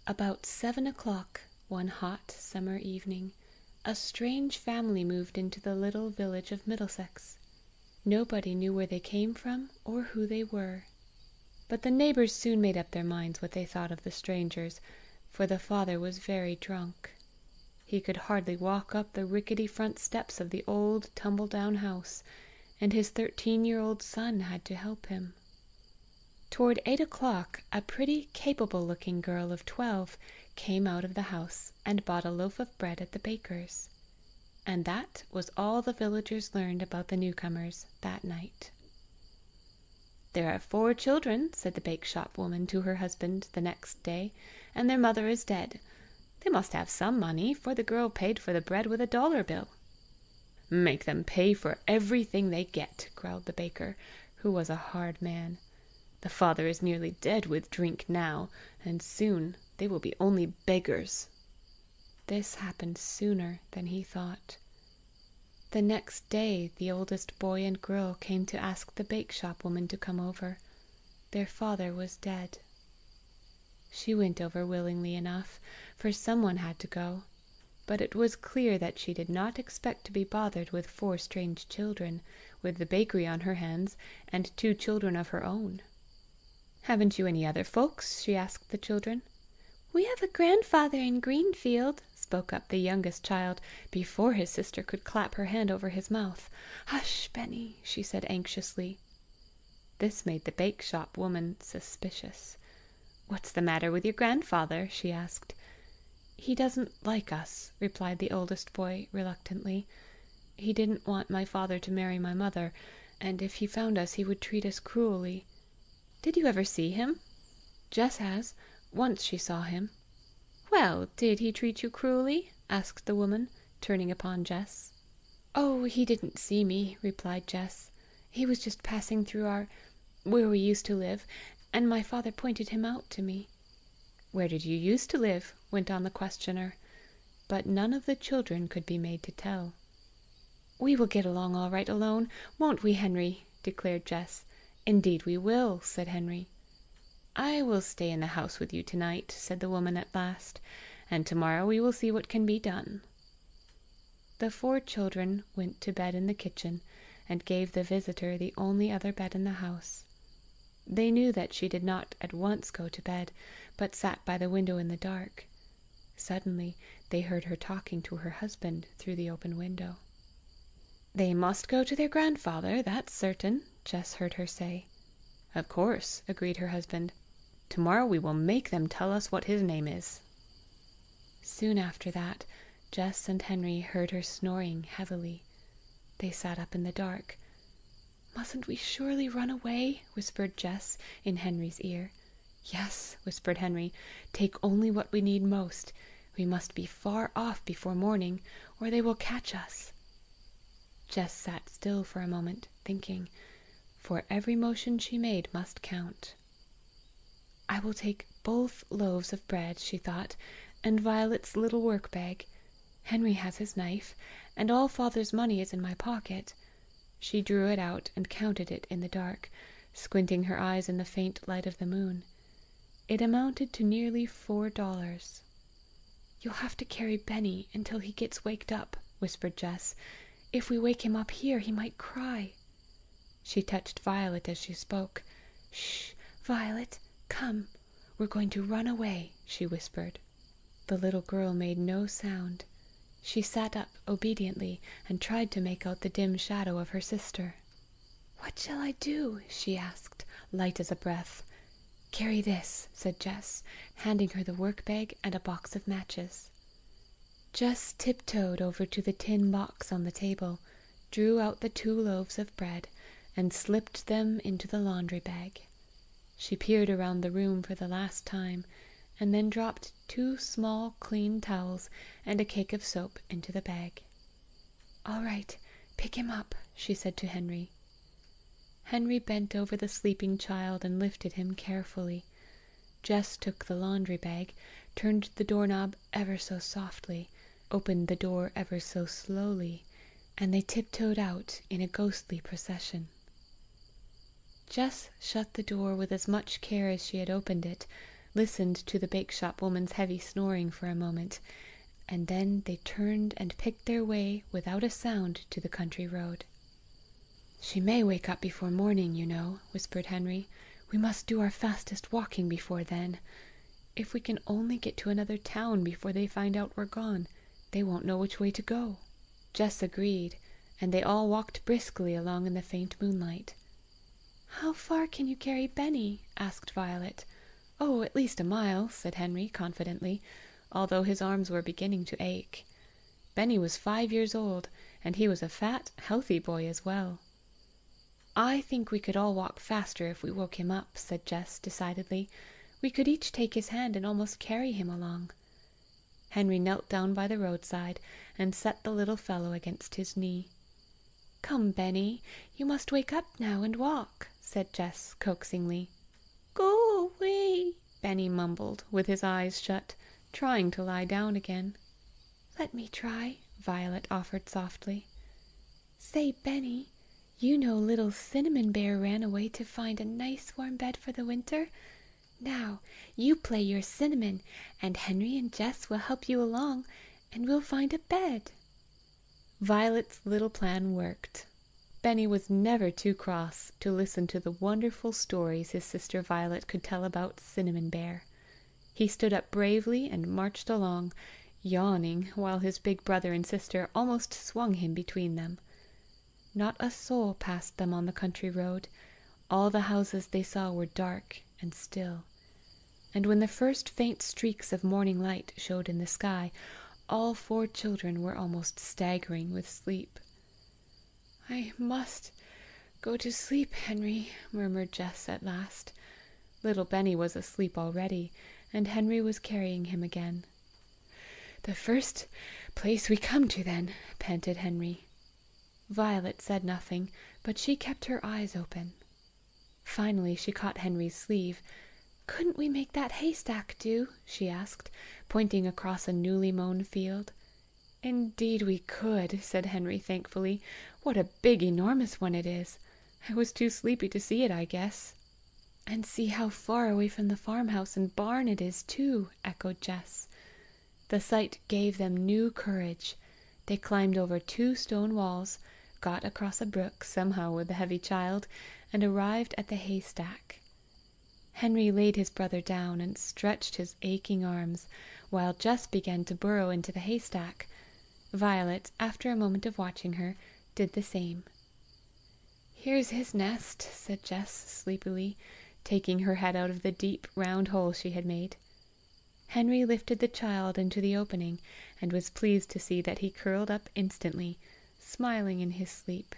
About 7 o'clock, one hot summer evening, a strange family moved into the little village of Middlesex. Nobody knew where they came from or who they were. But the neighbours soon made up their minds what they thought of the strangers, for the father was very drunk. He could hardly walk up the rickety front steps of the old tumble-down house, and his 13-year-old son had to help him. Toward 8 o'clock, a pretty, capable-looking girl of 12 came out of the house and bought a loaf of bread at the baker's. And that was all the villagers learned about the newcomers that night. "There are 4 children," said the bake-shop woman to her husband the next day, "and their mother is dead. They must have some money, for the girl paid for the bread with a dollar bill." "Make them pay for everything they get," growled the baker, who was a hard man. "The father is nearly dead with drink now, and soon they will be only beggars." This happened sooner than he thought. The next day the oldest boy and girl came to ask the bake-shop woman to come over. Their father was dead. She went over willingly enough, for someone had to go, but it was clear that she did not expect to be bothered with 4 strange children, with the bakery on her hands, and 2 children of her own. "Haven't you any other folks?" she asked the children. "We have a grandfather in Greenfield," spoke up the youngest child, before his sister could clap her hand over his mouth. "Hush, Benny," she said anxiously. This made the bake-shop woman suspicious. "What's the matter with your grandfather?" she asked. "He doesn't like us," replied the oldest boy reluctantly. "He didn't want my father to marry my mother, and if he found us he would treat us cruelly." "Did you ever see him?" "Jess has. Once she saw him." "Well, did he treat you cruelly?" asked the woman, turning upon Jess. "Oh, he didn't see me," replied Jess. "He was just passing through where we used to live, and my father pointed him out to me." "Where did you used to live?" went on the questioner. But none of the children could be made to tell. "We will get along all right alone, won't we, Henry?" declared Jess. "Indeed we will," said Henry. "I will stay in the house with you tonight," said the woman at last, "and tomorrow we will see what can be done." The 4 children went to bed in the kitchen, and gave the visitor the only other bed in the house. They knew that she did not at once go to bed, but sat by the window in the dark. Suddenly they heard her talking to her husband through the open window. "They must go to their grandfather, that's certain," Jess heard her say. "Of course," agreed her husband. "Tomorrow we will make them tell us what his name is." Soon after that, Jess and Henry heard her snoring heavily. They sat up in the dark. "Mustn't we surely run away?" whispered Jess in Henry's ear. "Yes," whispered Henry. "Take only what we need most. We must be far off before morning, or they will catch us." Jess sat still for a moment, thinking, for every motion she made must count. "I will take both loaves of bread," she thought, "and Violet's little work-bag. Henry has his knife, and all father's money is in my pocket." She drew it out and counted it in the dark, squinting her eyes in the faint light of the moon. It amounted to nearly $4. "You'll have to carry Benny until he gets waked up," whispered Jess. "If we wake him up here, he might cry." She touched Violet as she spoke. "Shh, Violet, come. We're going to run away," she whispered. The little girl made no sound. She sat up obediently and tried to make out the dim shadow of her sister. "What shall I do?" she asked, light as a breath. "Carry this," said Jess, handing her the work-bag and a box of matches. Jess tiptoed over to the tin box on the table, drew out the 2 loaves of bread, and slipped them into the laundry bag. She peered around the room for the last time, and then dropped 2 small clean towels and a cake of soap into the bag. "All right, pick him up," she said to Henry. Henry bent over the sleeping child and lifted him carefully. Jess took the laundry bag, turned the doorknob ever so softly, opened the door ever so slowly, and they tiptoed out in a ghostly procession. Jess shut the door with as much care as she had opened it, listened to the bake-shop woman's heavy snoring for a moment, and then they turned and picked their way without a sound to the country road. "She may wake up before morning, you know," whispered Henry. "We must do our fastest walking before then. If we can only get to another town before they find out we're gone, they won't know which way to go." Jess agreed, and they all walked briskly along in the faint moonlight. "How far can you carry Benny?" asked Violet. "Oh, at least a mile," said Henry confidently, although his arms were beginning to ache. Benny was 5 years old, and he was a fat, healthy boy as well. "I think we could all walk faster if we woke him up," said Jess decidedly. "We could each take his hand and almost carry him along." Henry knelt down by the roadside and set the little fellow against his knee. "Come, Benny, you must wake up now and walk," said Jess coaxingly. "Go away," Benny mumbled, with his eyes shut, trying to lie down again. "Let me try," Violet offered softly. "Say, Benny, you know little Cinnamon Bear ran away to find a nice warm bed for the winter. Now, you play your Cinnamon, and Henry and Jess will help you along, and we'll find a bed." Violet's little plan worked. Benny was never too cross to listen to the wonderful stories his sister Violet could tell about Cinnamon Bear. He stood up bravely and marched along, yawning, while his big brother and sister almost swung him between them. Not a soul passed them on the country road. All the houses they saw were dark and still, and when the first faint streaks of morning light showed in the sky, all 4 children were almost staggering with sleep. "I must go to sleep, Henry," murmured Jess at last. Little Benny was asleep already, and Henry was carrying him again. "The first place we come to, then," panted Henry. Violet said nothing, but she kept her eyes open. Finally she caught Henry's sleeve. "Couldn't we make that haystack do?" she asked, pointing across a newly mown field. "Indeed we could," said Henry thankfully. "What a big, enormous one it is! I was too sleepy to see it, I guess." "And see how far away from the farmhouse and barn it is, too!" echoed Jess. The sight gave them new courage. They climbed over 2 stone walls, got across a brook somehow with the heavy child, and arrived at the haystack. Henry laid his brother down and stretched his aching arms, while Jess began to burrow into the haystack. Violet, after a moment of watching her, did the same. "Here's his nest," said Jess sleepily, taking her head out of the deep round hole she had made. Henry lifted the child into the opening, and was pleased to see that he curled up instantly, smiling in his sleep.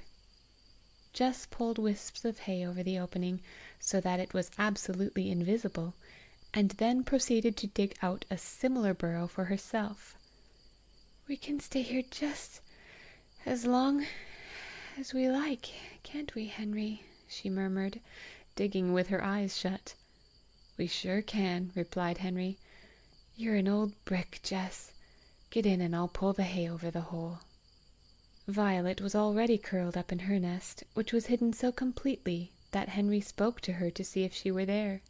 Jess pulled wisps of hay over the opening, so that it was absolutely invisible, and then proceeded to dig out a similar burrow for herself. "We can stay here just as long as we like, can't we, Henry?" she murmured, digging with her eyes shut. "We sure can," replied Henry. "You're an old brick, Jess. Get in and I'll pull the hay over the hole." Violet was already curled up in her nest, which was hidden so completely that Henry spoke to her to see if she were there.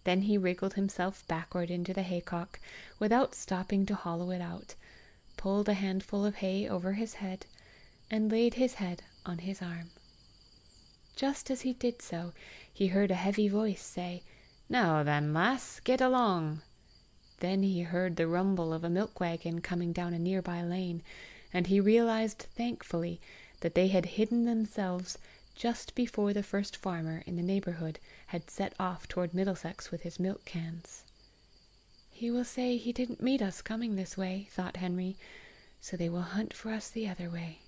Then he wriggled himself backward into the haycock, without stopping to hollow it out, pulled a handful of hay over his head, and laid his head on his arm. Just as he did so, he heard a heavy voice say, "Now then, lass, get along." Then he heard the rumble of a milk wagon coming down a nearby lane, and he realized thankfully that they had hidden themselves just before the first farmer in the neighborhood had set off toward Middlesex with his milk cans. "He will say he didn't meet us coming this way," thought Henry, "so they will hunt for us the other way.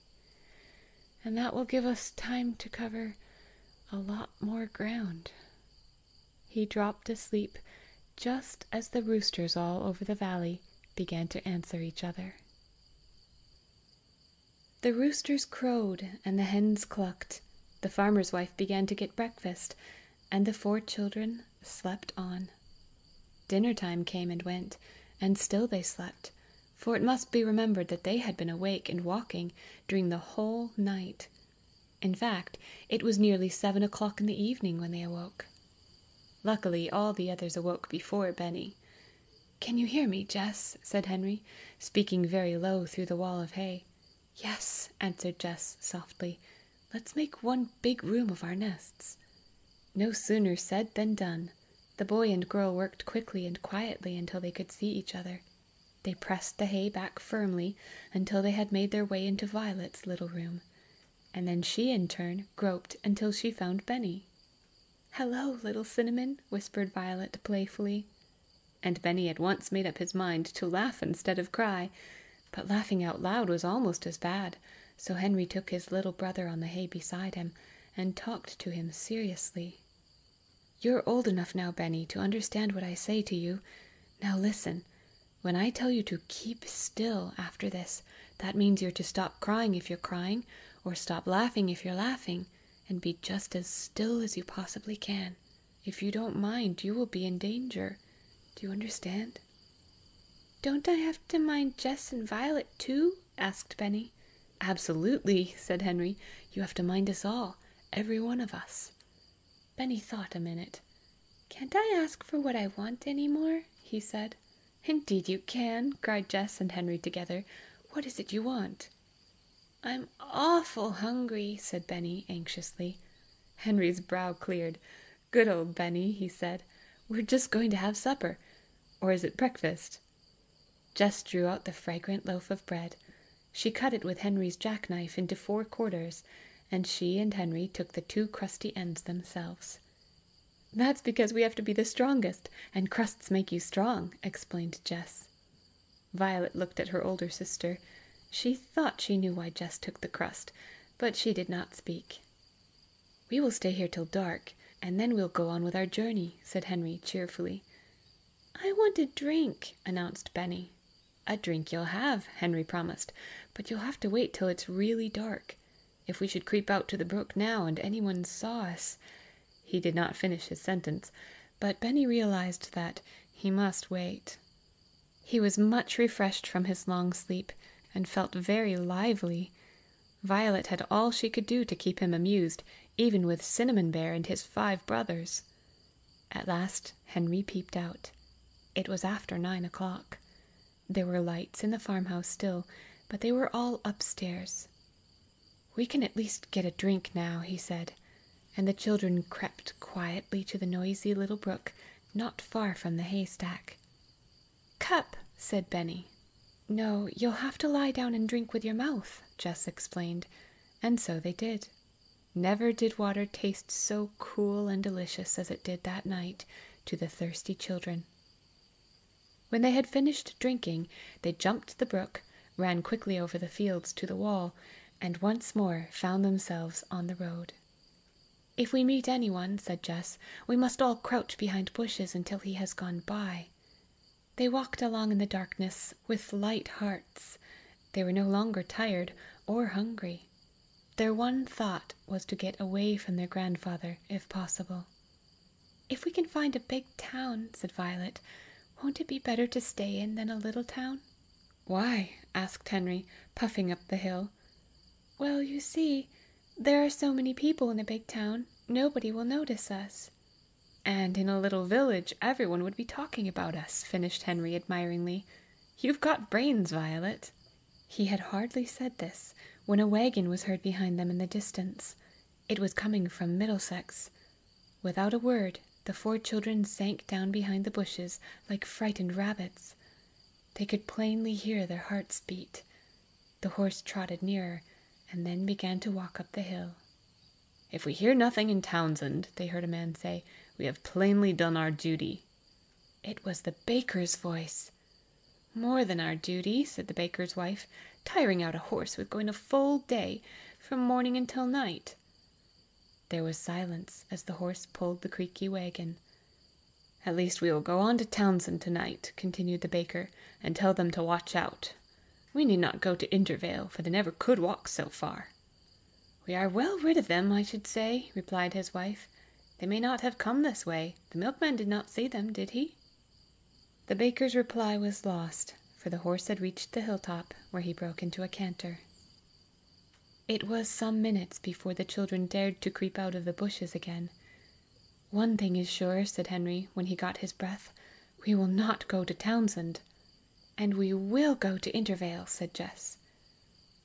And that will give us time to cover a lot more ground." He dropped asleep just as the roosters all over the valley began to answer each other. The roosters crowed and the hens clucked. The farmer's wife began to get breakfast, and the 4 children slept on. Dinner time came and went, and still they slept, for it must be remembered that they had been awake and walking during the whole night. In fact, it was nearly 7 o'clock in the evening when they awoke. Luckily, all the others awoke before Benny. "Can you hear me, Jess?" said Henry, speaking very low through the wall of hay. "Yes," answered Jess softly. "Let's make one big room of our nests." No sooner said than done. The boy and girl worked quickly and quietly until they could see each other. They pressed the hay back firmly until they had made their way into Violet's little room, and then she in turn groped until she found Benny. "Hello, little Cinnamon," whispered Violet playfully. And Benny at once made up his mind to laugh instead of cry, but laughing out loud was almost as bad, so Henry took his little brother on the hay beside him, and talked to him seriously. "You're old enough now, Benny, to understand what I say to you. Now listen. When I tell you to keep still after this, that means you're to stop crying if you're crying, or stop laughing if you're laughing, and be just as still as you possibly can. If you don't mind, you will be in danger. Do you understand?" "Don't I have to mind Jess and Violet too?" asked Benny. "Absolutely," said Henry. "You have to mind us all, every one of us." Benny thought a minute. "Can't I ask for what I want any more?" he said. "Indeed you can!" cried Jess and Henry together. "What is it you want?" "I'm awful hungry," said Benny anxiously. Henry's brow cleared. "Good old Benny," he said. "We're just going to have supper. Or is it breakfast?" Jess drew out the fragrant loaf of bread. She cut it with Henry's jackknife into 4 quarters, and she and Henry took the 2 crusty ends themselves. "That's because we have to be the strongest, and crusts make you strong," explained Jess. Violet looked at her older sister. She thought she knew why Jess took the crust, but she did not speak. "We will stay here till dark, and then we'll go on with our journey," said Henry cheerfully. "I want a drink," announced Benny. "A drink you'll have," Henry promised, "but you'll have to wait till it's really dark. If we should creep out to the brook now, and anyone saw us—" He did not finish his sentence, but Benny realized that he must wait. He was much refreshed from his long sleep, and felt very lively. Violet had all she could do to keep him amused, even with Cinnamon Bear and his 5 brothers. At last Henry peeped out. It was after 9 o'clock. There were lights in the farmhouse still, but they were all upstairs. "We can at least get a drink now," he said, and the children crept quietly to the noisy little brook, not far from the haystack. "Cup," said Benny. "No, you'll have to lie down and drink with your mouth," Jess explained, and so they did. Never did water taste so cool and delicious as it did that night to the thirsty children. When they had finished drinking, they jumped the brook, ran quickly over the fields to the wall, and once more found themselves on the road. "If we meet anyone," said Jess, "we must all crouch behind bushes until he has gone by." They walked along in the darkness with light hearts. They were no longer tired or hungry. Their one thought was to get away from their grandfather, if possible. "If we can find a big town," said Violet, "won't it be better to stay in than a little town?" "Why?" asked Henry, puffing up the hill. "Well, you see, there are so many people in a big town, nobody will notice us." "And in a little village everyone would be talking about us," finished Henry admiringly. "You've got brains, Violet." He had hardly said this when a wagon was heard behind them in the distance. It was coming from Middlesex. Without a word, the 4 children sank down behind the bushes like frightened rabbits. They could plainly hear their hearts beat. The horse trotted nearer, and then began to walk up the hill. "If we hear nothing in Townsend," they heard a man say, "we have plainly done our duty." It was the baker's voice. "More than our duty," said the baker's wife, "tiring out a horse with going a full day, from morning until night." There was silence as the horse pulled the creaky wagon. "At least we will go on to Townsend tonight," continued the baker, "and tell them to watch out. We need not go to Intervale, for they never could walk so far." "We are well rid of them, I should say," replied his wife. "They may not have come this way. The milkman did not see them, did he?" The baker's reply was lost, for the horse had reached the hilltop, where he broke into a canter. It was some minutes before the children dared to creep out of the bushes again. "One thing is sure," said Henry, when he got his breath. "We will not go to Townsend." "And we will go to Intervale," said Jess.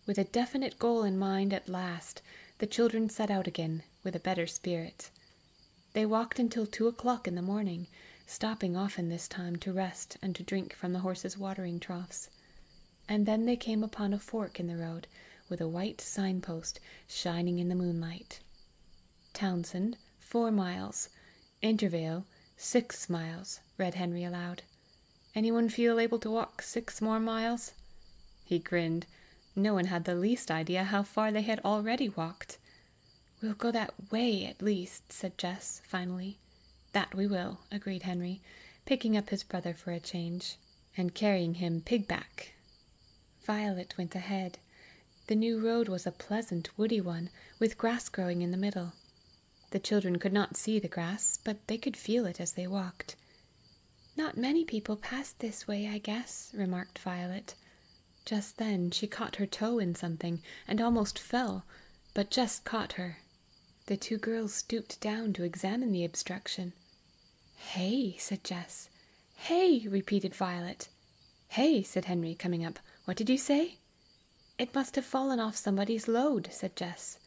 With a definite goal in mind at last, the children set out again, with a better spirit. They walked until 2 o'clock in the morning, stopping often this time to rest and to drink from the horses' watering troughs. And then they came upon a fork in the road, with a white signpost shining in the moonlight. "Townsend, 4 miles. Intervale, 6 miles," read Henry aloud. "Anyone feel able to walk 6 more miles?" He grinned. No one had the least idea how far they had already walked. "We'll go that way at least," said Jess, finally. "That we will," agreed Henry, picking up his brother for a change, and carrying him pigback. Violet went ahead. The new road was a pleasant woody one, with grass growing in the middle. The children could not see the grass, but they could feel it as they walked. "Not many people pass this way, I guess," remarked Violet. Just then she caught her toe in something, and almost fell, but Jess caught her. The two girls stooped down to examine the obstruction. "Hay," said Jess. "Hay," repeated Violet. "Hay," said Henry, coming up. "What did you say?" "It must have fallen off somebody's load," said Jess.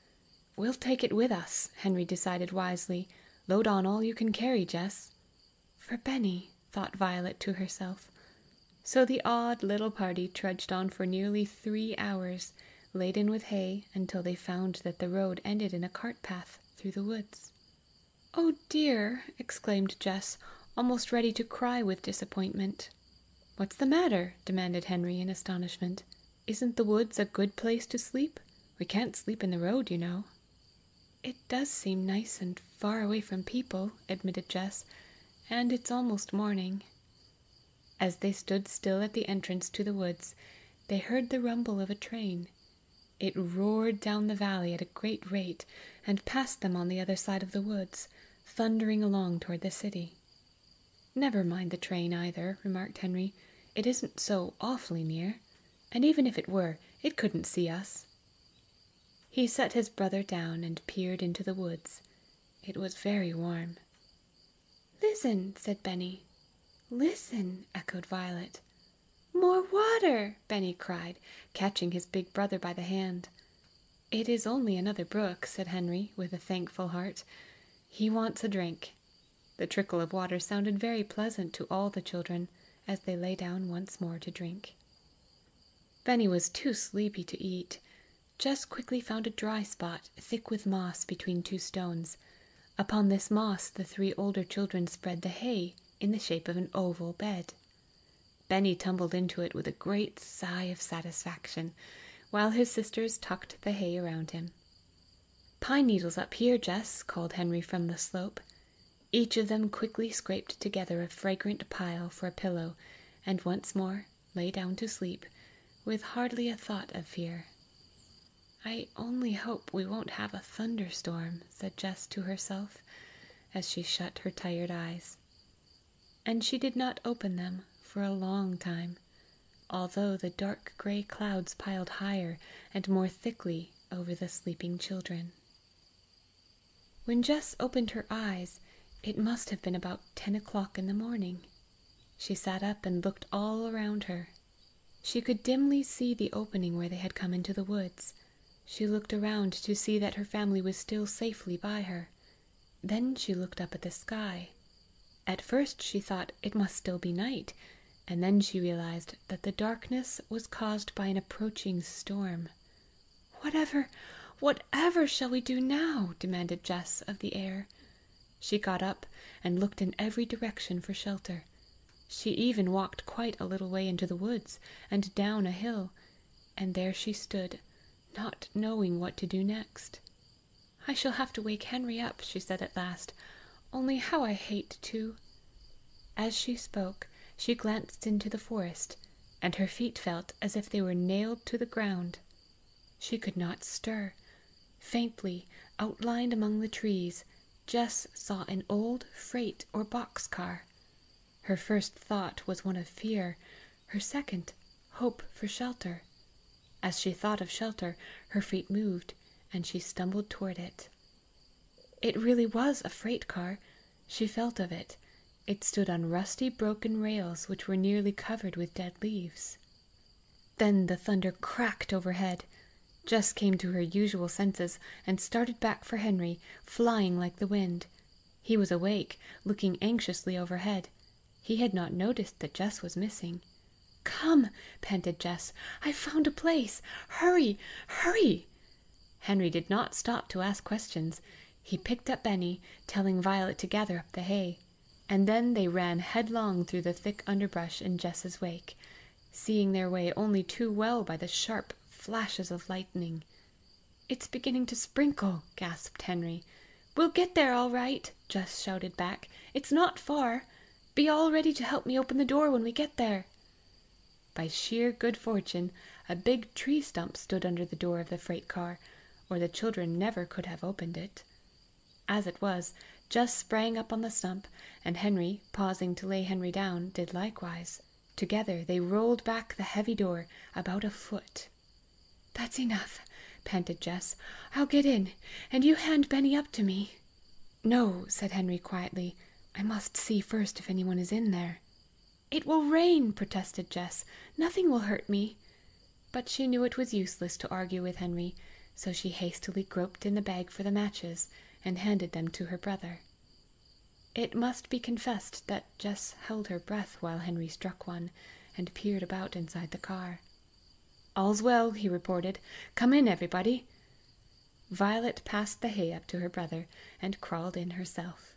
"We'll take it with us," Henry decided wisely. "Load on all you can carry, Jess." "For Benny," thought Violet to herself. So the odd little party trudged on for nearly 3 hours, laden with hay, until they found that the road ended in a cart path through the woods. "Oh dear!" exclaimed Jess, almost ready to cry with disappointment. "What's the matter?" demanded Henry in astonishment. "Isn't the woods a good place to sleep? We can't sleep in the road, you know." "It does seem nice and far away from people," admitted Jess, "and it's almost morning." As they stood still at the entrance to the woods, they heard the rumble of a train. It roared down the valley at a great rate, and passed them on the other side of the woods, thundering along toward the city. "Never mind the train either," remarked Henry. "It isn't so awfully near, and even if it were, it couldn't see us." He set his brother down and peered into the woods. It was very warm. "Listen," said Benny. "Listen," echoed Violet. "More water!" Benny cried, catching his big brother by the hand. "It is only another brook," said Henry, with a thankful heart. "He wants a drink." The trickle of water sounded very pleasant to all the children, as they lay down once more to drink. Benny was too sleepy to eat. Jess quickly found a dry spot, thick with moss, between 2 stones. Upon this moss the 3 older children spread the hay in the shape of an oval bed. Benny tumbled into it with a great sigh of satisfaction, while his sisters tucked the hay around him. "Pine needles up here, Jess," called Henry from the slope. Each of them quickly scraped together a fragrant pile for a pillow, and once more lay down to sleep, with hardly a thought of fear. "I only hope we won't have a thunderstorm," said Jess to herself, as she shut her tired eyes. And she did not open them for a long time, although the dark grey clouds piled higher and more thickly over the sleeping children. When Jess opened her eyes, it must have been about 10 o'clock in the morning. She sat up and looked all around her. She could dimly see the opening where they had come into the woods. She looked around to see that her family was still safely by her. Then she looked up at the sky. At first she thought it must still be night, and then she realized that the darkness was caused by an approaching storm. Whatever shall we do now?" demanded Jess of the air. She got up and looked in every direction for shelter. She even walked quite a little way into the woods and down a hill, and there she stood, not knowing what to do next. "I shall have to wake Henry up," she said at last. "Only how I hate to." As she spoke, she glanced into the forest, and her feet felt as if they were nailed to the ground. She could not stir. Faintly, outlined among the trees, Jess saw an old freight or box car. Her first thought was one of fear, her second, hope for shelter. As she thought of shelter, her feet moved, and she stumbled toward it. It really was a freight car, She felt of it. It stood on rusty broken rails which were nearly covered with dead leaves. Then the thunder cracked overhead. Jess came to her usual senses, and started back for Henry, flying like the wind. He was awake, looking anxiously overhead. He had not noticed that Jess was missing. "Come!" panted Jess. "I've found a place! Hurry! Hurry!" Henry did not stop to ask questions. He picked up Benny, telling Violet to gather up the hay. And then they ran headlong through the thick underbrush in Jess's wake, seeing their way only too well by the sharp flashes of lightning. "It's beginning to sprinkle," gasped Henry. "We'll get there all right," Jess shouted back. "It's not far. Be all ready to help me open the door when we get there." By sheer good fortune, a big tree stump stood under the door of the freight car, or the children never could have opened it. As it was, Jess sprang up on the stump, and Henry, pausing to lay Henry down, did likewise. Together they rolled back the heavy door about a foot. "That's enough," panted Jess. "I'll get in, and you hand Benny up to me." "No," said Henry quietly. "I must see first if anyone is in there." "It will rain," protested Jess. "Nothing will hurt me." But she knew it was useless to argue with Henry, so she hastily groped in the bag for the matches, and handed them to her brother. It must be confessed that Jess held her breath while Henry struck one, and peered about inside the car. "All's well," he reported. "Come in, everybody." Violet passed the hay up to her brother, and crawled in herself.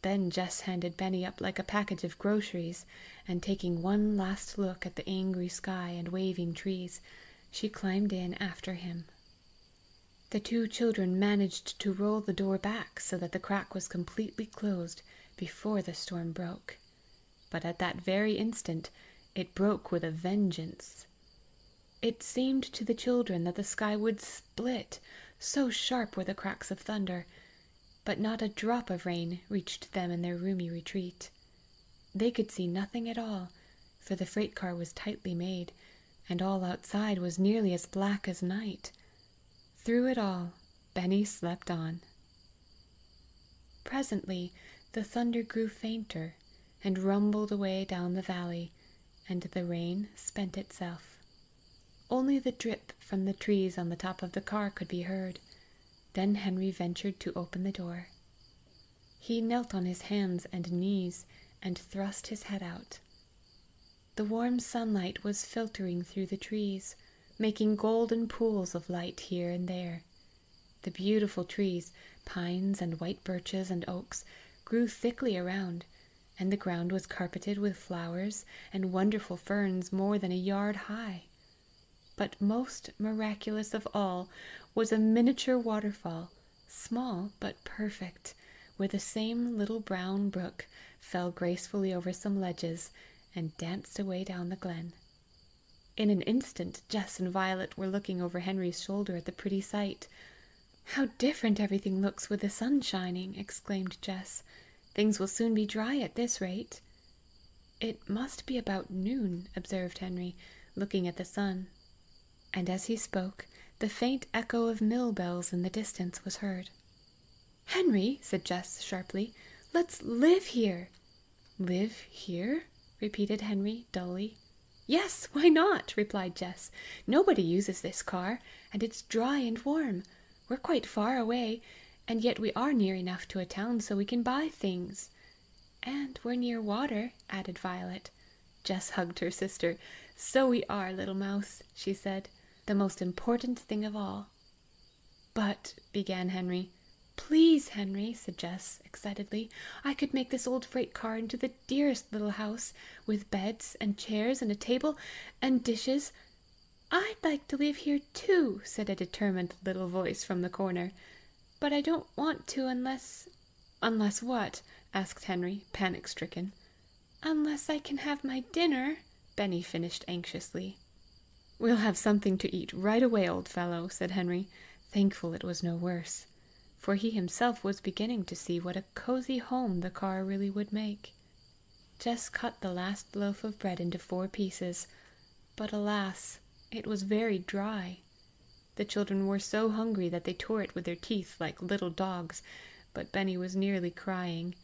Then Jess handed Benny up like a package of groceries, and taking one last look at the angry sky and waving trees, she climbed in after him. The two children managed to roll the door back so that the crack was completely closed before the storm broke. But at that very instant it broke with a vengeance. It seemed to the children that the sky would split, so sharp were the cracks of thunder, but not a drop of rain reached them in their roomy retreat. They could see nothing at all, for the freight car was tightly made, and all outside was nearly as black as night. Through it all, Benny slept on. Presently the thunder grew fainter, and rumbled away down the valley, and the rain spent itself. Only the drip from the trees on the top of the car could be heard. Then Henry ventured to open the door. He knelt on his hands and knees, and thrust his head out. The warm sunlight was filtering through the trees, making golden pools of light here and there. The beautiful trees, pines and white birches and oaks, grew thickly around, and the ground was carpeted with flowers and wonderful ferns more than a yard high. But most miraculous of all was a miniature waterfall, small but perfect, where the same little brown brook fell gracefully over some ledges and danced away down the glen. In an instant Jess and Violet were looking over Henry's shoulder at the pretty sight. "How different everything looks with the sun shining!" exclaimed Jess. "Things will soon be dry at this rate." "It must be about noon," observed Henry, looking at the sun. And as he spoke, the faint echo of mill bells in the distance was heard. "Henry," said Jess sharply, "let's live here." "Live here?" repeated Henry dully. "Yes, why not?" replied Jess. "Nobody uses this car, and it's dry and warm. We're quite far away, and yet we are near enough to a town so we can buy things. And we're near water," added Violet. Jess hugged her sister. "So we are, little mouse," she said. "The most important thing of all." "But," began Henry. "Please, Henry," said Jess excitedly, "I could make this old freight car into the dearest little house, with beds and chairs and a table and dishes." "I'd like to live here too," said a determined little voice from the corner. "But I don't want to unless—" "Unless what?" asked Henry, panic-stricken. "Unless I can have my dinner," Benny finished anxiously. "We'll have something to eat right away, old fellow," said Henry, thankful it was no worse, for he himself was beginning to see what a cozy home the car really would make. Jess cut the last loaf of bread into 4 pieces, but alas, it was very dry. The children were so hungry that they tore it with their teeth like little dogs, but Benny was nearly crying.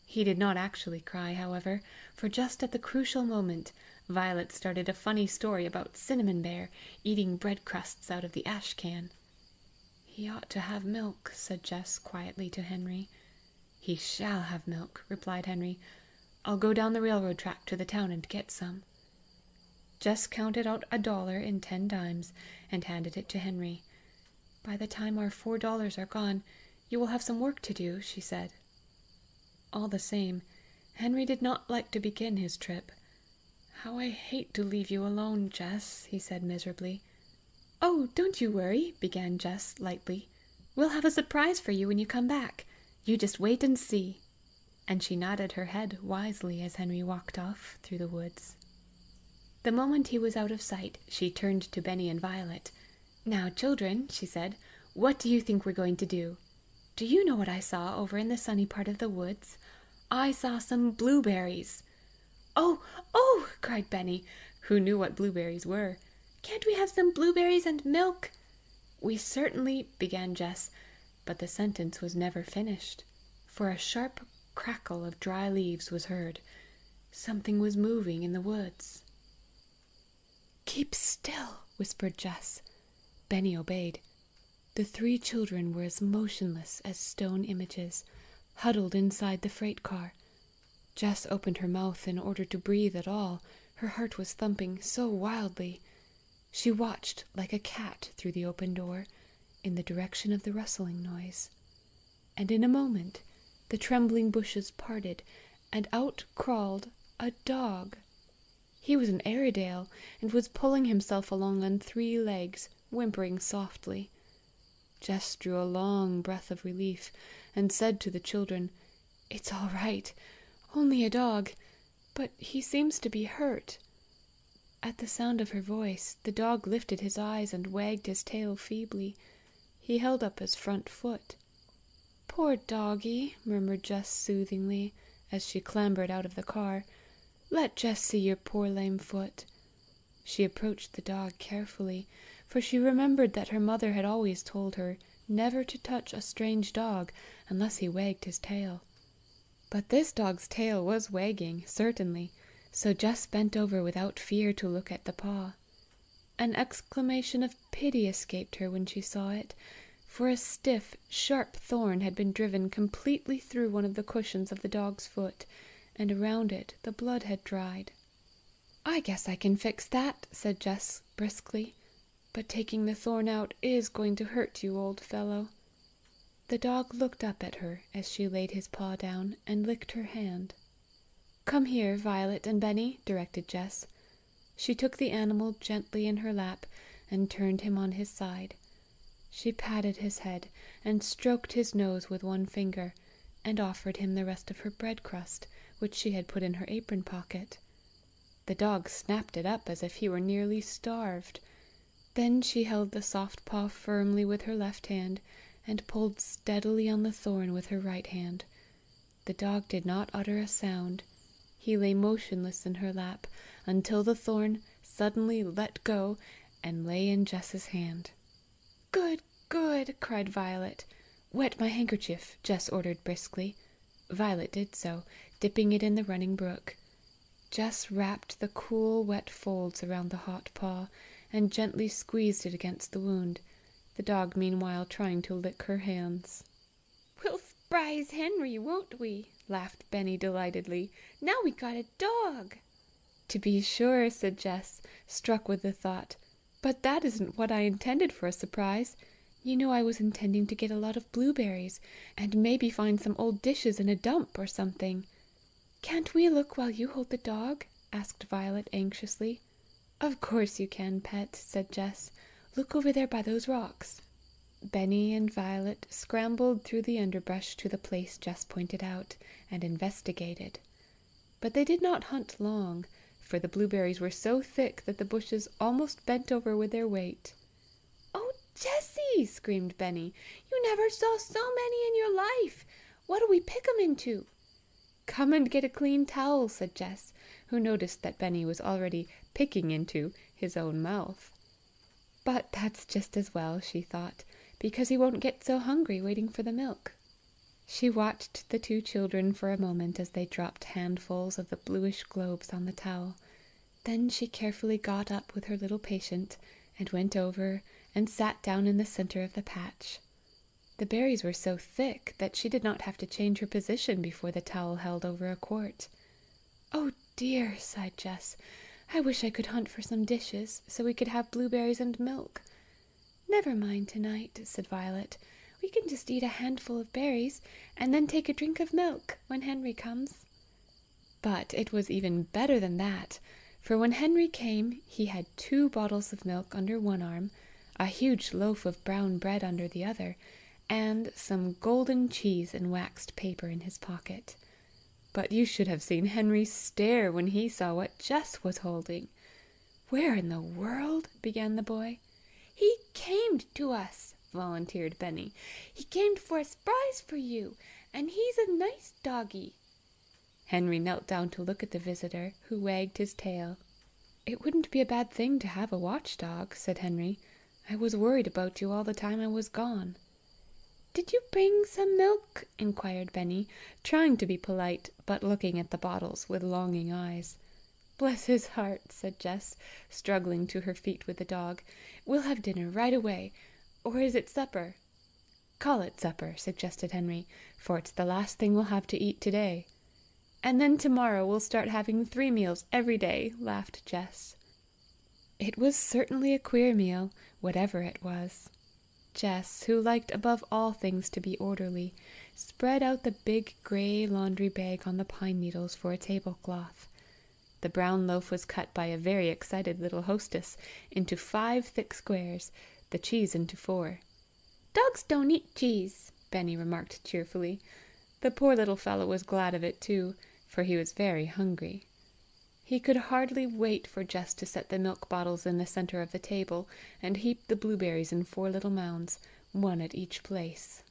He did not actually cry, however, for just at the crucial moment, Violet started a funny story about Cinnamon Bear eating bread crusts out of the ash can. "He ought to have milk," said Jess quietly to Henry. "He shall have milk," replied Henry. "I'll go down the railroad track to the town and get some." Jess counted out $1 in 10 dimes and handed it to Henry. "By the time our $4 are gone, you will have some work to do," she said. All the same, Henry did not like to begin his trip. "How I hate to leave you alone, Jess," he said miserably. "Oh, don't you worry," began Jess lightly. "We'll have a surprise for you when you come back. You just wait and see." And she nodded her head wisely as Henry walked off through the woods. The moment he was out of sight, she turned to Benny and Violet. "Now, children," she said, "what do you think we're going to do? Do you know what I saw over in the sunny part of the woods? I saw some blueberries." "Oh, oh!" cried Benny, who knew what blueberries were. "Can't we have some blueberries and milk?" "We certainly," began Jess, but the sentence was never finished, for a sharp crackle of dry leaves was heard. Something was moving in the woods. "Keep still," whispered Jess. Benny obeyed. The 3 children were as motionless as stone images, huddled inside the freight car. Jess opened her mouth in order to breathe at all. Her heart was thumping so wildly. She watched like a cat through the open door, in the direction of the rustling noise. And in a moment the trembling bushes parted, and out crawled a dog. He was an Airedale, and was pulling himself along on 3 legs, whimpering softly. Jess drew a long breath of relief, and said to the children, "It's all right, only a dog, but he seems to be hurt." At the sound of her voice, the dog lifted his eyes and wagged his tail feebly. He held up his front foot. "Poor doggy," murmured Jess soothingly, as she clambered out of the car. "Let Jess see your poor lame foot." She approached the dog carefully, for she remembered that her mother had always told her never to touch a strange dog unless he wagged his tail. But this dog's tail was wagging, certainly, so Jess bent over without fear to look at the paw. An exclamation of pity escaped her when she saw it, for a stiff, sharp thorn had been driven completely through one of the cushions of the dog's foot, and around it the blood had dried. "I guess I can fix that," said Jess briskly, "but taking the thorn out is going to hurt you, old fellow." The dog looked up at her as she laid his paw down and licked her hand. "Come here, Violet and Benny," directed Jess. She took the animal gently in her lap and turned him on his side. She patted his head and stroked his nose with one finger, and offered him the rest of her bread crust, which she had put in her apron pocket. The dog snapped it up as if he were nearly starved. Then she held the soft paw firmly with her left hand, and pulled steadily on the thorn with her right hand. The dog did not utter a sound. He lay motionless in her lap until the thorn suddenly let go and lay in Jess's hand. "Good, good!" cried Violet. "Wet my handkerchief," Jess ordered briskly. Violet did so, dipping it in the running brook. Jess wrapped the cool, wet folds around the hot paw, and gently squeezed it against the wound, the dog meanwhile trying to lick her hands. "We'll surprise Henry, won't we?" laughed Benny delightedly. "Now we got a dog!" "To be sure," said Jess, struck with the thought. "But that isn't what I intended for a surprise. You know I was intending to get a lot of blueberries, and maybe find some old dishes in a dump or something." "Can't we look while you hold the dog?" asked Violet anxiously. "Of course you can, pet," said Jess. "Look over there by those rocks." Benny and Violet scrambled through the underbrush to the place Jess pointed out, and investigated. But they did not hunt long, for the blueberries were so thick that the bushes almost bent over with their weight. "Oh, Jessie!" screamed Benny. "You never saw so many in your life! What do we pick 'em into?" "Come and get a clean towel," said Jess, who noticed that Benny was already picking into his own mouth. "But that's just as well," she thought, "because he won't get so hungry waiting for the milk." She watched the two children for a moment as they dropped handfuls of the bluish globes on the towel. Then she carefully got up with her little patient, and went over and sat down in the center of the patch. The berries were so thick that she did not have to change her position before the towel held over a quart. "Oh dear," sighed Jess. "I wish I could hunt for some dishes, so we could have blueberries and milk." "Never mind tonight," said Violet. "We can just eat a handful of berries, and then take a drink of milk when Henry comes." But it was even better than that, for when Henry came he had 2 bottles of milk under one arm, a huge loaf of brown bread under the other, and some golden cheese in waxed paper in his pocket. But you should have seen Henry stare when he saw what Jess was holding. "Where in the world—" began the boy. "He came to us," volunteered Benny. "He came for a surprise for you, and he's a nice doggy." Henry knelt down to look at the visitor, who wagged his tail. "It wouldn't be a bad thing to have a watchdog," said Henry. "I was worried about you all the time I was gone." "Did you bring some milk?" inquired Benny, trying to be polite, but looking at the bottles with longing eyes. "Bless his heart," said Jess, struggling to her feet with the dog. "We'll have dinner right away. Or is it supper?" "Call it supper," suggested Henry, "for it's the last thing we'll have to eat today." "And then tomorrow we'll start having 3 meals every day," laughed Jess. It was certainly a queer meal, whatever it was. Jess, who liked above all things to be orderly, spread out the big grey laundry bag on the pine needles for a tablecloth. The brown loaf was cut by a very excited little hostess into 5 thick squares, the cheese into 4. "Dogs don't eat cheese," Benny remarked cheerfully. The poor little fellow was glad of it too, for he was very hungry. He could hardly wait for Jess to set the milk bottles in the center of the table, and heap the blueberries in 4 little mounds, one at each place.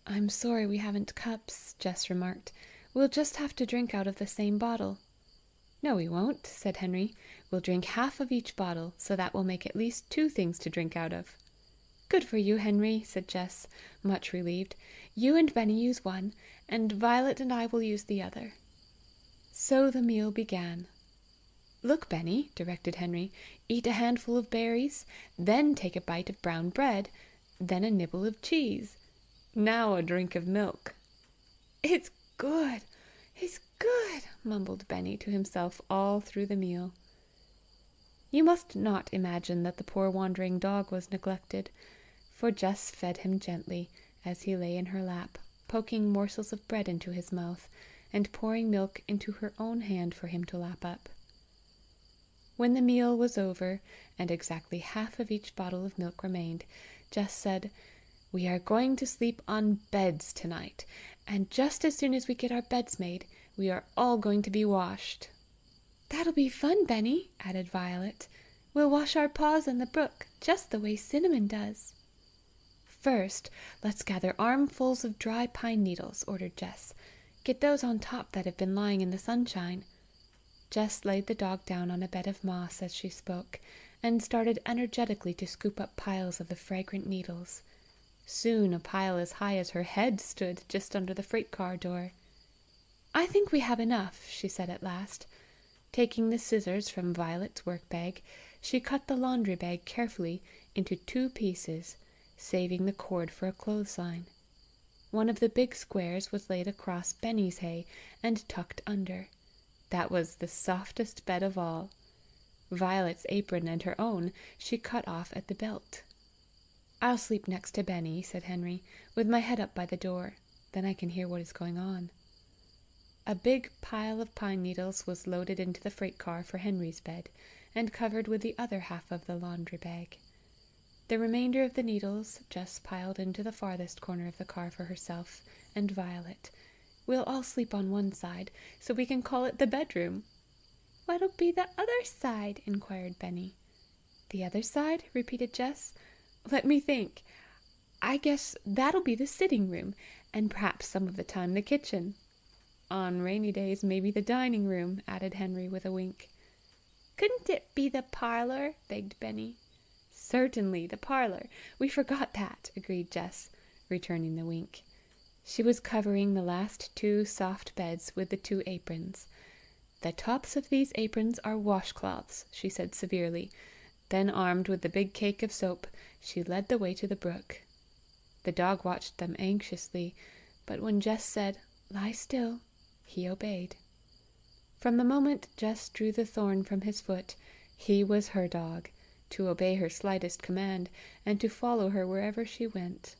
"I'm sorry we haven't cups," Jess remarked. "We'll just have to drink out of the same bottle." "No, we won't," said Henry. "We'll drink half of each bottle, so that will make at least 2 things to drink out of." "Good for you, Henry," said Jess, much relieved. "You and Benny use one, and Violet and I will use the other." So the meal began. "Look, Benny," directed Henry. "Eat a handful of berries, then take a bite of brown bread, then a nibble of cheese. Now a drink of milk." "It's good, it's good," mumbled Benny to himself all through the meal. You must not imagine that the poor wandering dog was neglected, for Jess fed him gently, as he lay in her lap, poking morsels of bread into his mouth, and pouring milk into her own hand for him to lap up. When the meal was over, and exactly half of each bottle of milk remained, Jess said, "We are going to sleep on beds tonight, and just as soon as we get our beds made, we are all going to be washed." "That'll be fun, Benny," added Violet. "We'll wash our paws in the brook, just the way Cinnamon does." "First, let's gather armfuls of dry pine needles," ordered Jess. "Get those on top that have been lying in the sunshine." Jess laid the dog down on a bed of moss as she spoke, and started energetically to scoop up piles of the fragrant needles. Soon a pile as high as her head stood just under the freight car door. "I think we have enough," she said at last. Taking the scissors from Violet's work bag, she cut the laundry bag carefully into 2 pieces, saving the cord for a clothesline. One of the big squares was laid across Benny's hay and tucked under. That was the softest bed of all. Violet's apron and her own she cut off at the belt. "I'll sleep next to Benny," said Henry, "with my head up by the door. Then I can hear what is going on." A big pile of pine needles was loaded into the freight car for Henry's bed, and covered with the other half of the laundry bag. The remainder of the needles Jess piled into the farthest corner of the car for herself and Violet. "We'll all sleep on one side, so we can call it the bedroom." "What'll be the other side?" inquired Benny. "The other side?" repeated Jess. "Let me think. I guess that'll be the sitting room, and perhaps some of the time the kitchen. On rainy days, maybe the dining room," added Henry with a wink. "Couldn't it be the parlor?" begged Benny. "Certainly, the parlor. We forgot that," agreed Jess, returning the wink. She was covering the last 2 soft beds with the 2 aprons. "The tops of these aprons are washcloths," she said severely. Then, armed with the big cake of soap, she led the way to the brook. The dog watched them anxiously, but when Jess said, "Lie still," he obeyed. From the moment Jess drew the thorn from his foot, he was her dog, to obey her slightest command, and to follow her wherever she went.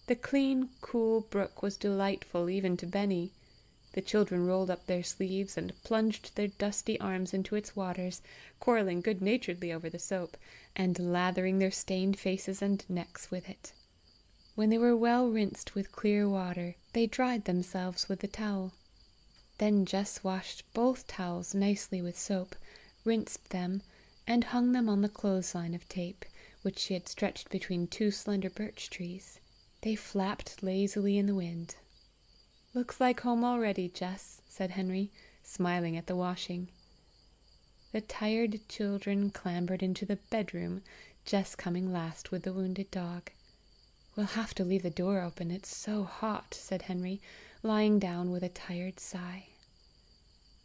The clean, cool brook was delightful even to Benny. The children rolled up their sleeves and plunged their dusty arms into its waters, quarrelling good-naturedly over the soap, and lathering their stained faces and necks with it. When they were well rinsed with clear water, they dried themselves with the towel. Then Jess washed both towels nicely with soap, rinsed them, and hung them on the clothesline of tape, which she had stretched between 2 slender birch trees. They flapped lazily in the wind. "Looks like home already, Jess," said Henry, smiling at the washing. The tired children clambered into the bedroom, Jess coming last with the wounded dog. "We'll have to leave the door open, it's so hot," said Henry, lying down with a tired sigh.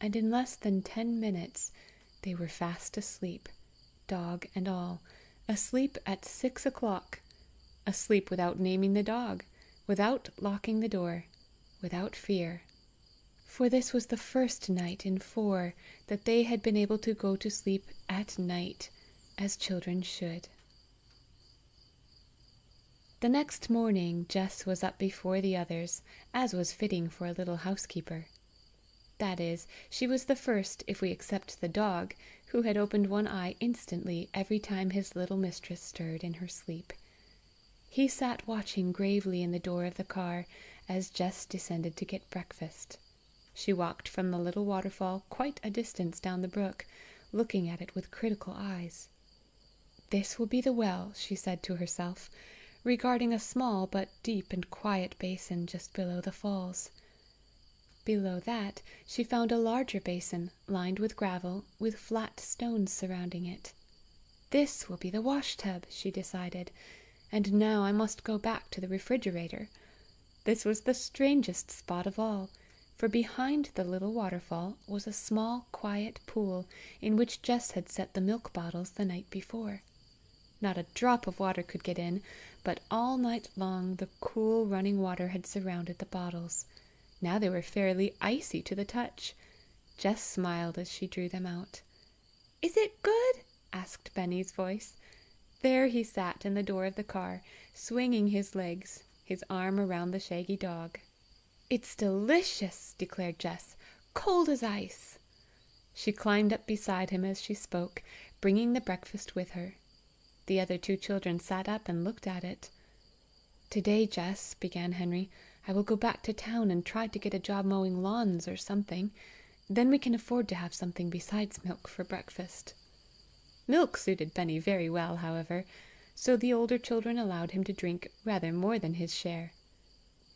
And in less than 10 minutes they were fast asleep, dog and all, asleep at 6 o'clock, asleep without naming the dog, without locking the door, without fear. For this was the first night in 4 that they had been able to go to sleep at night, as children should. The next morning Jess was up before the others, as was fitting for a little housekeeper. That is, she was the first, if we except the dog, who had opened one eye instantly every time his little mistress stirred in her sleep. He sat watching gravely in the door of the car as Jess descended to get breakfast. She walked from the little waterfall quite a distance down the brook, looking at it with critical eyes. "This will be the well," she said to herself, regarding a small but deep and quiet basin just below the falls. Below that she found a larger basin, lined with gravel, with flat stones surrounding it. "This will be the wash tub," she decided, "and now I must go back to the refrigerator." This was the strangest spot of all, for behind the little waterfall was a small quiet pool in which Jess had set the milk bottles the night before. Not a drop of water could get in, but all night long the cool running water had surrounded the bottles. Now they were fairly icy to the touch. Jess smiled as she drew them out. "Is it good?" asked Benny's voice. There he sat in the door of the car, swinging his legs, his arm around the shaggy dog. "It's delicious," declared Jess, "cold as ice." She climbed up beside him as she spoke, bringing the breakfast with her. The other 2 children sat up and looked at it. "Today, Jess," began Henry, "I will go back to town and try to get a job mowing lawns or something. Then we can afford to have something besides milk for breakfast." Milk suited Benny very well, however, so the older children allowed him to drink rather more than his share.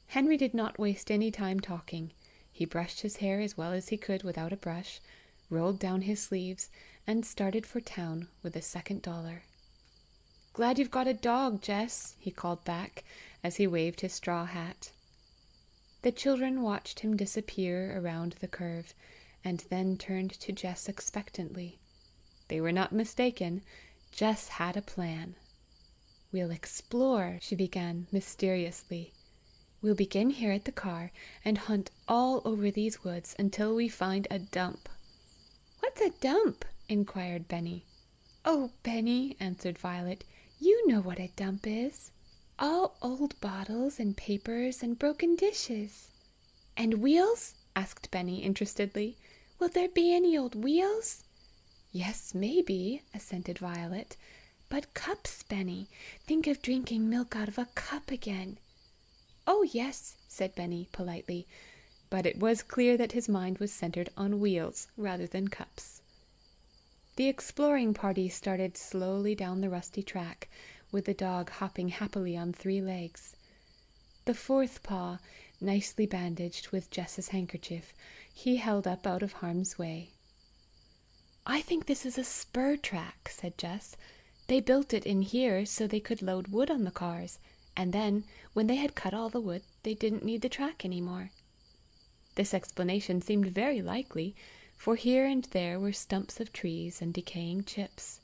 Henry did not waste any time talking. He brushed his hair as well as he could without a brush, rolled down his sleeves, and started for town with the second $1. "Glad you've got a dog, Jess," he called back, as he waved his straw hat. The children watched him disappear around the curve, and then turned to Jess expectantly. They were not mistaken. Jess had a plan. "We'll explore," she began mysteriously. "We'll begin here at the car, and hunt all over these woods until we find a dump." "What's a dump?" inquired Benny. "Oh, Benny," answered Violet, "you know what a dump is. All old bottles and papers and broken dishes." "And wheels?" asked Benny interestedly. "Will there be any old wheels?" "Yes, maybe," assented Violet. "But cups, Benny. Think of drinking milk out of a cup again." "Oh, yes," said Benny politely, but it was clear that his mind was centered on wheels rather than cups. The exploring party started slowly down the rusty track, with the dog hopping happily on 3 legs. The 4th paw, nicely bandaged with Jess's handkerchief, he held up out of harm's way. "I think this is a spur track," said Jess. "They built it in here so they could load wood on the cars, and then, when they had cut all the wood, they didn't need the track any more. This explanation seemed very likely, for here and there were stumps of trees and decaying chips.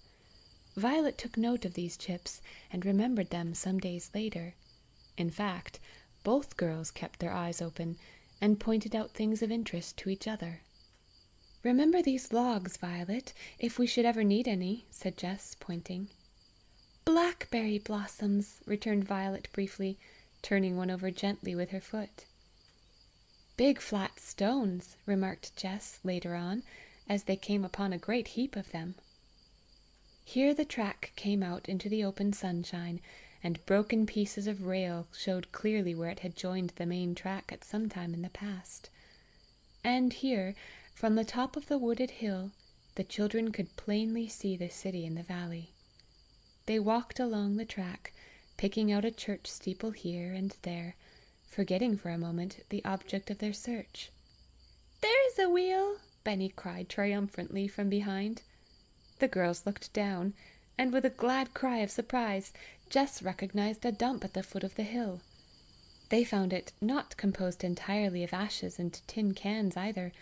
Violet took note of these chips, and remembered them some days later. In fact, both girls kept their eyes open, and pointed out things of interest to each other. "Remember these logs, Violet, if we should ever need any," said Jess, pointing. "Blackberry blossoms," returned Violet briefly, turning one over gently with her foot. "Big flat stones," remarked Jess later on, as they came upon a great heap of them. Here the track came out into the open sunshine, and broken pieces of rail showed clearly where it had joined the main track at some time in the past. And here, from the top of the wooded hill, the children could plainly see the city in the valley. They walked along the track, picking out a church steeple here and there, forgetting for a moment the object of their search. "There's a wheel!" Benny cried triumphantly from behind. The girls looked down, and with a glad cry of surprise, Jess recognized a dump at the foot of the hill. They found it not composed entirely of ashes and tin cans either,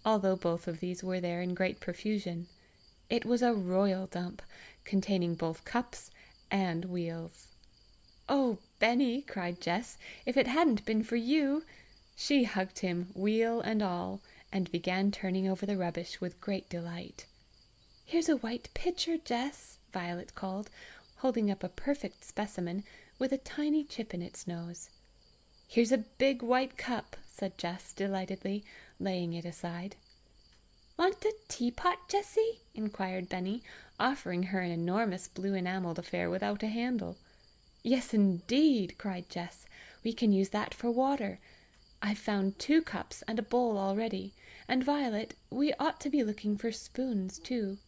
although both of these were there in great profusion. It was a royal dump, containing both cups and wheels. "Oh, Benny," cried Jess, "if it hadn't been for you!" She hugged him, wheel and all, and began turning over the rubbish with great delight. "Here's a white pitcher, Jess," Violet called, holding up a perfect specimen with a tiny chip in its nose. "Here's a big white cup," said Jess delightedly, laying it aside. "Want a teapot, Jessie?" inquired Benny, offering her an enormous blue enamelled affair without a handle. "Yes, indeed!" cried Jess. "We can use that for water. I've found 2 cups and a bowl already. And Violet, we ought to be looking for spoons too."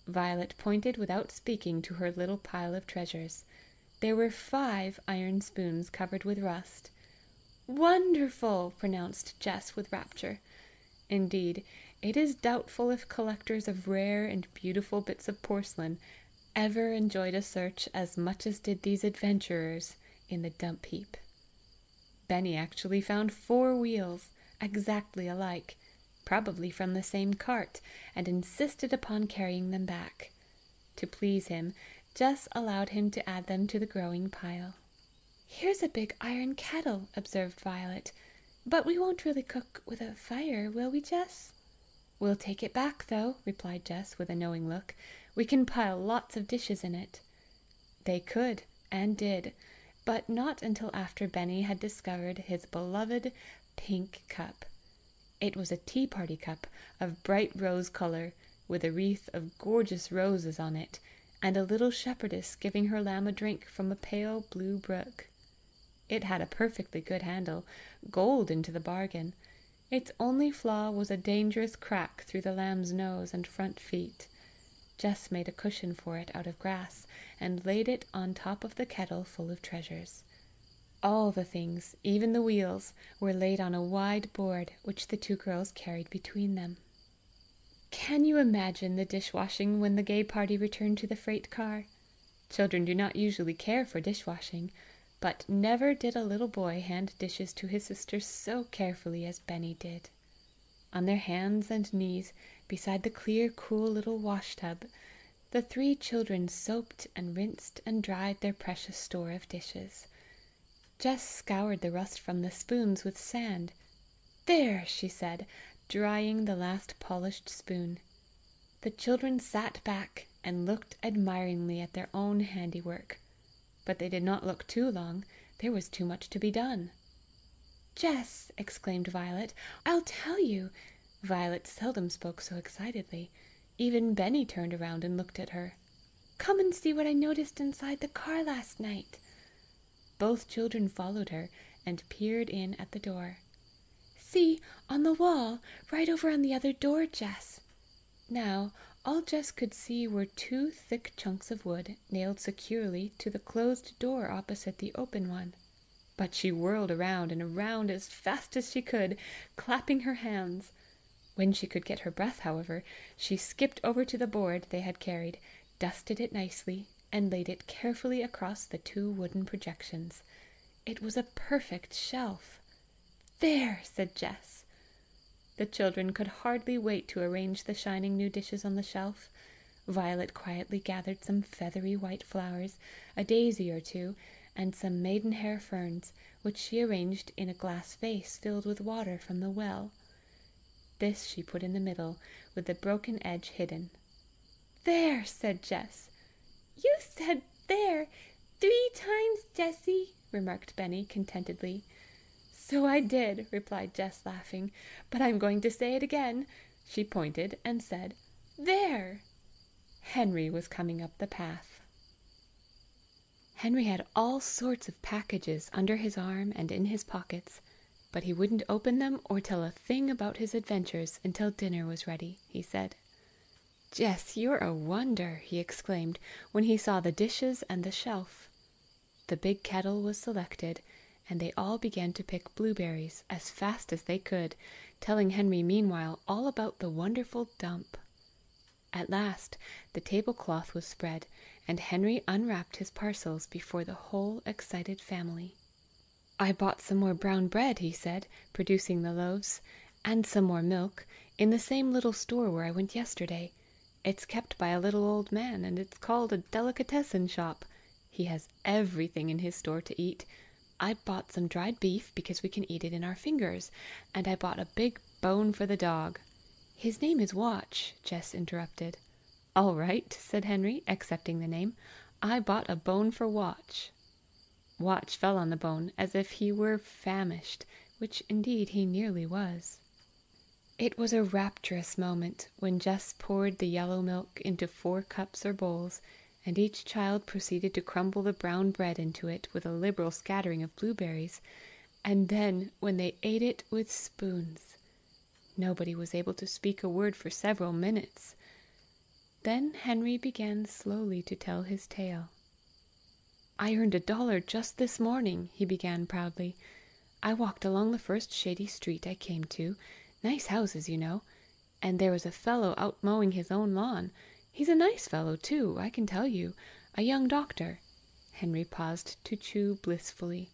Violet pointed without speaking to her little pile of treasures. There were 5 iron spoons covered with rust. "Wonderful!" pronounced Jess with rapture. Indeed, it is doubtful if collectors of rare and beautiful bits of porcelain ever enjoyed a search as much as did these adventurers in the dump heap. Benny actually found 4 wheels, exactly alike, probably from the same cart, and insisted upon carrying them back. To please him, Jess allowed him to add them to the growing pile. "Here's a big iron kettle," observed Violet, "but we won't really cook with a fire, will we, Jess?" "We'll take it back, though," replied Jess with a knowing look. "We can pile lots of dishes in it." They could, and did, but not until after Benny had discovered his beloved pink cup. It was a tea-party cup of bright rose colour, with a wreath of gorgeous roses on it, and a little shepherdess giving her lamb a drink from a pale blue brook. It had a perfectly good handle, gold into the bargain. Its only flaw was a dangerous crack through the lamb's nose and front feet. Jess made a cushion for it out of grass, and laid it on top of the kettle full of treasures. All the things, even the wheels, were laid on a wide board, which the 2 girls carried between them. Can you imagine the dishwashing when the gay party returned to the freight car? Children do not usually care for dishwashing, but never did a little boy hand dishes to his sister so carefully as Benny did. On their hands and knees, beside the clear, cool little wash-tub, the 3 children soaped and rinsed and dried their precious store of dishes. Jess scoured the rust from the spoons with sand. "There," she said, drying the last polished spoon. The children sat back and looked admiringly at their own handiwork. But they did not look too long. There was too much to be done. "Jess," exclaimed Violet, "I'll tell you." Violet seldom spoke so excitedly. Even Benny turned around and looked at her. "Come and see what I noticed inside the car last night." Both children followed her, and peered in at the door. "See, on the wall, right over on the other door, Jess." Now, all Jess could see were 2 thick chunks of wood nailed securely to the closed door opposite the open one. But she whirled around and around as fast as she could, clapping her hands. When she could get her breath, however, she skipped over to the board they had carried, dusted it nicely, and laid it carefully across the 2 wooden projections. It was a perfect shelf. "There!" said Jess. The children could hardly wait to arrange the shining new dishes on the shelf. Violet quietly gathered some feathery white flowers, a daisy or 2, and some maidenhair ferns, which she arranged in a glass vase filled with water from the well. This she put in the middle, with the broken edge hidden. "There!" said Jess. "You said 'there' 3 times, Jessie," remarked Benny contentedly. "So I did," replied Jess, laughing, "but I'm going to say it again." She pointed and said, "There!" Henry was coming up the path. Henry had all sorts of packages under his arm and in his pockets, but he wouldn't open them or tell a thing about his adventures until dinner was ready, he said. "Jess, you're a wonder!" he exclaimed when he saw the dishes and the shelf. The big kettle was selected, and they all began to pick blueberries as fast as they could, telling Henry meanwhile all about the wonderful dump. At last the tablecloth was spread, and Henry unwrapped his parcels before the whole excited family. "I bought some more brown bread," he said, producing the loaves, "and some more milk, in the same little store where I went yesterday. It's kept by a little old man, and it's called a delicatessen shop. He has everything in his store to eat. I bought some dried beef because we can eat it in our fingers, and I bought a big bone for the dog." "His name is Watch," Jess interrupted. "All right," said Henry, accepting the name. "I bought a bone for Watch." Watch fell on the bone as if he were famished, which indeed he nearly was. It was a rapturous moment when Jess poured the yellow milk into 4 cups or bowls, and each child proceeded to crumble the brown bread into it with a liberal scattering of blueberries, and then when they ate it with spoons. Nobody was able to speak a word for several minutes. Then Henry began slowly to tell his tale. "I earned $1 just this morning," he began proudly. "I walked along the first shady street I came to, nice houses, you know, and there was a fellow out mowing his own lawn. He's a nice fellow, too, I can tell you, a young doctor." Henry paused to chew blissfully.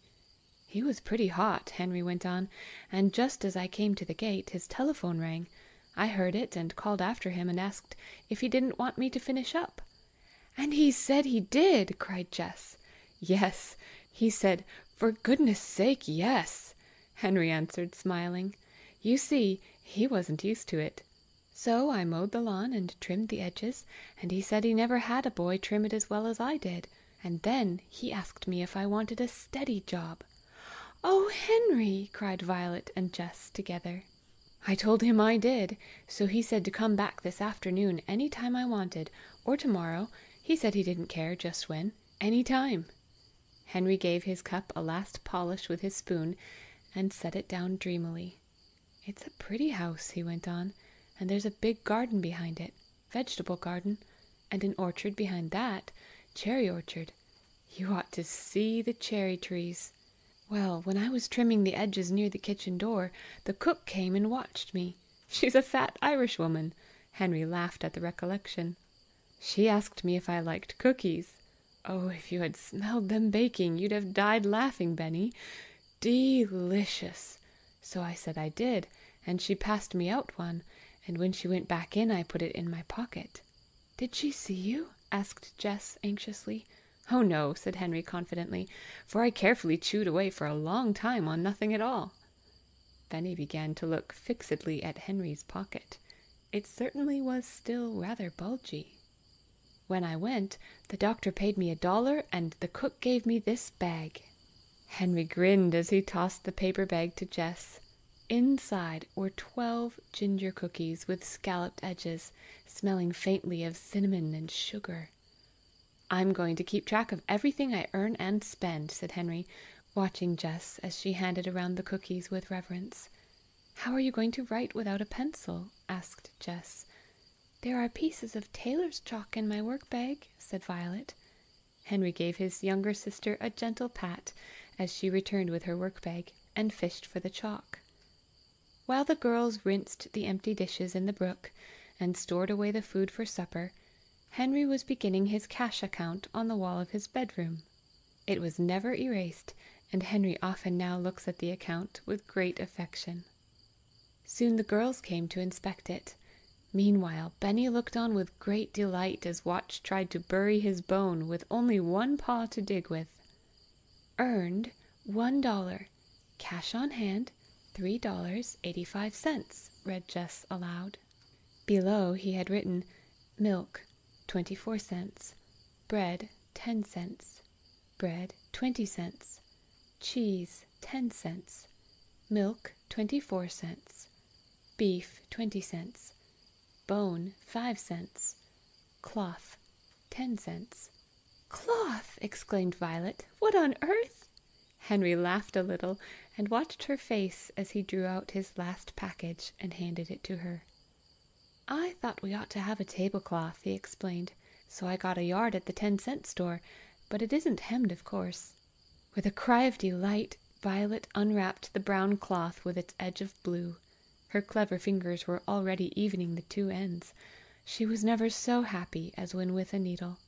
"He was pretty hot," Henry went on, "and just as I came to the gate, his telephone rang. I heard it and called after him and asked if he didn't want me to finish up." "And he said he did!" cried Jess. "Yes, he said, 'For goodness sake, yes!'" Henry answered, smiling. "You see, he wasn't used to it. So I mowed the lawn and trimmed the edges, and he said he never had a boy trim it as well as I did, and then he asked me if I wanted a steady job." "Oh, Henry!" cried Violet and Jess together. "I told him I did, so he said to come back this afternoon any time I wanted, or tomorrow. He said he didn't care just when, any time." Henry gave his cup a last polish with his spoon, and set it down dreamily. "It's a pretty house," he went on, "and there's a big garden behind it, vegetable garden, and an orchard behind that, cherry orchard. You ought to see the cherry trees. Well, when I was trimming the edges near the kitchen door, the cook came and watched me. She's a fat Irish woman." Henry laughed at the recollection. "She asked me if I liked cookies. Oh, if you had smelled them baking, you'd have died laughing, Benny. Delicious! So I said I did, and she passed me out one, and when she went back in, I put it in my pocket." "Did she see you?" asked Jess anxiously. "Oh no," said Henry confidently, "for I carefully chewed away for a long time on nothing at all." Benny began to look fixedly at Henry's pocket. It certainly was still rather bulgy. "When I went, the doctor paid me $1, and the cook gave me this bag." Henry grinned as he tossed the paper bag to Jess. Inside were 12 ginger cookies with scalloped edges, smelling faintly of cinnamon and sugar. "I'm going to keep track of everything I earn and spend," said Henry, watching Jess as she handed around the cookies with reverence. "How are you going to write without a pencil?" asked Jess. "There are pieces of tailor's chalk in my work bag," said Violet. Henry gave his younger sister a gentle pat as she returned with her work bag, and fished for the chalk. While the girls rinsed the empty dishes in the brook, and stored away the food for supper, Henry was beginning his cash account on the wall of his bedroom. It was never erased, and Henry often now looks at the account with great affection. Soon the girls came to inspect it. Meanwhile, Benny looked on with great delight as Watch tried to bury his bone with only one paw to dig with. Earned $1. Cash on hand $3.85, read Jess aloud. Below he had written milk 24 cents, bread 10 cents, bread 20 cents, cheese 10 cents, milk 24 cents, beef 20 cents, bone 5 cents, cloth 10 cents. "Cloth!" exclaimed Violet. "What on earth?" Henry laughed a little, and watched her face as he drew out his last package and handed it to her. "I thought we ought to have a tablecloth," he explained, "so I got a yard at the 10-cent store, but it isn't hemmed, of course." With a cry of delight, Violet unwrapped the brown cloth with its edge of blue. Her clever fingers were already evening the two ends. She was never so happy as when with a needle.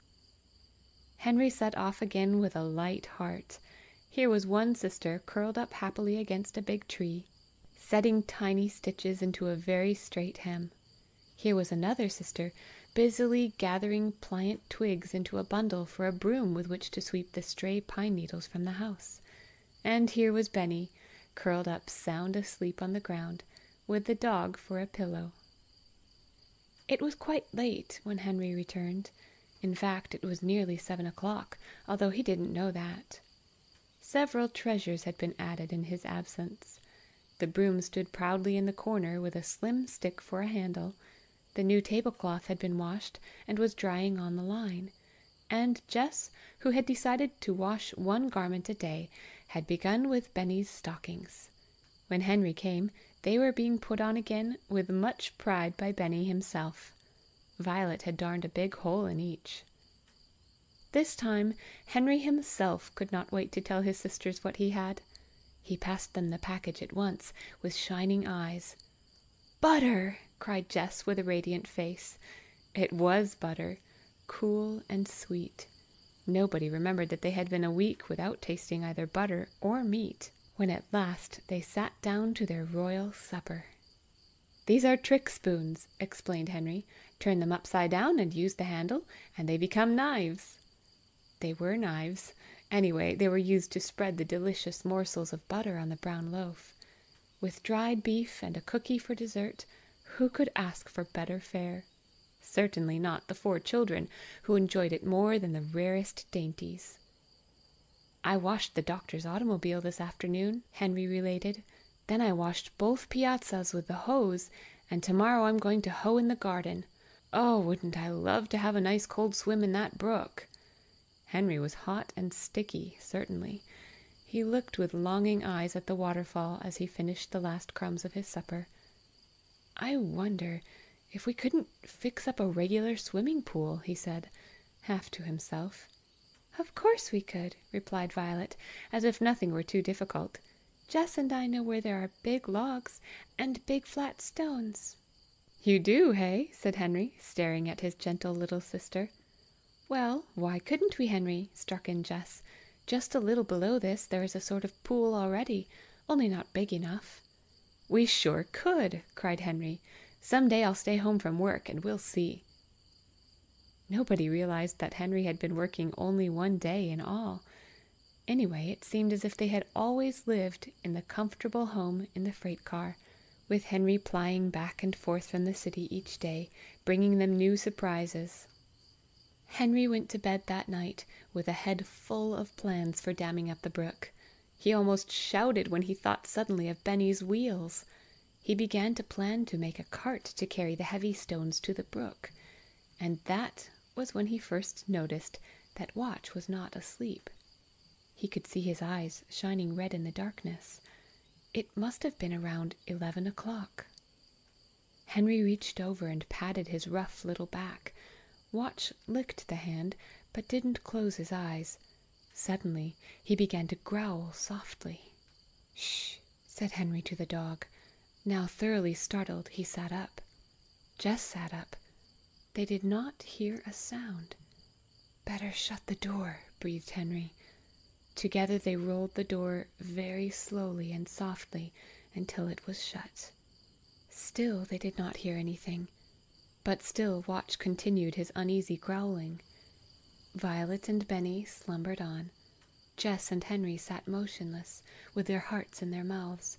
Henry set off again with a light heart. Here was one sister curled up happily against a big tree, setting tiny stitches into a very straight hem. Here was another sister busily gathering pliant twigs into a bundle for a broom with which to sweep the stray pine needles from the house. And here was Benny, curled up sound asleep on the ground, with the dog for a pillow. It was quite late when Henry returned. In fact, it was nearly 7 o'clock, although he didn't know that. Several treasures had been added in his absence. The broom stood proudly in the corner with a slim stick for a handle. The new tablecloth had been washed and was drying on the line, and Jess, who had decided to wash one garment a day, had begun with Benny's stockings. When Henry came, they were being put on again with much pride by Benny himself. Violet had darned a big hole in each. This time Henry himself could not wait to tell his sisters what he had. He passed them the package at once, with shining eyes. "Butter!" cried Jess with a radiant face. It was butter, cool and sweet. Nobody remembered that they had been a week without tasting either butter or meat, when at last they sat down to their royal supper. "These are trick spoons," explained Henry. "Turn them upside down and use the handle, and they become knives." They were knives. Anyway, they were used to spread the delicious morsels of butter on the brown loaf. With dried beef and a cookie for dessert, who could ask for better fare? Certainly not the 4 children, who enjoyed it more than the rarest dainties. "I washed the doctor's automobile this afternoon," Henry related. "Then I washed both piazzas with the hose, and tomorrow I'm going to hoe in the garden. Oh, wouldn't I love to have a nice cold swim in that brook!" Henry was hot and sticky, certainly. He looked with longing eyes at the waterfall as he finished the last crumbs of his supper. "I wonder if we couldn't fix up a regular swimming pool," he said, half to himself. "Of course we could," replied Violet, as if nothing were too difficult. "Jess and I know where there are big logs and big flat stones." "You do, hey?" said Henry, staring at his gentle little sister. "Well, why couldn't we, Henry?" struck in Jess. "Just a little below this there is a sort of pool already, only not big enough." "We sure could!" cried Henry. "Some day I'll stay home from work, and we'll see." Nobody realized that Henry had been working only one day in all. Anyway, it seemed as if they had always lived in the comfortable home in the freight car, with Henry plying back and forth from the city each day, bringing them new surprises. Henry went to bed that night with a head full of plans for damming up the brook. He almost shouted when he thought suddenly of Benny's wheels. He began to plan to make a cart to carry the heavy stones to the brook, and that was when he first noticed that Watch was not asleep. He could see his eyes shining red in the darkness. It must have been around 11 o'clock. Henry reached over and patted his rough little back. Watch licked the hand, but didn't close his eyes. Suddenly he began to growl softly. "Shh!" said Henry to the dog. Now thoroughly startled, he sat up. Jess sat up. They did not hear a sound. "Better shut the door," breathed Henry. Together they rolled the door very slowly and softly until it was shut. Still they did not hear anything, but still Watch continued his uneasy growling. Violet and Benny slumbered on. Jess and Henry sat motionless, with their hearts in their mouths.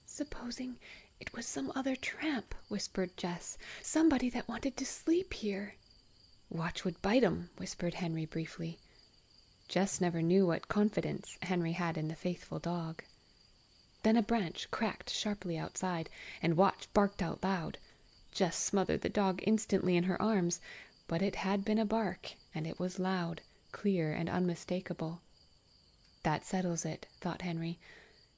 "Supposing it was some other tramp," whispered Jess. "Somebody that wanted to sleep here." "Watch would bite 'em," whispered Henry briefly. Jess never knew what confidence Henry had in the faithful dog. Then a branch cracked sharply outside, and Watch barked out loud. Jess smothered the dog instantly in her arms, but it had been a bark, and it was loud, clear, and unmistakable. "That settles it," thought Henry.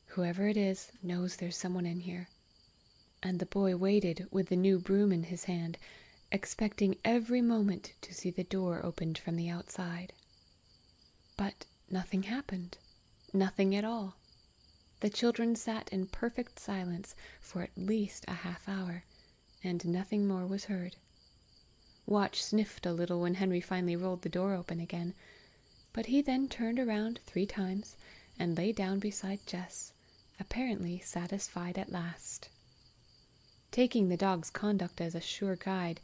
"Whoever it is knows there's someone in here." And the boy waited with the new broom in his hand, expecting every moment to see the door opened from the outside. But nothing happened. Nothing at all. The children sat in perfect silence for at least a half hour, and nothing more was heard. Watch sniffed a little when Henry finally rolled the door open again, but he then turned around 3 times and lay down beside Jess, apparently satisfied at last. Taking the dog's conduct as a sure guide,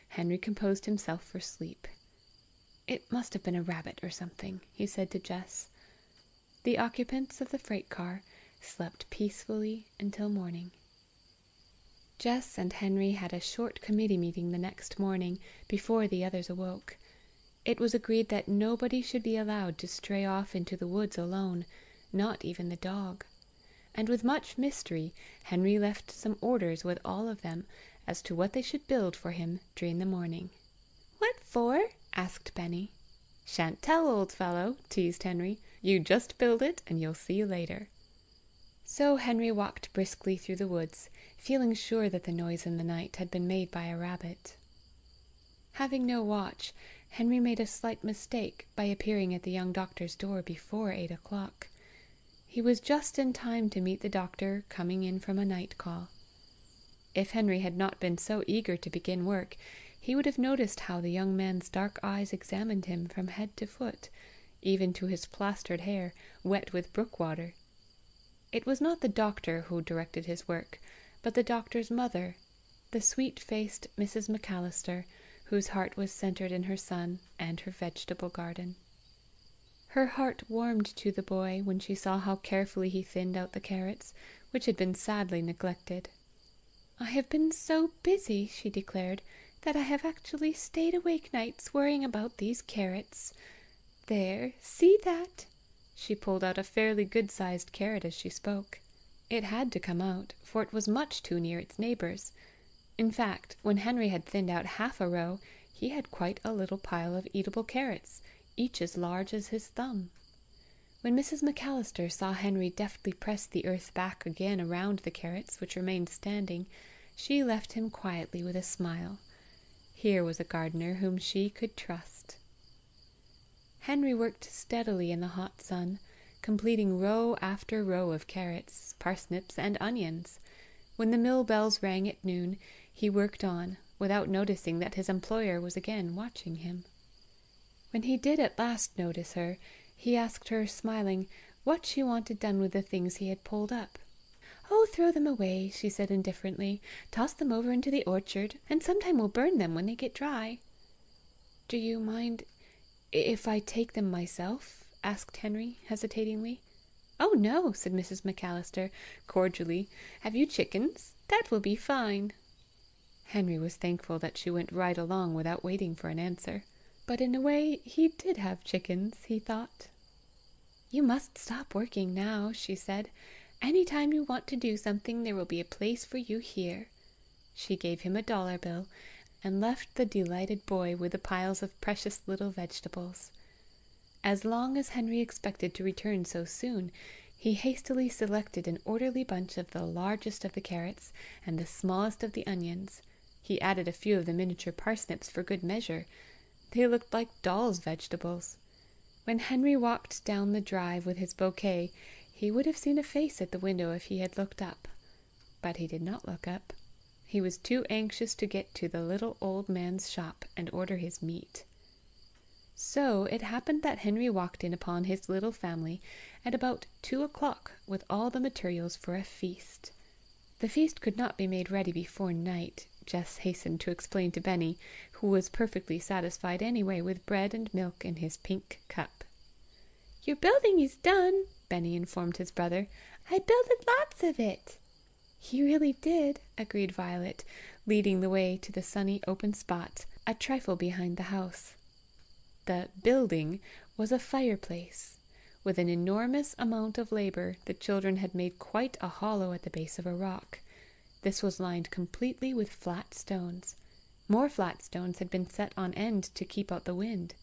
Henry composed himself for sleep. "It must have been a rabbit or something," he said to Jess. The occupants of the freight car slept peacefully until morning. Jess and Henry had a short committee meeting the next morning before the others awoke. It was agreed that nobody should be allowed to stray off into the woods alone, not even the dog. And with much mystery, Henry left some orders with all of them as to what they should build for him during the morning. "What for?" asked Benny. "Shan't tell, old fellow," teased Henry. "You just build it, and you'll see later." So Henry walked briskly through the woods, feeling sure that the noise in the night had been made by a rabbit. Having no watch, Henry made a slight mistake by appearing at the young doctor's door before 8 o'clock. He was just in time to meet the doctor coming in from a night call. If Henry had not been so eager to begin work, he would have noticed how the young man's dark eyes examined him from head to foot, even to his plastered hair, wet with brook water. It was not the doctor who directed his work, but the doctor's mother, the sweet-faced Mrs. McAllister, whose heart was centered in her son and her vegetable garden. Her heart warmed to the boy when she saw how carefully he thinned out the carrots, which had been sadly neglected. "I have been so busy," she declared, "that I have actually stayed awake nights worrying about these carrots. There, see that?" She pulled out a fairly good-sized carrot as she spoke. It had to come out, for it was much too near its neighbours. In fact, when Henry had thinned out half a row, he had quite a little pile of eatable carrots, each as large as his thumb. When Mrs. McAllister saw Henry deftly press the earth back again around the carrots which remained standing, she left him quietly with a smile. Here was a gardener whom she could trust. Henry worked steadily in the hot sun, completing row after row of carrots, parsnips, and onions. When the mill bells rang at noon, he worked on, without noticing that his employer was again watching him. When he did at last notice her, he asked her, smiling, what she wanted done with the things he had pulled up. "Oh, throw them away," she said indifferently. "Toss them over into the orchard, and sometime we'll burn them when they get dry." "Do you mind if I take them myself?" asked Henry, hesitatingly. "Oh, no," said Mrs. McAllister, cordially. "Have you chickens? That will be fine." Henry was thankful that she went right along without waiting for an answer. But in a way he did have chickens, he thought. "You must stop working now," she said. "Any time you want to do something, there will be a place for you here." She gave him a $1 bill, and left the delighted boy with the piles of precious little vegetables. As long as Henry expected to return so soon, he hastily selected an orderly bunch of the largest of the carrots and the smallest of the onions. He added a few of the miniature parsnips for good measure. They looked like dolls' vegetables. When Henry walked down the drive with his bouquet, he would have seen a face at the window if he had looked up. But he did not look up. He was too anxious to get to the little old man's shop and order his meat. So it happened that Henry walked in upon his little family at about 2 o'clock with all the materials for a feast. The feast could not be made ready before night, Jess hastened to explain to Benny, who was perfectly satisfied anyway with bread and milk in his pink cup. "Your building is done," Benny informed his brother. "I builded lots of it." "He really did," agreed Violet, leading the way to the sunny open spot, a trifle behind the house. The "building" was a fireplace. With an enormous amount of labour, the children had made quite a hollow at the base of a rock. This was lined completely with flat stones. More flat stones had been set on end to keep out the wind.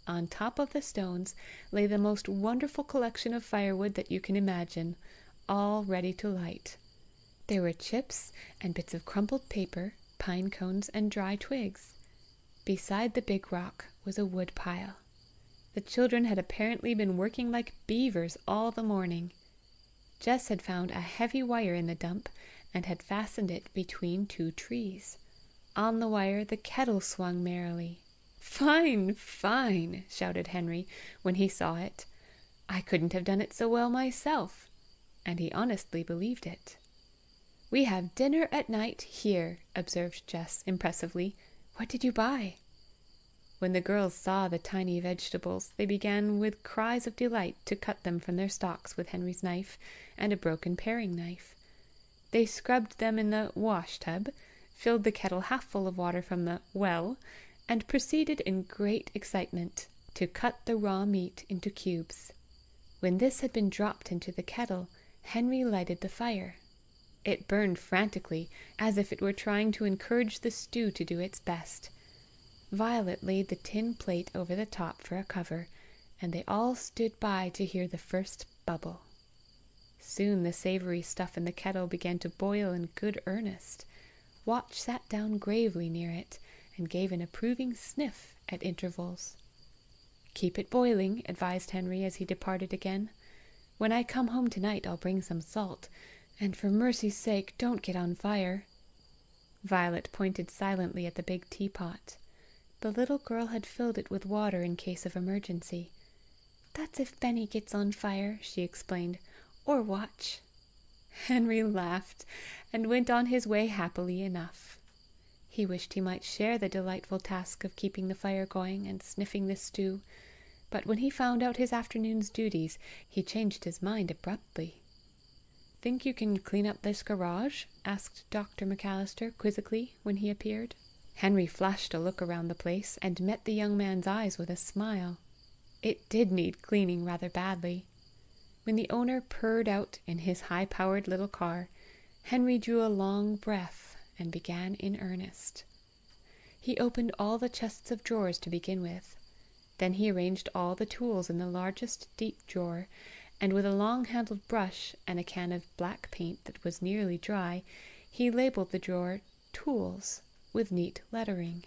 On top of the stones lay the most wonderful collection of firewood that you can imagine, all ready to light. There were chips and bits of crumpled paper, pine cones, and dry twigs. Beside the big rock was a wood pile. The children had apparently been working like beavers all the morning. Jess had found a heavy wire in the dump and had fastened it between 2 trees. On the wire the kettle swung merrily. "Fine, fine!" shouted Henry when he saw it. "I couldn't have done it so well myself." And he honestly believed it. "We have dinner at night here," observed Jess impressively. "What did you buy?" When the girls saw the tiny vegetables, they began with cries of delight to cut them from their stalks with Henry's knife and a broken paring knife. They scrubbed them in the wash tub, filled the kettle half full of water from the well, and proceeded in great excitement to cut the raw meat into cubes. When this had been dropped into the kettle, Henry lighted the fire. It burned frantically, as if it were trying to encourage the stew to do its best. Violet laid the tin plate over the top for a cover, and they all stood by to hear the first bubble. Soon the savoury stuff in the kettle began to boil in good earnest. Watch sat down gravely near it, and gave an approving sniff at intervals. "Keep it boiling," advised Henry as he departed again. "When I come home tonight I'll bring some salt, and for mercy's sake don't get on fire." Violet pointed silently at the big teapot. The little girl had filled it with water in case of emergency. "That's if Benny gets on fire," she explained, "or Watch." Henry laughed, and went on his way happily enough. He wished he might share the delightful task of keeping the fire going and sniffing the stew, but when he found out his afternoon's duties, he changed his mind abruptly. "Think you can clean up this garage?" asked Dr. Macalister quizzically when he appeared. Henry flashed a look around the place, and met the young man's eyes with a smile. It did need cleaning rather badly. When the owner purred out in his high-powered little car, Henry drew a long breath and began in earnest. He opened all the chests of drawers to begin with. Then he arranged all the tools in the largest deep drawer, and with a long-handled brush and a can of black paint that was nearly dry, he labelled the drawer "Tools" with neat lettering.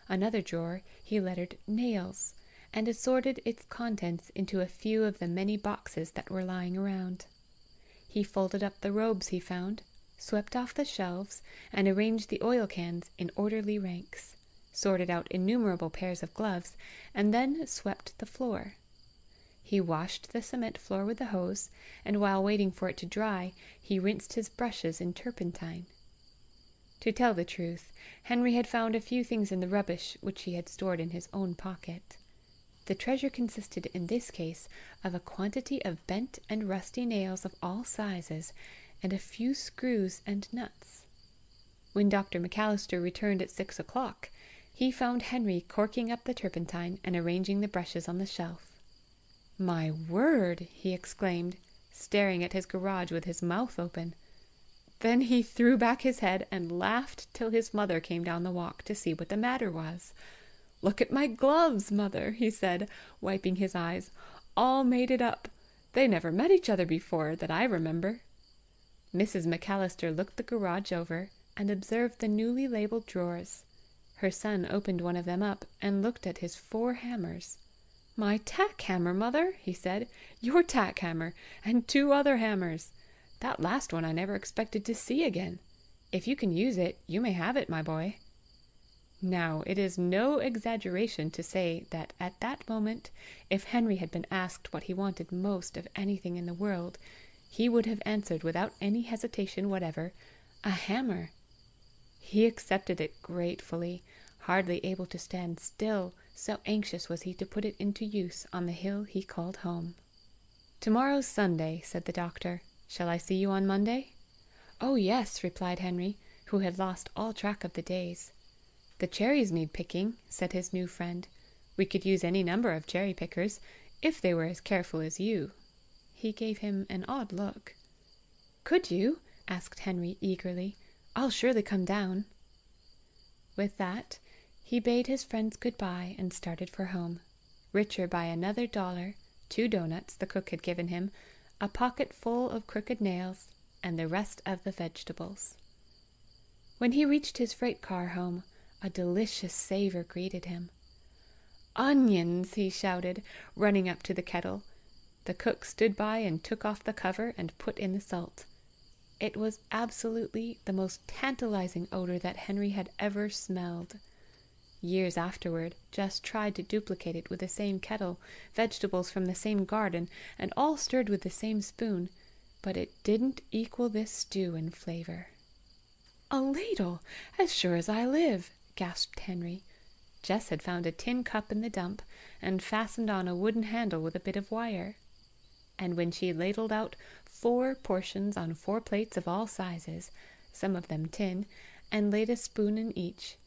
Another drawer he lettered "Nails," and assorted its contents into a few of the many boxes that were lying around. He folded up the robes he found, swept off the shelves, and arranged the oil cans in orderly ranks, sorted out innumerable pairs of gloves, and then swept the floor. He washed the cement floor with the hose, and while waiting for it to dry, he rinsed his brushes in turpentine. To tell the truth, Henry had found a few things in the rubbish which he had stored in his own pocket. The treasure consisted in this case of a quantity of bent and rusty nails of all sizes, and a few screws and nuts. When Dr. Macalister returned at 6 o'clock, he found Henry corking up the turpentine and arranging the brushes on the shelf. "My word!" he exclaimed, staring at his garage with his mouth open. Then he threw back his head and laughed till his mother came down the walk to see what the matter was. "Look at my gloves, mother," he said, wiping his eyes, "all mated up. They never met each other before, that I remember." Mrs. Macalister looked the garage over, and observed the newly labelled drawers. Her son opened one of them up, and looked at his 4 hammers. "My tack hammer, mother," he said, "your tack hammer, and 2 other hammers. That last one I never expected to see again. If you can use it, you may have it, my boy." Now, it is no exaggeration to say that at that moment, if Henry had been asked what he wanted most of anything in the world, he would have answered without any hesitation whatever, a hammer. He accepted it gratefully, hardly able to stand still, so anxious was he to put it into use on the hill he called home. "Tomorrow's Sunday," said the doctor. "Shall I see you on Monday?" "Oh, yes," replied Henry, who had lost all track of the days. "The cherries need picking," said his new friend. "We could use any number of cherry pickers, if they were as careful as you." He gave him an odd look. "Could you?" asked Henry eagerly. "I'll surely come down." With that, he bade his friends good-bye and started for home, richer by another $1, 2 doughnuts the cook had given him, a pocket full of crooked nails, and the rest of the vegetables. When he reached his freight car home, a delicious savor greeted him. "Onions!" he shouted, running up to the kettle. The cook stood by and took off the cover and put in the salt. It was absolutely the most tantalizing odor that Henry had ever smelled. Years afterward, Jess tried to duplicate it with the same kettle, vegetables from the same garden, and all stirred with the same spoon, but it didn't equal this stew in flavor. "A ladle, as sure as I live!" gasped Henry. Jess had found a tin cup in the dump, and fastened on a wooden handle with a bit of wire. And when she ladled out 4 portions on 4 plates of all sizes, some of them tin, and laid a spoon in each,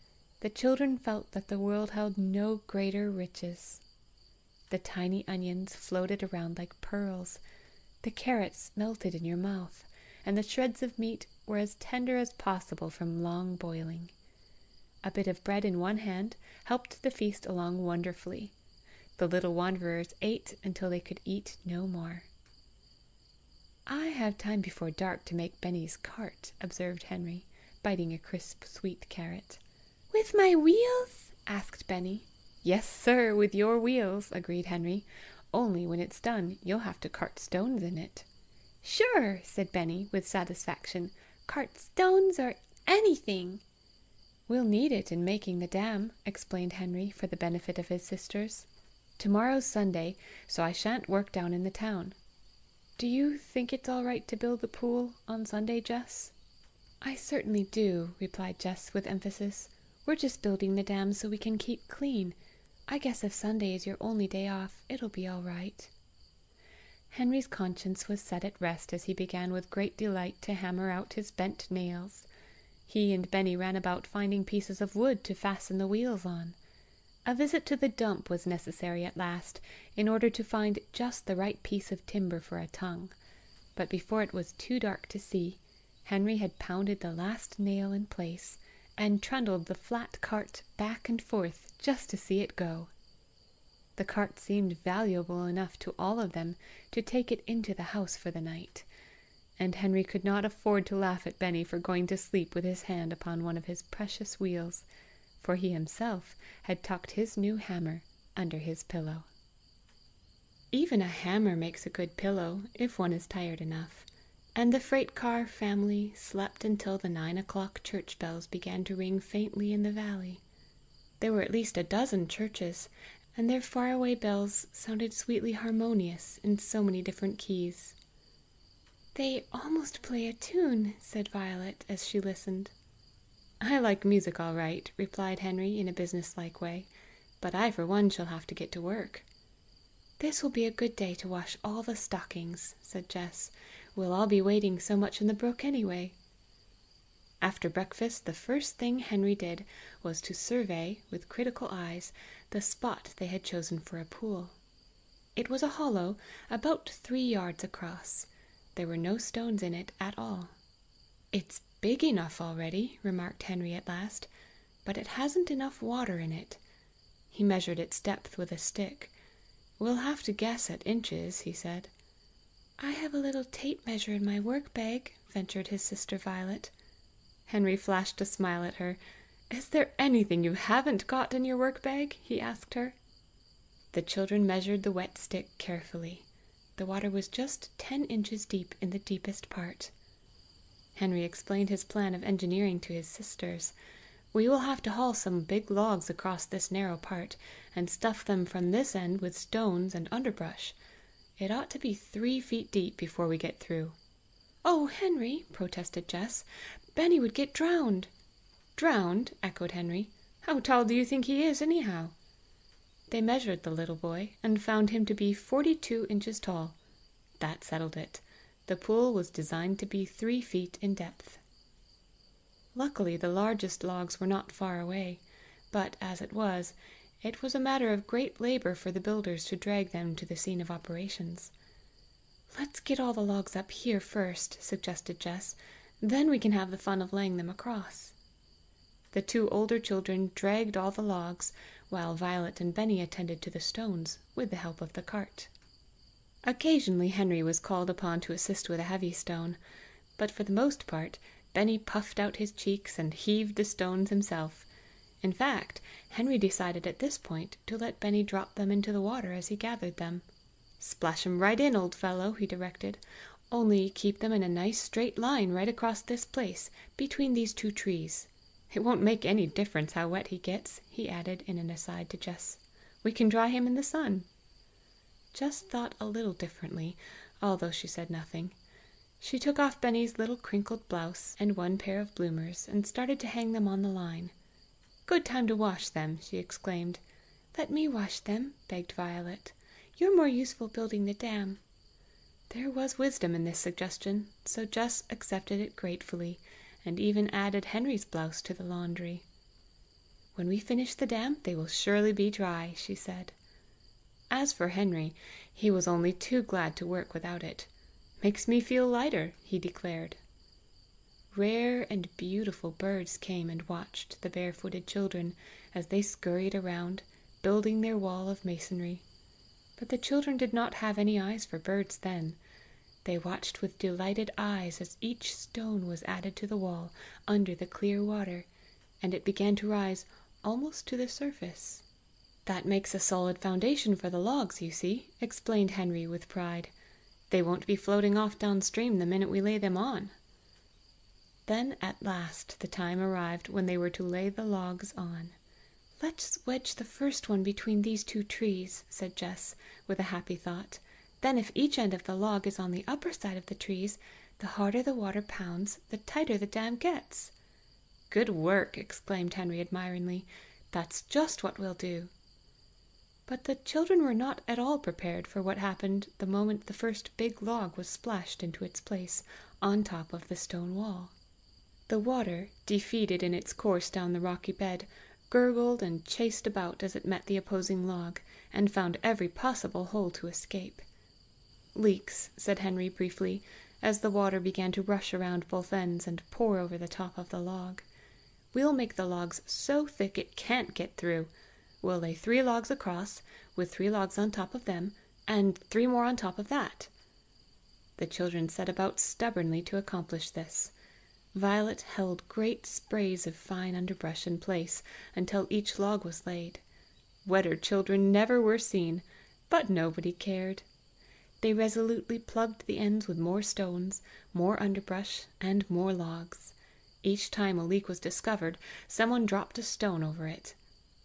the children felt that the world held no greater riches. The tiny onions floated around like pearls, the carrots melted in your mouth, and the shreds of meat were as tender as possible from long boiling. A bit of bread in one hand helped the feast along wonderfully. The little wanderers ate until they could eat no more. "I have time before dark to make Benny's cart," observed Henry, biting a crisp sweet carrot. "With my wheels?" asked Benny. "Yes, sir, with your wheels," agreed Henry. "Only when it's done, you'll have to cart stones in it." "Sure," said Benny, with satisfaction. "Cart stones or anything." "We'll need it in making the dam," explained Henry for the benefit of his sisters. "Tomorrow's Sunday, so I shan't work down in the town. Do you think it's all right to build the pool on Sunday, Jess?" "I certainly do," replied Jess with emphasis. "We're just building the dam so we can keep clean. I guess if Sunday is your only day off, it'll be all right." Henry's conscience was set at rest as he began with great delight to hammer out his bent nails. He and Benny ran about finding pieces of wood to fasten the wheels on. A visit to the dump was necessary at last, in order to find just the right piece of timber for a tongue. But before it was too dark to see, Henry had pounded the last nail in place, and trundled the flat cart back and forth just to see it go. The cart seemed valuable enough to all of them to take it into the house for the night, and Henry could not afford to laugh at Benny for going to sleep with his hand upon one of his precious wheels, for he himself had tucked his new hammer under his pillow. Even a hammer makes a good pillow, if one is tired enough, and the freight car family slept until the 9 o'clock church bells began to ring faintly in the valley. There were at least a dozen churches, and their faraway bells sounded sweetly harmonious in so many different keys. "They almost play a tune," said Violet as she listened. "I like music all right," replied Henry in a businesslike way, "but I for one shall have to get to work." "This will be a good day to wash all the stockings," said Jess. "We'll all be wading so much in the brook anyway." After breakfast, the first thing Henry did was to survey, with critical eyes, the spot they had chosen for a pool. It was a hollow, about 3 yards across. There were no stones in it at all. "It's big enough already," remarked Henry at last, "but it hasn't enough water in it." He measured its depth with a stick. "We'll have to guess at inches," he said. "I have a little tape measure in my work bag," ventured his sister Violet. Henry flashed a smile at her. "Is there anything you haven't got in your work bag?" he asked her. The children measured the wet stick carefully. The water was just 10 inches deep in the deepest part. Henry explained his plan of engineering to his sisters. "We will have to haul some big logs across this narrow part, and stuff them from this end with stones and underbrush. It ought to be 3 feet deep before we get through." "Oh, Henry," protested Jess, "Benny would get drowned." "Drowned?" echoed Henry. "How tall do you think he is, anyhow?" They measured the little boy, and found him to be 42 inches tall. That settled it. The pool was designed to be 3 feet in depth. Luckily the largest logs were not far away, but, as it was a matter of great labour for the builders to drag them to the scene of operations. "Let's get all the logs up here first," suggested Jess. "Then we can have the fun of laying them across." The 2 older children dragged all the logs, while Violet and Benny attended to the stones, with the help of the cart. Occasionally Henry was called upon to assist with a heavy stone, but for the most part Benny puffed out his cheeks and heaved the stones himself. In fact, Henry decided at this point to let Benny drop them into the water as he gathered them. "Splash 'em right in, old fellow," he directed. "Only keep them in a nice straight line right across this place, between these 2 trees. It won't make any difference how wet he gets," he added in an aside to Jess. "We can dry him in the sun." Jess thought a little differently, although she said nothing. She took off Benny's little crinkled blouse and 1 pair of bloomers, and started to hang them on the line. "Good time to wash them," she exclaimed. "Let me wash them," begged Violet. "You're more useful building the dam." There was wisdom in this suggestion, so Jess accepted it gratefully, and even added Henry's blouse to the laundry. "When we finish the dam, they will surely be dry," she said. As for Henry, he was only too glad to work without it. "Makes me feel lighter," he declared. Rare and beautiful birds came and watched the barefooted children as they scurried around, building their wall of masonry. But the children did not have any eyes for birds then. They watched with delighted eyes as each stone was added to the wall under the clear water, and it began to rise almost to the surface. "That makes a solid foundation for the logs, you see," explained Henry with pride. "They won't be floating off downstream the minute we lay them on." Then at last the time arrived when they were to lay the logs on. "Let's wedge the first one between these 2 trees," said Jess, with a happy thought. "Then if each end of the log is on the upper side of the trees, the harder the water pounds, the tighter the dam gets." "Good work!" exclaimed Henry admiringly. "That's just what we'll do." But the children were not at all prepared for what happened the moment the first big log was splashed into its place on top of the stone wall. The water, defeated in its course down the rocky bed, gurgled and chased about as it met the opposing log, and found every possible hole to escape. "Leaks," said Henry briefly, as the water began to rush around both ends and pour over the top of the log. "We'll make the logs so thick it can't get through. We'll lay 3 logs across, with 3 logs on top of them, and 3 more on top of that." The children set about stubbornly to accomplish this. Violet held great sprays of fine underbrush in place until each log was laid. Wetter children never were seen, but nobody cared. They resolutely plugged the ends with more stones, more underbrush, and more logs. Each time a leak was discovered, someone dropped a stone over it.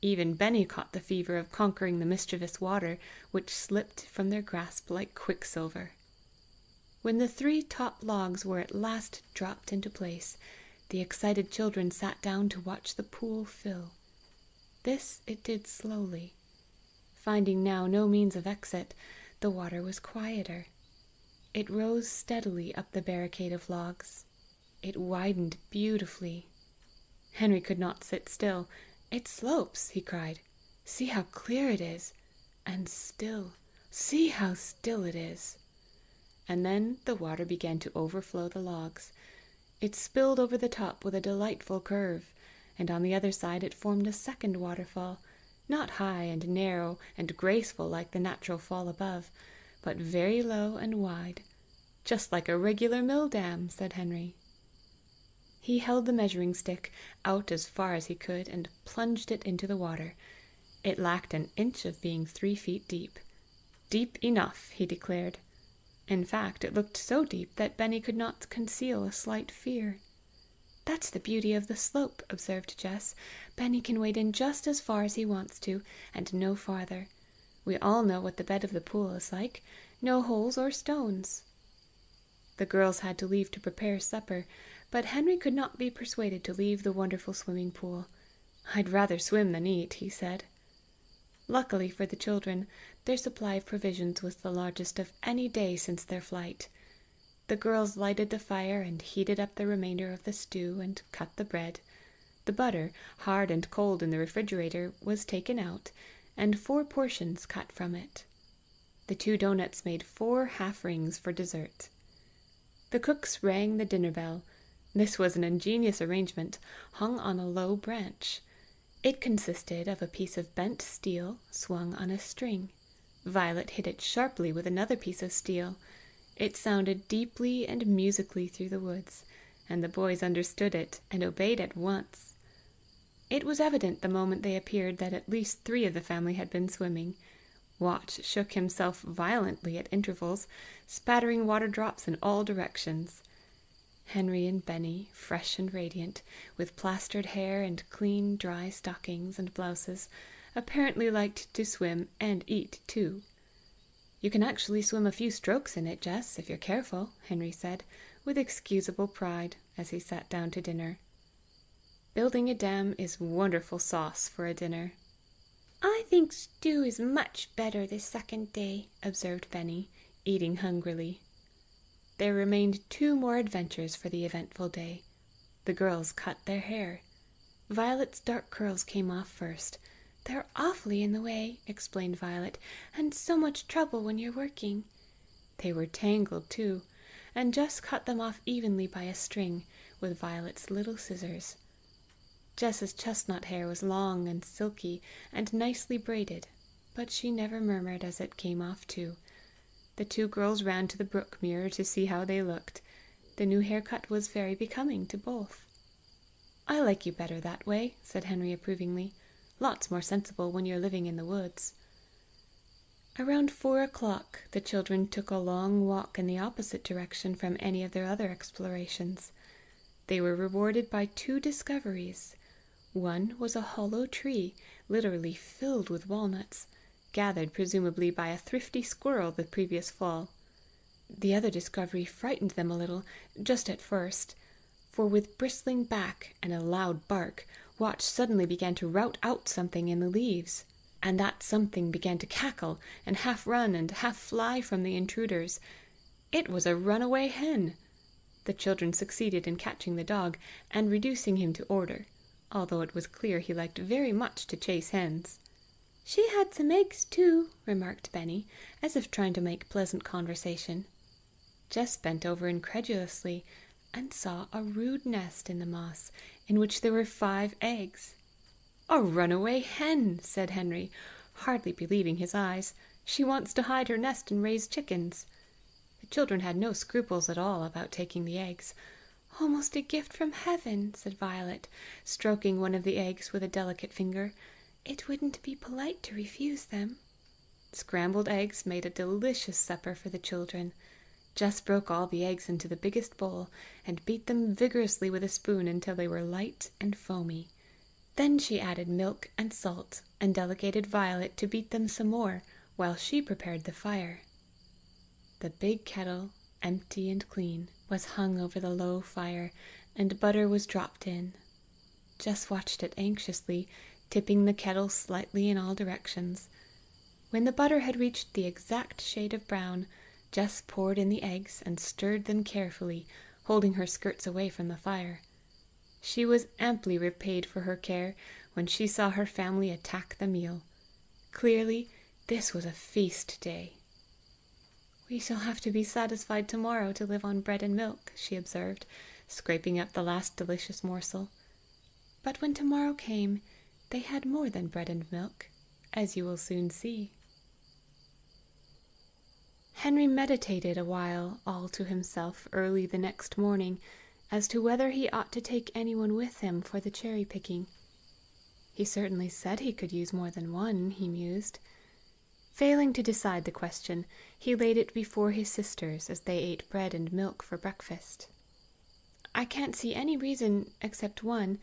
Even Benny caught the fever of conquering the mischievous water, which slipped from their grasp like quicksilver. When the 3 top logs were at last dropped into place, the excited children sat down to watch the pool fill. This it did slowly. Finding now no means of exit, the water was quieter. It rose steadily up the barricade of logs. It widened beautifully. Henry could not sit still. "It slopes," he cried. "See how clear it is! And still! See how still it is!" And then the water began to overflow the logs. It spilled over the top with a delightful curve, and on the other side it formed a second waterfall, not high and narrow and graceful like the natural fall above, but very low and wide, "just like a regular mill dam," said Henry. He held the measuring stick out as far as he could and plunged it into the water. It lacked an inch of being 3 feet deep. "Deep enough," he declared. In fact, it looked so deep that Benny could not conceal a slight fear. "That's the beauty of the slope," observed Jess. "Benny can wade in just as far as he wants to, and no farther. We all know what the bed of the pool is like: no holes or stones." The girls had to leave to prepare supper, but Henry could not be persuaded to leave the wonderful swimming pool. "I'd rather swim than eat," he said. Luckily for the children, their supply of provisions was the largest of any day since their flight. The girls lighted the fire and heated up the remainder of the stew and cut the bread. The butter, hard and cold in the refrigerator, was taken out, and 4 portions cut from it. The 2 doughnuts made 4 half-rings for dessert. The cooks rang the dinner bell. This was an ingenious arrangement, hung on a low branch. It consisted of a piece of bent steel swung on a string. Violet hit it sharply with another piece of steel. It sounded deeply and musically through the woods, and the boys understood it and obeyed at once. It was evident the moment they appeared that at least 3 of the family had been swimming. Watch shook himself violently at intervals, spattering water drops in all directions. Henry and Benny, fresh and radiant, with plastered hair and clean, dry stockings and blouses, apparently liked to swim and eat too. "You can actually swim a few strokes in it, Jess, if you're careful," Henry said, with excusable pride, as he sat down to dinner. Building a dam is wonderful sauce for a dinner. "I think stew is much better this second day," observed Benny, eating hungrily. There remained 2 more adventures for the eventful day. The girls cut their hair. Violet's dark curls came off first. "They're awfully in the way," explained Violet, "and so much trouble when you're working." They were tangled too, and Jess cut them off evenly by a string, with Violet's little scissors. Jess's chestnut hair was long and silky, and nicely braided, but she never murmured as it came off too. The 2 girls ran to the brook mirror to see how they looked. The new haircut was very becoming to both. "I like you better that way," said Henry approvingly. "Lots more sensible when you're living in the woods." Around 4 o'clock, the children took a long walk in the opposite direction from any of their other explorations. They were rewarded by 2 discoveries. One was a hollow tree, literally filled with walnuts, gathered presumably by a thrifty squirrel the previous fall. The other discovery frightened them a little, just at first, for with bristling back and a loud bark, Watch suddenly began to rout out something in the leaves, and that something began to cackle and half run and half fly from the intruders. It was a runaway hen. The children succeeded in catching the dog and reducing him to order, although it was clear he liked very much to chase hens. "She had some eggs too," remarked Benny, as if trying to make pleasant conversation. Jess bent over incredulously, and saw a rude nest in the moss, in which there were 5 eggs. "A runaway hen!" said Henry, hardly believing his eyes. "She wants to hide her nest and raise chickens." The children had no scruples at all about taking the eggs. "Almost a gift from heaven," said Violet, stroking one of the eggs with a delicate finger. "It wouldn't be polite to refuse them." Scrambled eggs made a delicious supper for the children. Jess broke all the eggs into the biggest bowl, and beat them vigorously with a spoon until they were light and foamy. Then she added milk and salt, and delegated Violet to beat them some more, while she prepared the fire. The big kettle, empty and clean, was hung over the low fire, and butter was dropped in. Jess watched it anxiously, tipping the kettle slightly in all directions. When the butter had reached the exact shade of brown, Jess poured in the eggs and stirred them carefully, holding her skirts away from the fire. She was amply repaid for her care when she saw her family attack the meal. Clearly, this was a feast day. "We shall have to be satisfied tomorrow to live on bread and milk," she observed, scraping up the last delicious morsel. But when tomorrow came, they had more than bread and milk, as you will soon see. Henry meditated a while all to himself early the next morning as to whether he ought to take anyone with him for the cherry picking. He certainly said he could use more than one, he mused. Failing to decide the question, he laid it before his sisters as they ate bread and milk for breakfast. "I can't see any reason, except one,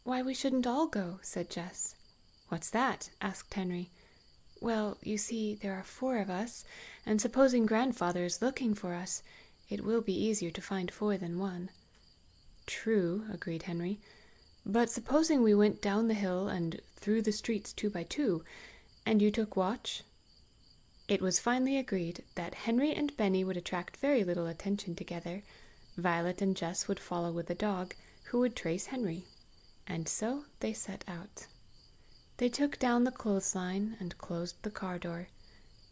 why we shouldn't all go," said Jess. "What's that?" asked Henry. "Well, you see, there are 4 of us, and supposing grandfather is looking for us, it will be easier to find 4 than 1. "True," agreed Henry. "But supposing we went down the hill and through the streets 2 by 2, and you took watch?" It was finally agreed that Henry and Benny would attract very little attention together. Violet and Jess would follow with the dog, who would trace Henry. And so they set out. They took down the clothesline and closed the car door.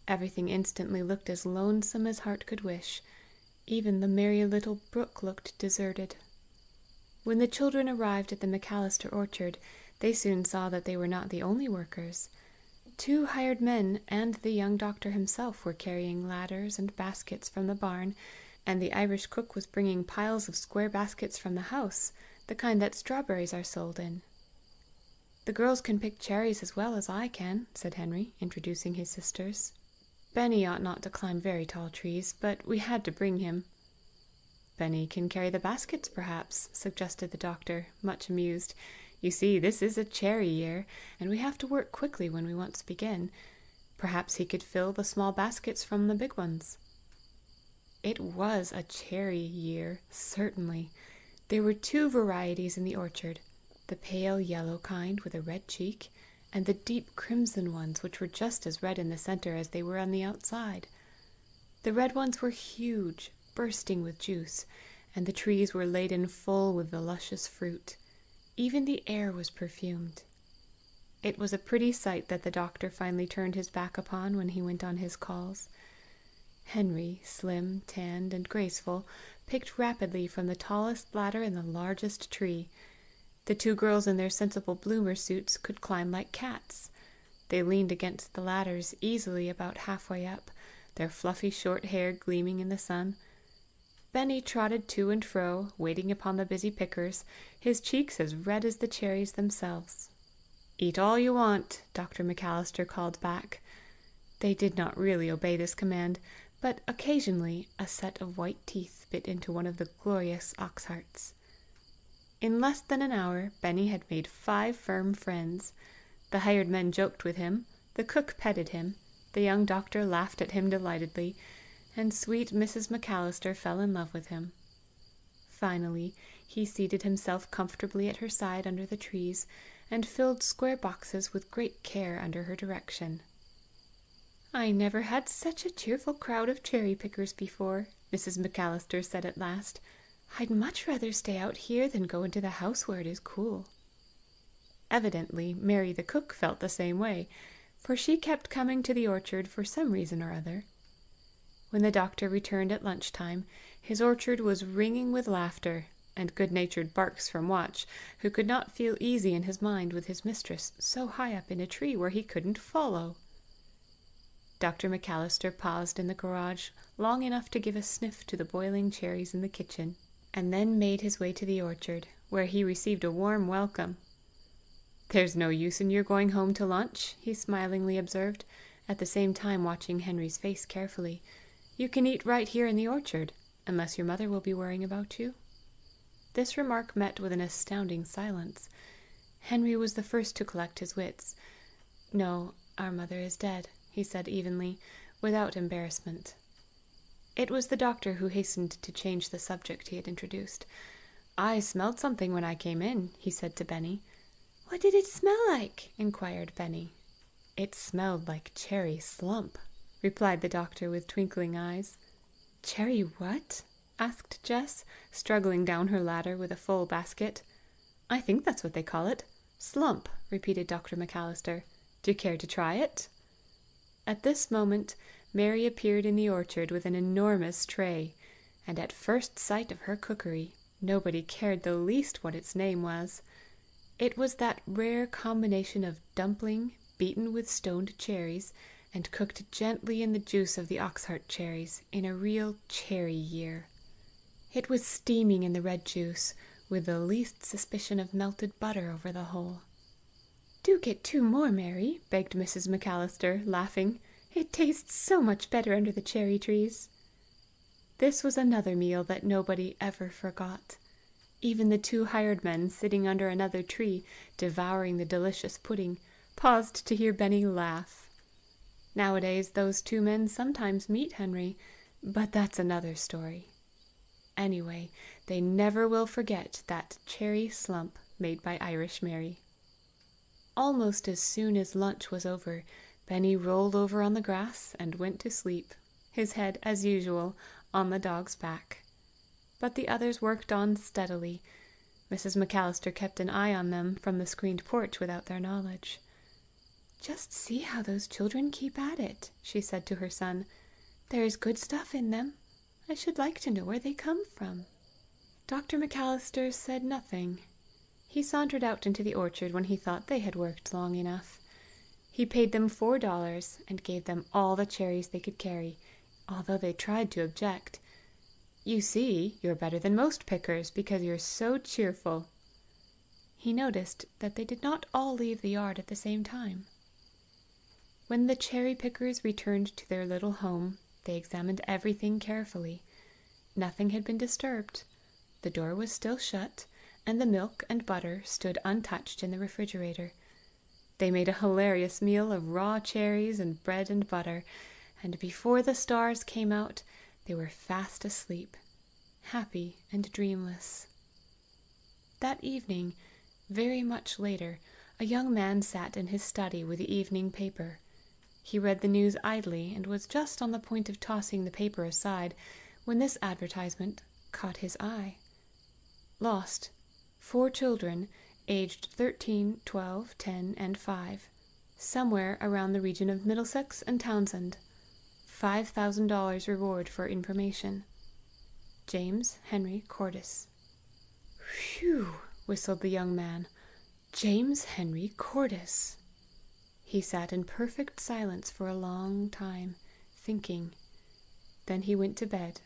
Everything instantly looked as lonesome as heart could wish. Even the merry little brook looked deserted. When the children arrived at the McAllister orchard, they soon saw that they were not the only workers. 2 hired men and the young doctor himself were carrying ladders and baskets from the barn, and the Irish cook was bringing piles of square baskets from the house, the kind that strawberries are sold in. "The girls can pick cherries as well as I can," said Henry, introducing his sisters. "Benny ought not to climb very tall trees, but we had to bring him." "Benny can carry the baskets, perhaps," suggested the doctor, much amused. "You see, this is a cherry year, and we have to work quickly when we once begin. Perhaps he could fill the small baskets from the big ones." It was a cherry year, certainly. There were 2 varieties in the orchard, the pale yellow kind with a red cheek, and the deep crimson ones which were just as red in the centre as they were on the outside. The red ones were huge, bursting with juice, and the trees were laden full with the luscious fruit. Even the air was perfumed. It was a pretty sight that the doctor finally turned his back upon when he went on his calls. Henry, slim, tanned, and graceful, picked rapidly from the tallest ladder in the largest tree. The 2 girls in their sensible bloomer suits could climb like cats. They leaned against the ladders easily about halfway up, their fluffy short hair gleaming in the sun. Benny trotted to and fro, waiting upon the busy pickers, his cheeks as red as the cherries themselves. "Eat all you want," Dr. McAllister called back. They did not really obey this command, but occasionally a set of white teeth bit into one of the glorious ox hearts. In less than an hour, Benny had made 5 firm friends. The hired men joked with him, the cook petted him, the young doctor laughed at him delightedly, and sweet Mrs. McAllister fell in love with him. Finally, he seated himself comfortably at her side under the trees, and filled square boxes with great care under her direction. "I never had such a cheerful crowd of cherry pickers before," Mrs. McAllister said at last. "I'd much rather stay out here than go into the house where it is cool." Evidently Mary the cook felt the same way, for she kept coming to the orchard for some reason or other. When the doctor returned at lunch-time, his orchard was ringing with laughter, and good-natured barks from Watch, who could not feel easy in his mind with his mistress so high up in a tree where he couldn't follow. Dr. McAllister paused in the garage long enough to give a sniff to the boiling cherries in the kitchen, and then made his way to the orchard, where he received a warm welcome. "There's no use in your going home to lunch," he smilingly observed, at the same time watching Henry's face carefully. "You can eat right here in the orchard, unless your mother will be worrying about you." This remark met with an astounding silence. Henry was the first to collect his wits. "No, our mother is dead," he said evenly, without embarrassment. It was the doctor who hastened to change the subject he had introduced. "I smelled something when I came in," he said to Benny. "What did it smell like?" inquired Benny. "It smelled like cherry slump," replied the doctor with twinkling eyes. "Cherry what?" asked Jess, struggling down her ladder with a full basket. "I think that's what they call it. Slump," repeated Dr. McAllister. "Do you care to try it?" At this moment Mary appeared in the orchard with an enormous tray, and at first sight of her cookery, nobody cared the least what its name was. It was that rare combination of dumpling beaten with stoned cherries, and cooked gently in the juice of the oxheart cherries, in a real cherry year. It was steaming in the red juice, with the least suspicion of melted butter over the whole. "Do get 2 more, Mary," begged Mrs. McAllister, laughing. It tastes so much better under the cherry trees." This was another meal that nobody ever forgot. Even the two hired men, sitting under another tree, devouring the delicious pudding, paused to hear Benny laugh. Nowadays those two men sometimes meet Henry, but that's another story. Anyway, they never will forget that cherry slump made by Irish Mary. Almost as soon as lunch was over, Benny rolled over on the grass and went to sleep, his head, as usual, on the dog's back. But the others worked on steadily. Mrs. McAllister kept an eye on them from the screened porch without their knowledge. "Just see how those children keep at it," she said to her son. "There is good stuff in them. I should like to know where they come from." Dr. McAllister said nothing. He sauntered out into the orchard when he thought they had worked long enough. He paid them $4 and gave them all the cherries they could carry, although they tried to object. "You see, you're better than most pickers, because you're so cheerful." He noticed that they did not all leave the yard at the same time. When the cherry pickers returned to their little home, they examined everything carefully. Nothing had been disturbed. The door was still shut, and the milk and butter stood untouched in the refrigerator. They made a hilarious meal of raw cherries and bread and butter, and before the stars came out, they were fast asleep, happy and dreamless. That evening, very much later, a young man sat in his study with the evening paper. He read the news idly, and was just on the point of tossing the paper aside, when this advertisement caught his eye. Lost, 4 children, aged 13, 12, 10, and 5, somewhere around the region of Middlesex and Townsend. $5,000 reward for information. James Henry Cordes. "Whew!" whistled the young man. "James Henry Cordes!" He sat in perfect silence for a long time, thinking. Then he went to bed.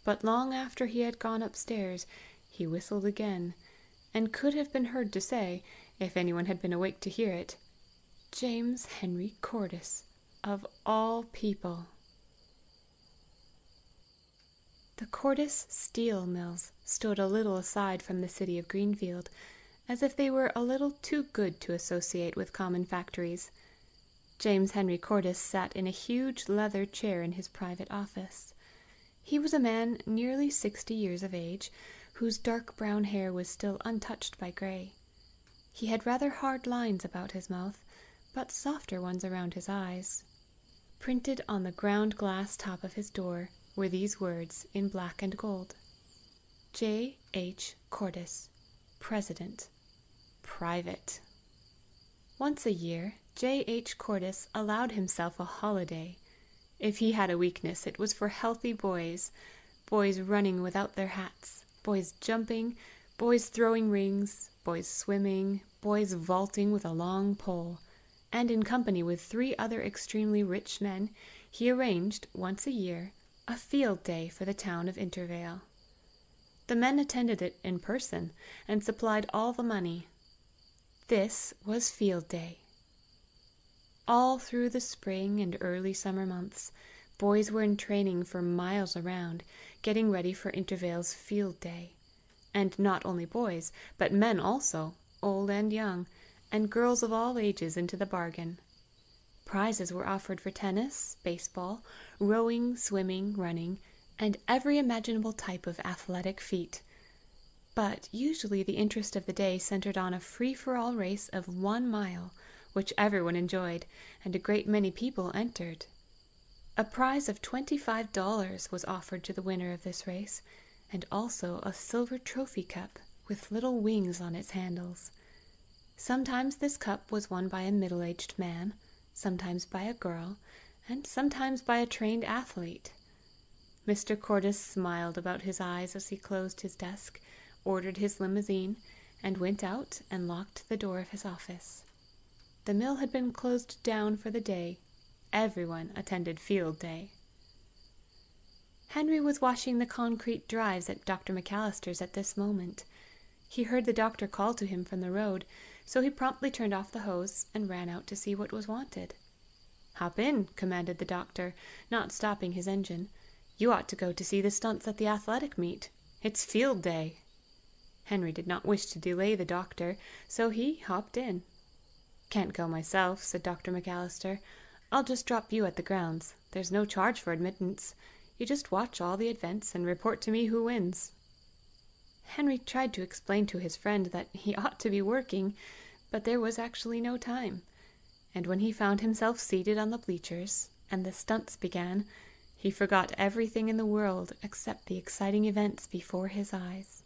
But long after he had gone upstairs, he whistled again, and could have been heard to say, if anyone had been awake to hear it, "James Henry Cordes, of all people!" The Cordes steel mills stood a little aside from the city of Greenfield, as if they were a little too good to associate with common factories. James Henry Cordes sat in a huge leather chair in his private office. He was a man nearly 60 years of age, whose dark brown hair was still untouched by grey. He had rather hard lines about his mouth, but softer ones around his eyes. Printed on the ground glass top of his door were these words in black and gold: J. H. Cordes, President. Private. Once a year, J. H. Cordes allowed himself a holiday. If he had a weakness, it was for healthy boys, boys running without their hats, boys jumping, boys throwing rings, boys swimming, boys vaulting with a long pole, and in company with 3 other extremely rich men, he arranged, once a year, a field day for the town of Intervale. The men attended it in person, and supplied all the money. This was field day. All through the spring and early summer months, boys were in training for miles around, getting ready for Intervale's field day. And not only boys, but men also, old and young, and girls of all ages into the bargain. Prizes were offered for tennis, baseball, rowing, swimming, running, and every imaginable type of athletic feat. But usually the interest of the day centered on a free-for-all race of 1 mile, which everyone enjoyed, and a great many people entered. A prize of $25 was offered to the winner of this race, and also a silver trophy cup with little wings on its handles. Sometimes this cup was won by a middle-aged man, sometimes by a girl, and sometimes by a trained athlete. Mr. Cordes smiled about his eyes as he closed his desk, ordered his limousine, and went out and locked the door of his office. The mill had been closed down for the day. Everyone attended field day. Henry was washing the concrete drives at Dr. McAllister's at this moment. He heard the doctor call to him from the road, so he promptly turned off the hose and ran out to see what was wanted. "Hop in," commanded the doctor, not stopping his engine. "You ought to go to see the stunts at the athletic meet. It's field day." Henry did not wish to delay the doctor, so he hopped in. "Can't go myself," said Dr. McAllister. "I'll just drop you at the grounds. There's no charge for admittance. You just watch all the events and report to me who wins." Henry tried to explain to his friend that he ought to be working, but there was actually no time, and when he found himself seated on the bleachers, and the stunts began, he forgot everything in the world except the exciting events before his eyes.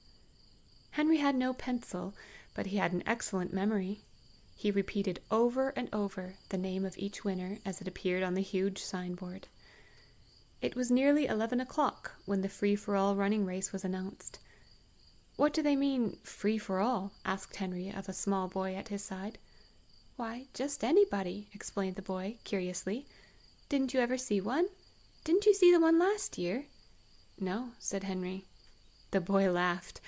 Henry had no pencil, but he had an excellent memory. He repeated over and over the name of each winner as it appeared on the huge signboard. It was nearly 11 o'clock when the free-for-all running race was announced. "What do they mean, free-for-all?" asked Henry of a small boy at his side. "Why, just anybody," explained the boy, curiously. "Didn't you ever see one? Didn't you see the one last year?" "No," said Henry. The boy laughed.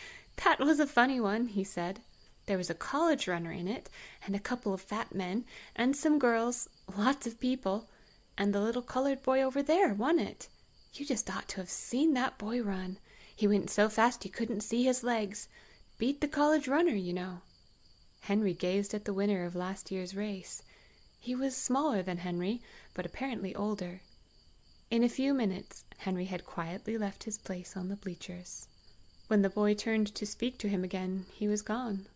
"That was a funny one," he said. "There was a college runner in it, and a couple of fat men, and some girls, lots of people, and the little colored boy over there won it. You just ought to have seen that boy run. He went so fast you couldn't see his legs. Beat the college runner, you know." Henry gazed at the winner of last year's race. He was smaller than Henry, but apparently older. In a few minutes, Henry had quietly left his place on the bleachers. When the boy turned to speak to him again, he was gone.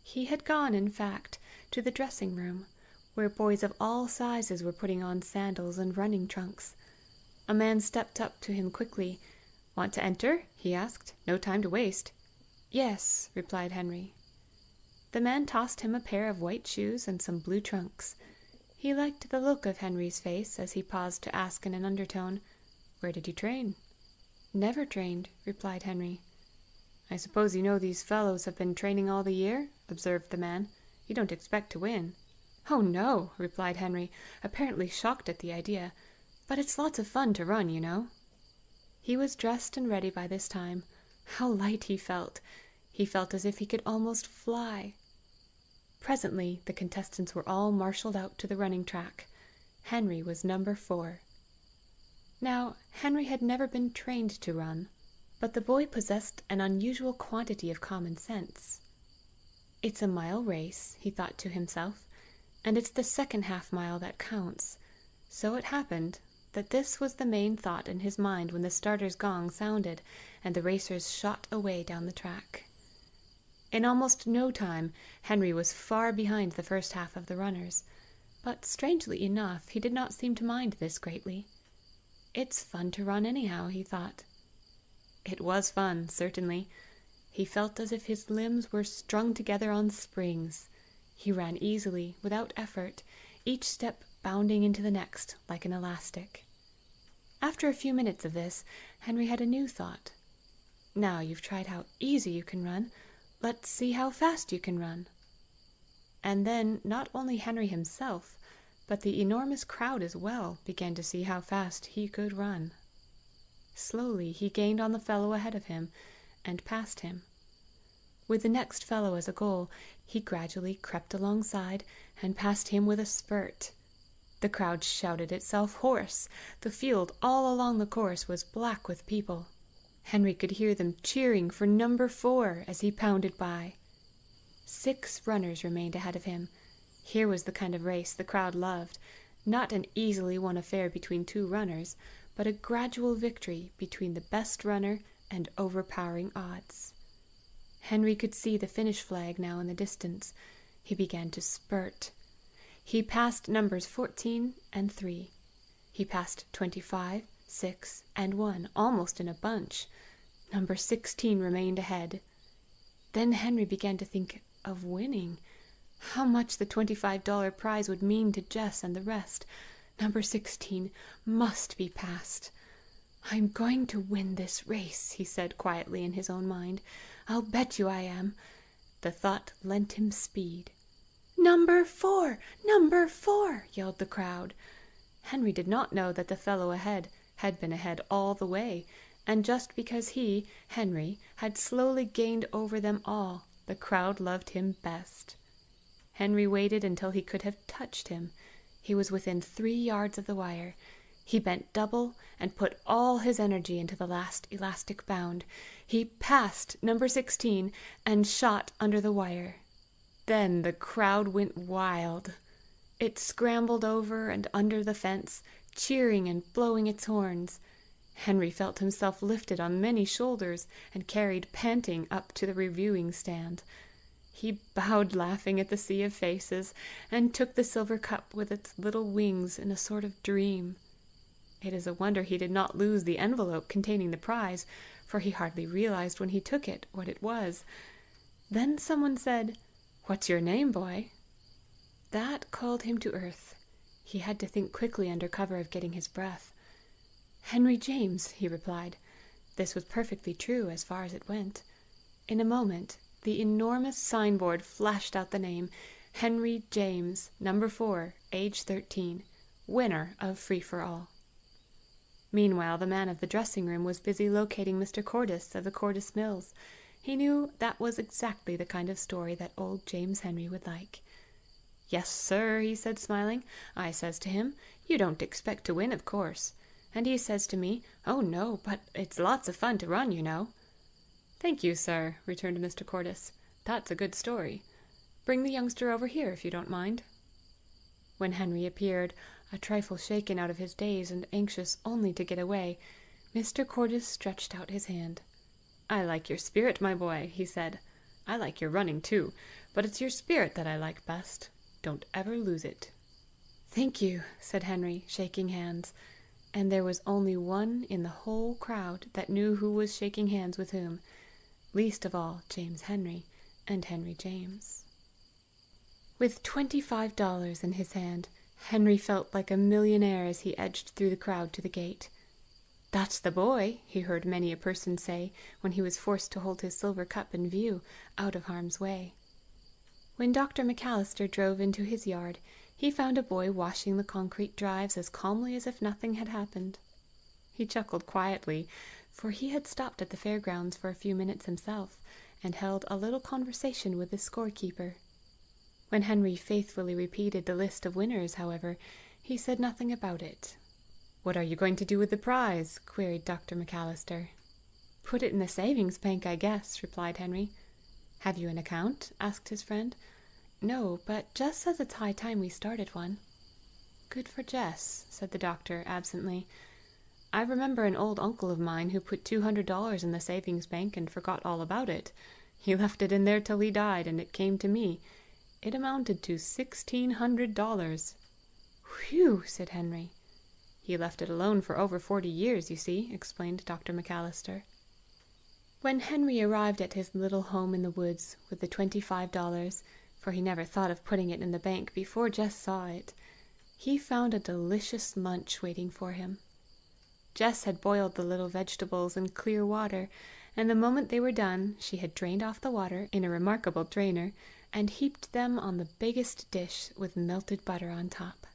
He had gone, in fact, to the dressing room, where boys of all sizes were putting on sandals and running trunks. A man stepped up to him quickly. "Want to enter?" he asked. "No time to waste." "Yes," replied Henry. The man tossed him a pair of white shoes and some blue trunks. He liked the look of Henry's face as he paused to ask in an undertone, "Where did you train?" "Never trained," replied Henry. "I suppose you know these fellows have been training all the year?" observed the man. "You don't expect to win." "Oh, no," replied Henry, apparently shocked at the idea. "But it's lots of fun to run, you know." He was dressed and ready by this time. How light he felt! He felt as if he could almost fly. Presently the contestants were all marshalled out to the running track. Henry was number 4. Now, Henry had never been trained to run, but the boy possessed an unusual quantity of common sense. "It's a mile race," he thought to himself, "and it's the second half-mile that counts." So it happened that this was the main thought in his mind when the starter's gong sounded, and the racers shot away down the track. In almost no time, Henry was far behind the first half of the runners, but strangely enough, he did not seem to mind this greatly. "It's fun to run anyhow," he thought. It was fun, certainly. He felt as if his limbs were strung together on springs. He ran easily, without effort, each step bounding into the next like an elastic. After a few minutes of this, Henry had a new thought. "Now you've tried how easy you can run, let's see how fast you can run." And then not only Henry himself, but the enormous crowd as well, began to see how fast he could run. Slowly he gained on the fellow ahead of him, and passed him. With the next fellow as a goal, he gradually crept alongside, and passed him with a spurt. The crowd shouted itself hoarse. The field all along the course was black with people. Henry could hear them cheering for number 4 as he pounded by. 6 runners remained ahead of him. Here was the kind of race the crowd loved. Not an easily won affair between 2 runners, but a gradual victory between the best runner and overpowering odds. Henry could see the finish flag now in the distance. He began to spurt. He passed numbers 14 and 3. He passed 25, 6, and 1, almost in a bunch. Number 16 remained ahead. Then Henry began to think of winning. How much the $25 prize would mean to Jess and the rest. Number 16 must be passed. "I'm going to win this race," he said quietly in his own mind. "I'll bet you I am." The thought lent him speed. "Number 4! Number 4!" yelled the crowd. Henry did not know that the fellow ahead had been ahead all the way, and just because he, Henry, had slowly gained over them all, the crowd loved him best. Henry waited until he could have touched him. He was within 3 yards of the wire. He bent double and put all his energy into the last elastic bound. He passed number 16 and shot under the wire. Then the crowd went wild. It scrambled over and under the fence, cheering and blowing its horns. Henry felt himself lifted on many shoulders and carried panting up to the reviewing stand. He bowed laughing at the sea of faces, and took the silver cup with its little wings in a sort of dream. It is a wonder he did not lose the envelope containing the prize, for he hardly realized when he took it what it was. Then someone said, "What's your name, boy?" That called him to earth. He had to think quickly under cover of getting his breath. "Henry James," he replied. This was perfectly true as far as it went. In a moment the enormous signboard flashed out the name, Henry James, number 4, age 13, winner of Free for All. Meanwhile the man of the dressing room was busy locating Mr. Cordis of the Cordis Mills. He knew that was exactly the kind of story that old James Henry would like. "Yes, sir," he said, smiling. "I says to him, 'You don't expect to win, of course.' And he says to me, 'Oh, no, but it's lots of fun to run, you know.'" "Thank you, sir," returned Mr. Cordis. "That's a good story. Bring the youngster over here, if you don't mind." When Henry appeared, a trifle shaken out of his daze and anxious only to get away, Mr. Cordis stretched out his hand. "I like your spirit, my boy," he said. "I like your running too, but it's your spirit that I like best. Don't ever lose it." "Thank you," said Henry, shaking hands, and there was only one in the whole crowd that knew who was shaking hands with whom, least of all James Henry and Henry James. With $25 in his hand, Henry felt like a millionaire as he edged through the crowd to the gate. "That's the boy," he heard many a person say when he was forced to hold his silver cup in view, out of harm's way. When Dr. McAllister drove into his yard, he found a boy washing the concrete drives as calmly as if nothing had happened. He chuckled quietly, for he had stopped at the fairgrounds for a few minutes himself, and held a little conversation with the scorekeeper. When Henry faithfully repeated the list of winners, however, he said nothing about it. "What are you going to do with the prize?" queried Dr. McAllister. "Put it in the savings bank, I guess," replied Henry. "Have you an account?" asked his friend. "No, but Jess says it's high time we started one." "Good for Jess," said the doctor absently. "I remember an old uncle of mine who put $200 in the savings bank and forgot all about it. He left it in there till he died, and it came to me. It amounted to $1,600. "Whew!" said Henry. "He left it alone for over 40 years, you see," explained Dr. McAllister. When Henry arrived at his little home in the woods with the $25, for he never thought of putting it in the bank before Jess saw it, he found a delicious lunch waiting for him. Jess had boiled the little vegetables in clear water, and the moment they were done, she had drained off the water in a remarkable drainer, and heaped them on the biggest dish with melted butter on top.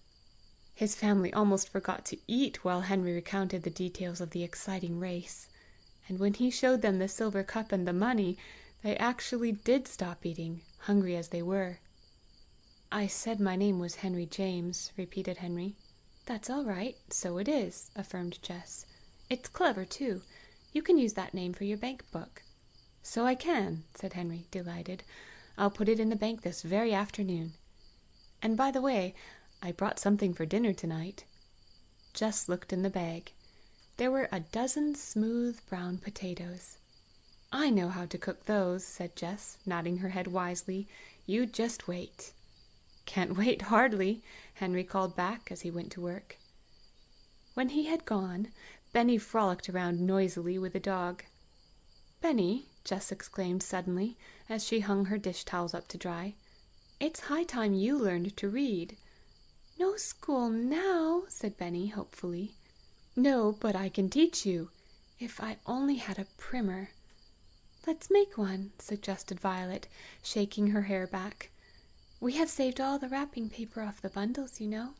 His family almost forgot to eat while Henry recounted the details of the exciting race, and when he showed them the silver cup and the money, they actually did stop eating, hungry as they were. "I said my name was Henry James," repeated Henry. "That's all right, so it is," affirmed Jess. "It's clever too. You can use that name for your bank book." "So I can," said Henry, delighted. "I'll put it in the bank this very afternoon. And by the way, I brought something for dinner tonight." Jess looked in the bag. There were a dozen smooth brown potatoes. "I know how to cook those," said Jess, nodding her head wisely. "You just wait." "Can't wait, hardly," Henry called back as he went to work. When he had gone, Benny frolicked around noisily with the dog. "Benny," Jess exclaimed suddenly, as she hung her dish towels up to dry, "it's high time you learned to read." "No school now," said Benny hopefully. "No, but I can teach you. If I only had a primer." "Let's make one," suggested Violet, shaking her hair back. "We have saved all the wrapping paper off the bundles, you know."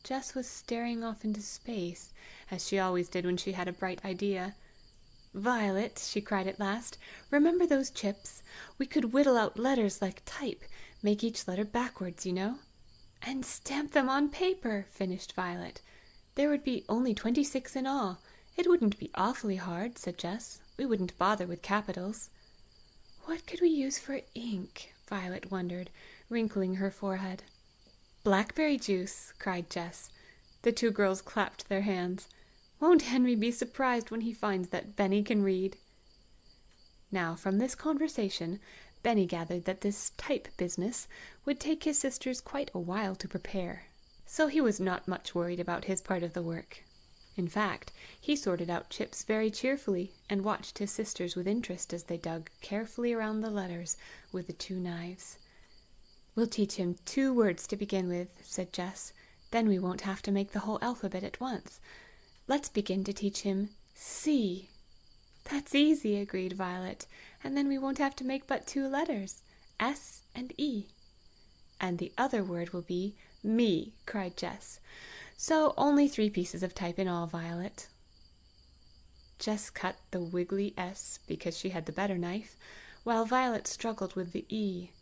Jess was staring off into space, as she always did when she had a bright idea. "Violet," she cried at last, "remember those chips? We could whittle out letters like type, make each letter backwards, you know. "And stamp them on paper," finished Violet. "There would be only 26 in all. It wouldn't be awfully hard," said Jess. "We wouldn't bother with capitals." "What could we use for ink?" Violet wondered, wrinkling her forehead. "Blackberry juice!" cried Jess. The two girls clapped their hands. "Won't Henry be surprised when he finds that Benny can read!" Now, from this conversation, Benny gathered that this type business would take his sisters quite a while to prepare, so he was not much worried about his part of the work. In fact, he sorted out chips very cheerfully, and watched his sisters with interest as they dug carefully around the letters with the two knives. "We'll teach him 2 words to begin with," said Jess. "Then we won't have to make the whole alphabet at once. Let's begin to teach him C." "That's easy," agreed Violet. "And then we won't have to make but 2 letters, S and E." "And the other word will be me," cried Jess. "So only 3 pieces of type in all, Violet." Jess cut the wiggly S because she had the better knife, while Violet struggled with the E.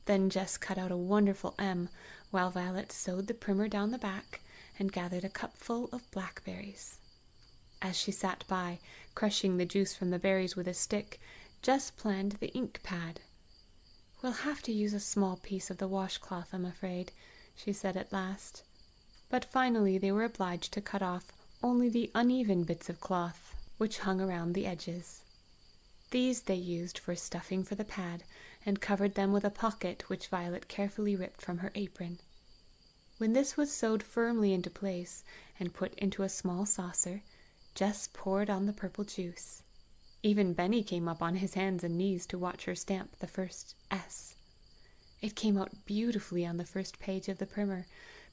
Then Jess cut out a wonderful M, while Violet sewed the primer down the back and gathered a cupful of blackberries. As she sat by, crushing the juice from the berries with a stick, Jess planned the ink pad. "We'll have to use a small piece of the washcloth, I'm afraid," she said at last. But finally they were obliged to cut off only the uneven bits of cloth which hung around the edges. These they used for stuffing for the pad, and covered them with a pocket which Violet carefully ripped from her apron. When this was sewed firmly into place, and put into a small saucer, Jess poured on the purple juice. Even Benny came up on his hands and knees to watch her stamp the first S. It came out beautifully on the first page of the primer,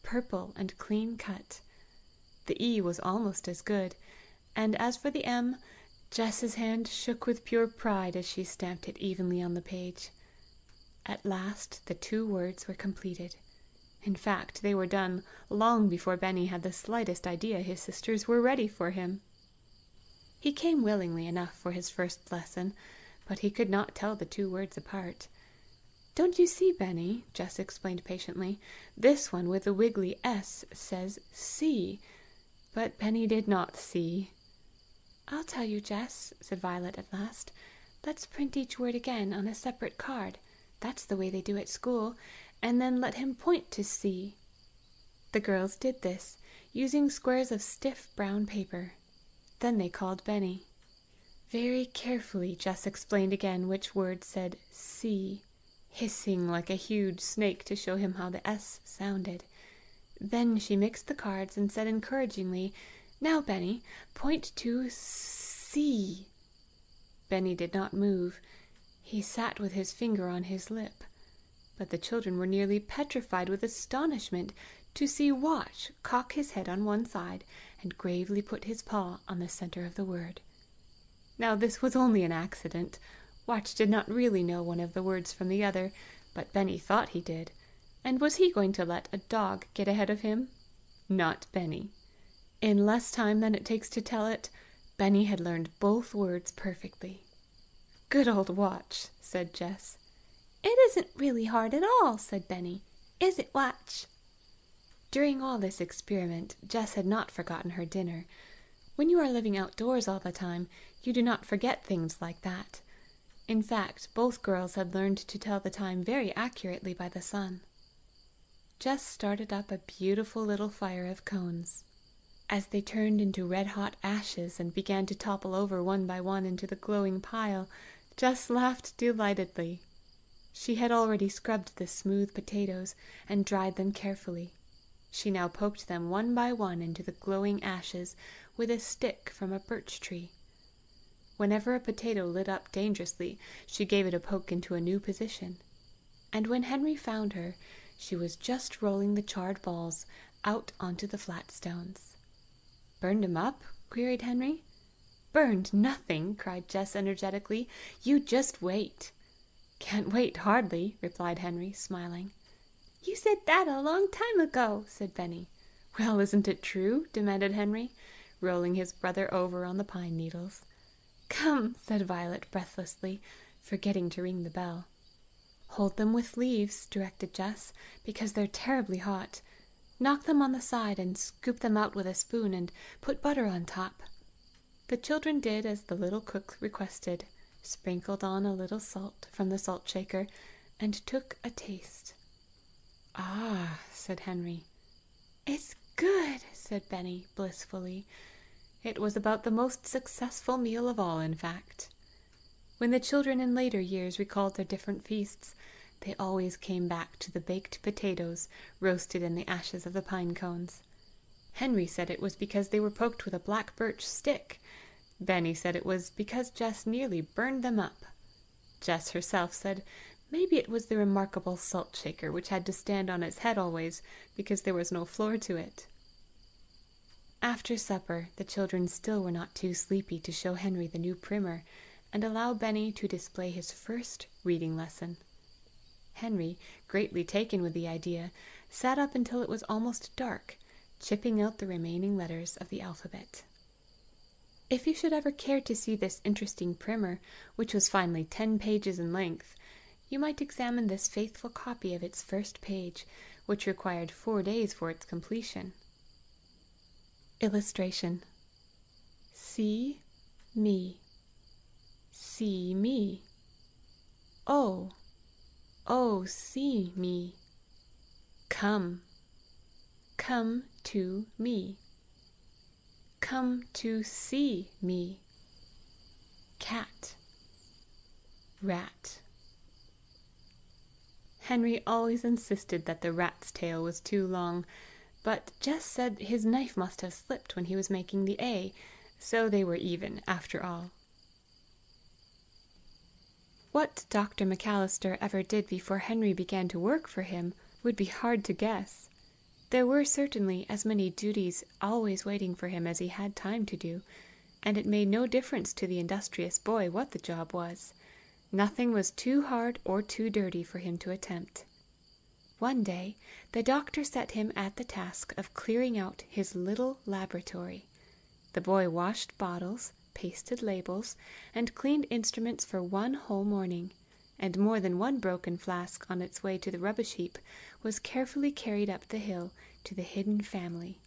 purple and clean cut. The E was almost as good, and as for the M, Jess's hand shook with pure pride as she stamped it evenly on the page. At last the 2 words were completed. In fact, they were done long before Benny had the slightest idea his sisters were ready for him. He came willingly enough for his first lesson, but he could not tell the 2 words apart. "Don't you see, Benny?" Jess explained patiently. "This one with the wiggly S says C." But Benny did not see. "I'll tell you, Jess," said Violet at last. "Let's print each word again on a separate card. That's the way they do at school, and then let him point to C." The girls did this, using squares of stiff brown paper. Then they called Benny. Very carefully Jess explained again which word said C, hissing like a huge snake to show him how the S sounded. Then she mixed the cards and said encouragingly, "Now, Benny, point to C." Benny did not move. He sat with his finger on his lip. But the children were nearly petrified with astonishment to see Watch cock his head on one side and gravely put his paw on the center of the word. Now this was only an accident. Watch did not really know one of the words from the other, but Benny thought he did. And was he going to let a dog get ahead of him? Not Benny. In less time than it takes to tell it, Benny had learned both words perfectly. "Good old Watch," said Jess. "It isn't really hard at all," said Benny. "Is it, Watch?" During all this experiment, Jess had not forgotten her dinner. When you are living outdoors all the time, you do not forget things like that. In fact, both girls had learned to tell the time very accurately by the sun. Jess started up a beautiful little fire of cones. As they turned into red-hot ashes and began to topple over one by one into the glowing pile, Jess laughed delightedly. She had already scrubbed the smooth potatoes and dried them carefully. She now poked them one by one into the glowing ashes with a stick from a birch tree. Whenever a potato lit up dangerously, she gave it a poke into a new position. And when Henry found her, she was just rolling the charred balls out onto the flat stones. "Burned 'em up?" queried Henry. "Burned nothing!" cried Jess energetically. "You just wait." "Can't wait, hardly," replied Henry, smiling. "You said that a long time ago," said Benny. "Well, isn't it true?" demanded Henry, rolling his brother over on the pine needles. "Come," said Violet breathlessly, forgetting to ring the bell. Hold them with leaves, directed Jess, because they're terribly hot. Knock them on the side and scoop them out with a spoon and put butter on top. The children did as the little cook requested, sprinkled on a little salt from the salt shaker, and took a taste. "Ah," said Henry. "It's good," said Benny, blissfully. It was about the most successful meal of all, in fact. When the children in later years recalled their different feasts, they always came back to the baked potatoes roasted in the ashes of the pine cones. Henry said it was because they were poked with a black birch stick. Benny said it was because Jess nearly burned them up. Jess herself said maybe it was the remarkable salt shaker which had to stand on its head always, because there was no floor to it. After supper, the children still were not too sleepy to show Henry the new primer, and allow Benny to display his first reading lesson. Henry, greatly taken with the idea, sat up until it was almost dark, chipping out the remaining letters of the alphabet. If you should ever care to see this interesting primer, which was finally 10 pages in length, you might examine this faithful copy of its first page, which required 4 days for its completion. Illustration. See me. See me. Oh, oh, see me. Come, come to me. Come to see me. Cat, rat. Henry always insisted that the rat's tail was too long, but Jess said his knife must have slipped when he was making the A, so they were even after all. What Dr. McAllister ever did before Henry began to work for him would be hard to guess. There were certainly as many duties always waiting for him as he had time to do, and it made no difference to the industrious boy what the job was. Nothing was too hard or too dirty for him to attempt. One day the doctor set him at the task of clearing out his little laboratory. The boy washed bottles, pasted labels, and cleaned instruments for one whole morning, and more than one broken flask on its way to the rubbish heap was carefully carried up the hill to the hidden family.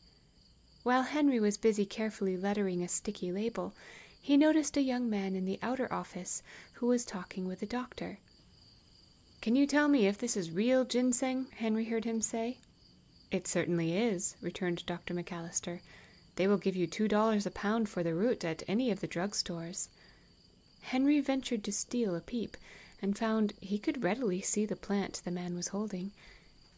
While Henry was busy carefully lettering a sticky label, he noticed a young man in the outer office who was talking with the doctor. "Can you tell me if this is real ginseng?" Henry heard him say. "It certainly is," returned Dr. McAllister. "They will give you $2 a pound for the root at any of the drug stores." Henry ventured to steal a peep, and found he could readily see the plant the man was holding.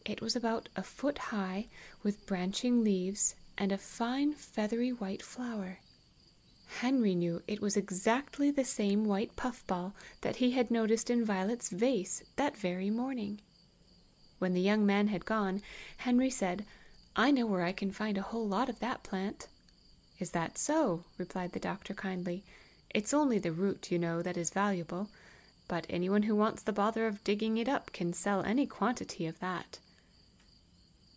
It was about a foot high, with branching leaves and a fine feathery white flower. Henry knew it was exactly the same white puffball that he had noticed in Violet's vase that very morning. When the young man had gone, Henry said, "I know where I can find a whole lot of that plant." "Is that so?" replied the doctor kindly. "It's only the root, you know, that is valuable, but anyone who wants the bother of digging it up can sell any quantity of that."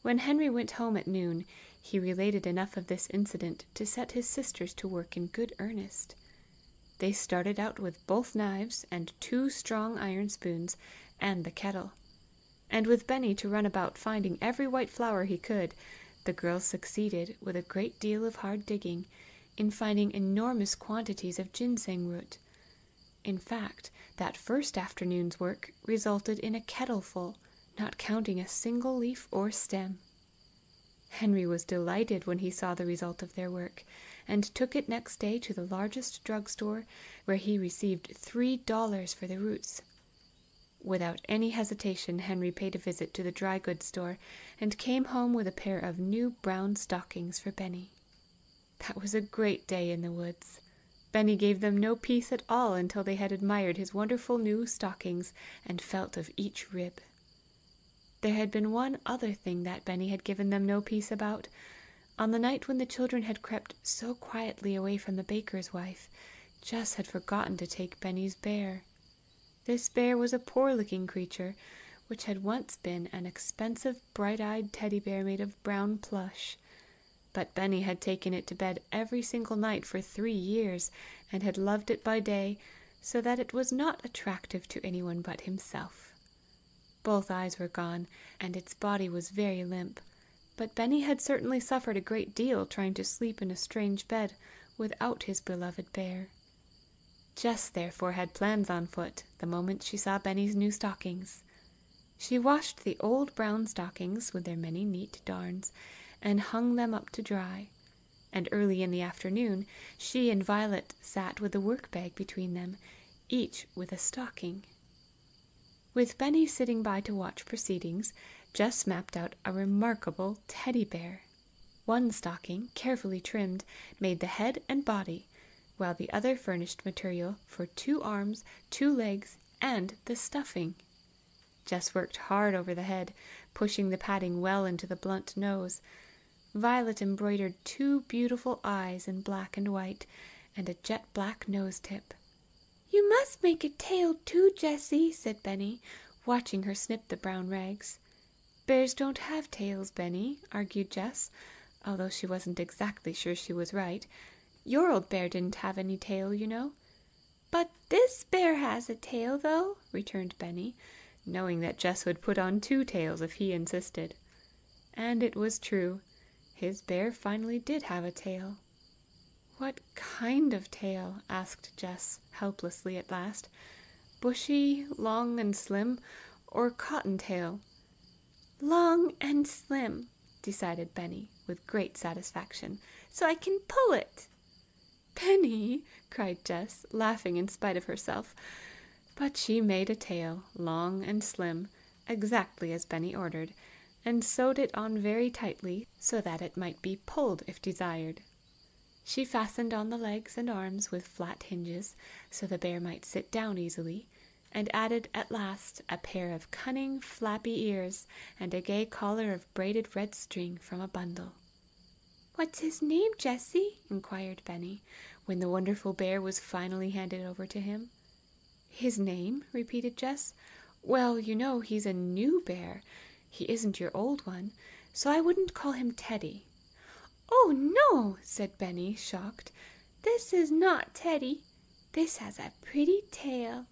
When Henry went home at noon, he related enough of this incident to set his sisters to work in good earnest. They started out with both knives and 2 strong iron spoons, and the kettle. And with Benny to run about finding every white flower he could, the girls succeeded, with a great deal of hard digging, in finding enormous quantities of ginseng root. In fact, that first afternoon's work resulted in a kettleful, not counting a single leaf or stem. Henry was delighted when he saw the result of their work, and took it next day to the largest drug store, where he received $3 for the roots. Without any hesitation, Henry paid a visit to the dry goods store, and came home with a pair of new brown stockings for Benny. That was a great day in the woods. Benny gave them no peace at all until they had admired his wonderful new stockings, and felt of each rib. There had been one other thing that Benny had given them no peace about. On the night when the children had crept so quietly away from the baker's wife, Jess had forgotten to take Benny's bear. This bear was a poor-looking creature, which had once been an expensive bright-eyed teddy bear made of brown plush. But Benny had taken it to bed every single night for 3 years, and had loved it by day, so that it was not attractive to anyone but himself. Both eyes were gone, and its body was very limp, but Benny had certainly suffered a great deal trying to sleep in a strange bed without his beloved bear. Jess therefore had plans on foot the moment she saw Benny's new stockings. She washed the old brown stockings with their many neat darns, and hung them up to dry, and early in the afternoon she and Violet sat with the work-bag between them, each with a stocking. With Benny sitting by to watch proceedings, Jess mapped out a remarkable teddy bear. One stocking, carefully trimmed, made the head and body, while the other furnished material for 2 arms, 2 legs, and the stuffing. Jess worked hard over the head, pushing the padding well into the blunt nose. Violet embroidered 2 beautiful eyes in black and white, and a jet-black nose-tip. "You must make a tail too, Jessie," said Benny, watching her snip the brown rags. "Bears don't have tails, Benny," argued Jess, although she wasn't exactly sure she was right. "Your old bear didn't have any tail, you know." "But this bear has a tail, though," returned Benny, knowing that Jess would put on 2 tails if he insisted. And it was true. His bear finally did have a tail. "What kind of tail?" asked Jess helplessly at last. "Bushy, long and slim, or cottontail?" "Long and slim," decided Benny, with great satisfaction, "so I can pull it." "Benny!" cried Jess, laughing in spite of herself. But she made a tail, long and slim, exactly as Benny ordered, and sewed it on very tightly so that it might be pulled if desired. She fastened on the legs and arms with flat hinges, so the bear might sit down easily, and added at last a pair of cunning flappy ears and a gay collar of braided red string from a bundle. "What's his name, Jessie?" inquired Benny, when the wonderful bear was finally handed over to him. "His name?" repeated Jess. "Well, you know he's a new bear. He isn't your old one, so I wouldn't call him Teddy." "Oh, no!" said Benny, shocked. "This is not Teddy. This has a pretty tail."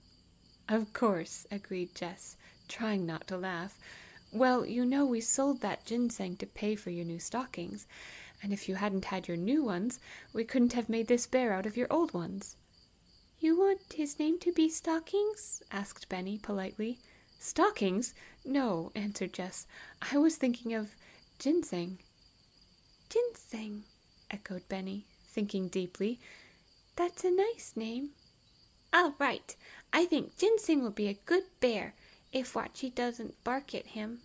"Of course," agreed Jess, trying not to laugh. "Well, you know we sold that ginseng to pay for your new stockings, and if you hadn't had your new ones, we couldn't have made this bear out of your old ones." "You want his name to be Stockings?" asked Benny politely. "Stockings? No," answered Jess. "I was thinking of ginseng." "Ginseng," echoed Benny, thinking deeply. "That's a nice name." "All right. I think Ginseng will be a good bear, if Watchy doesn't bark at him."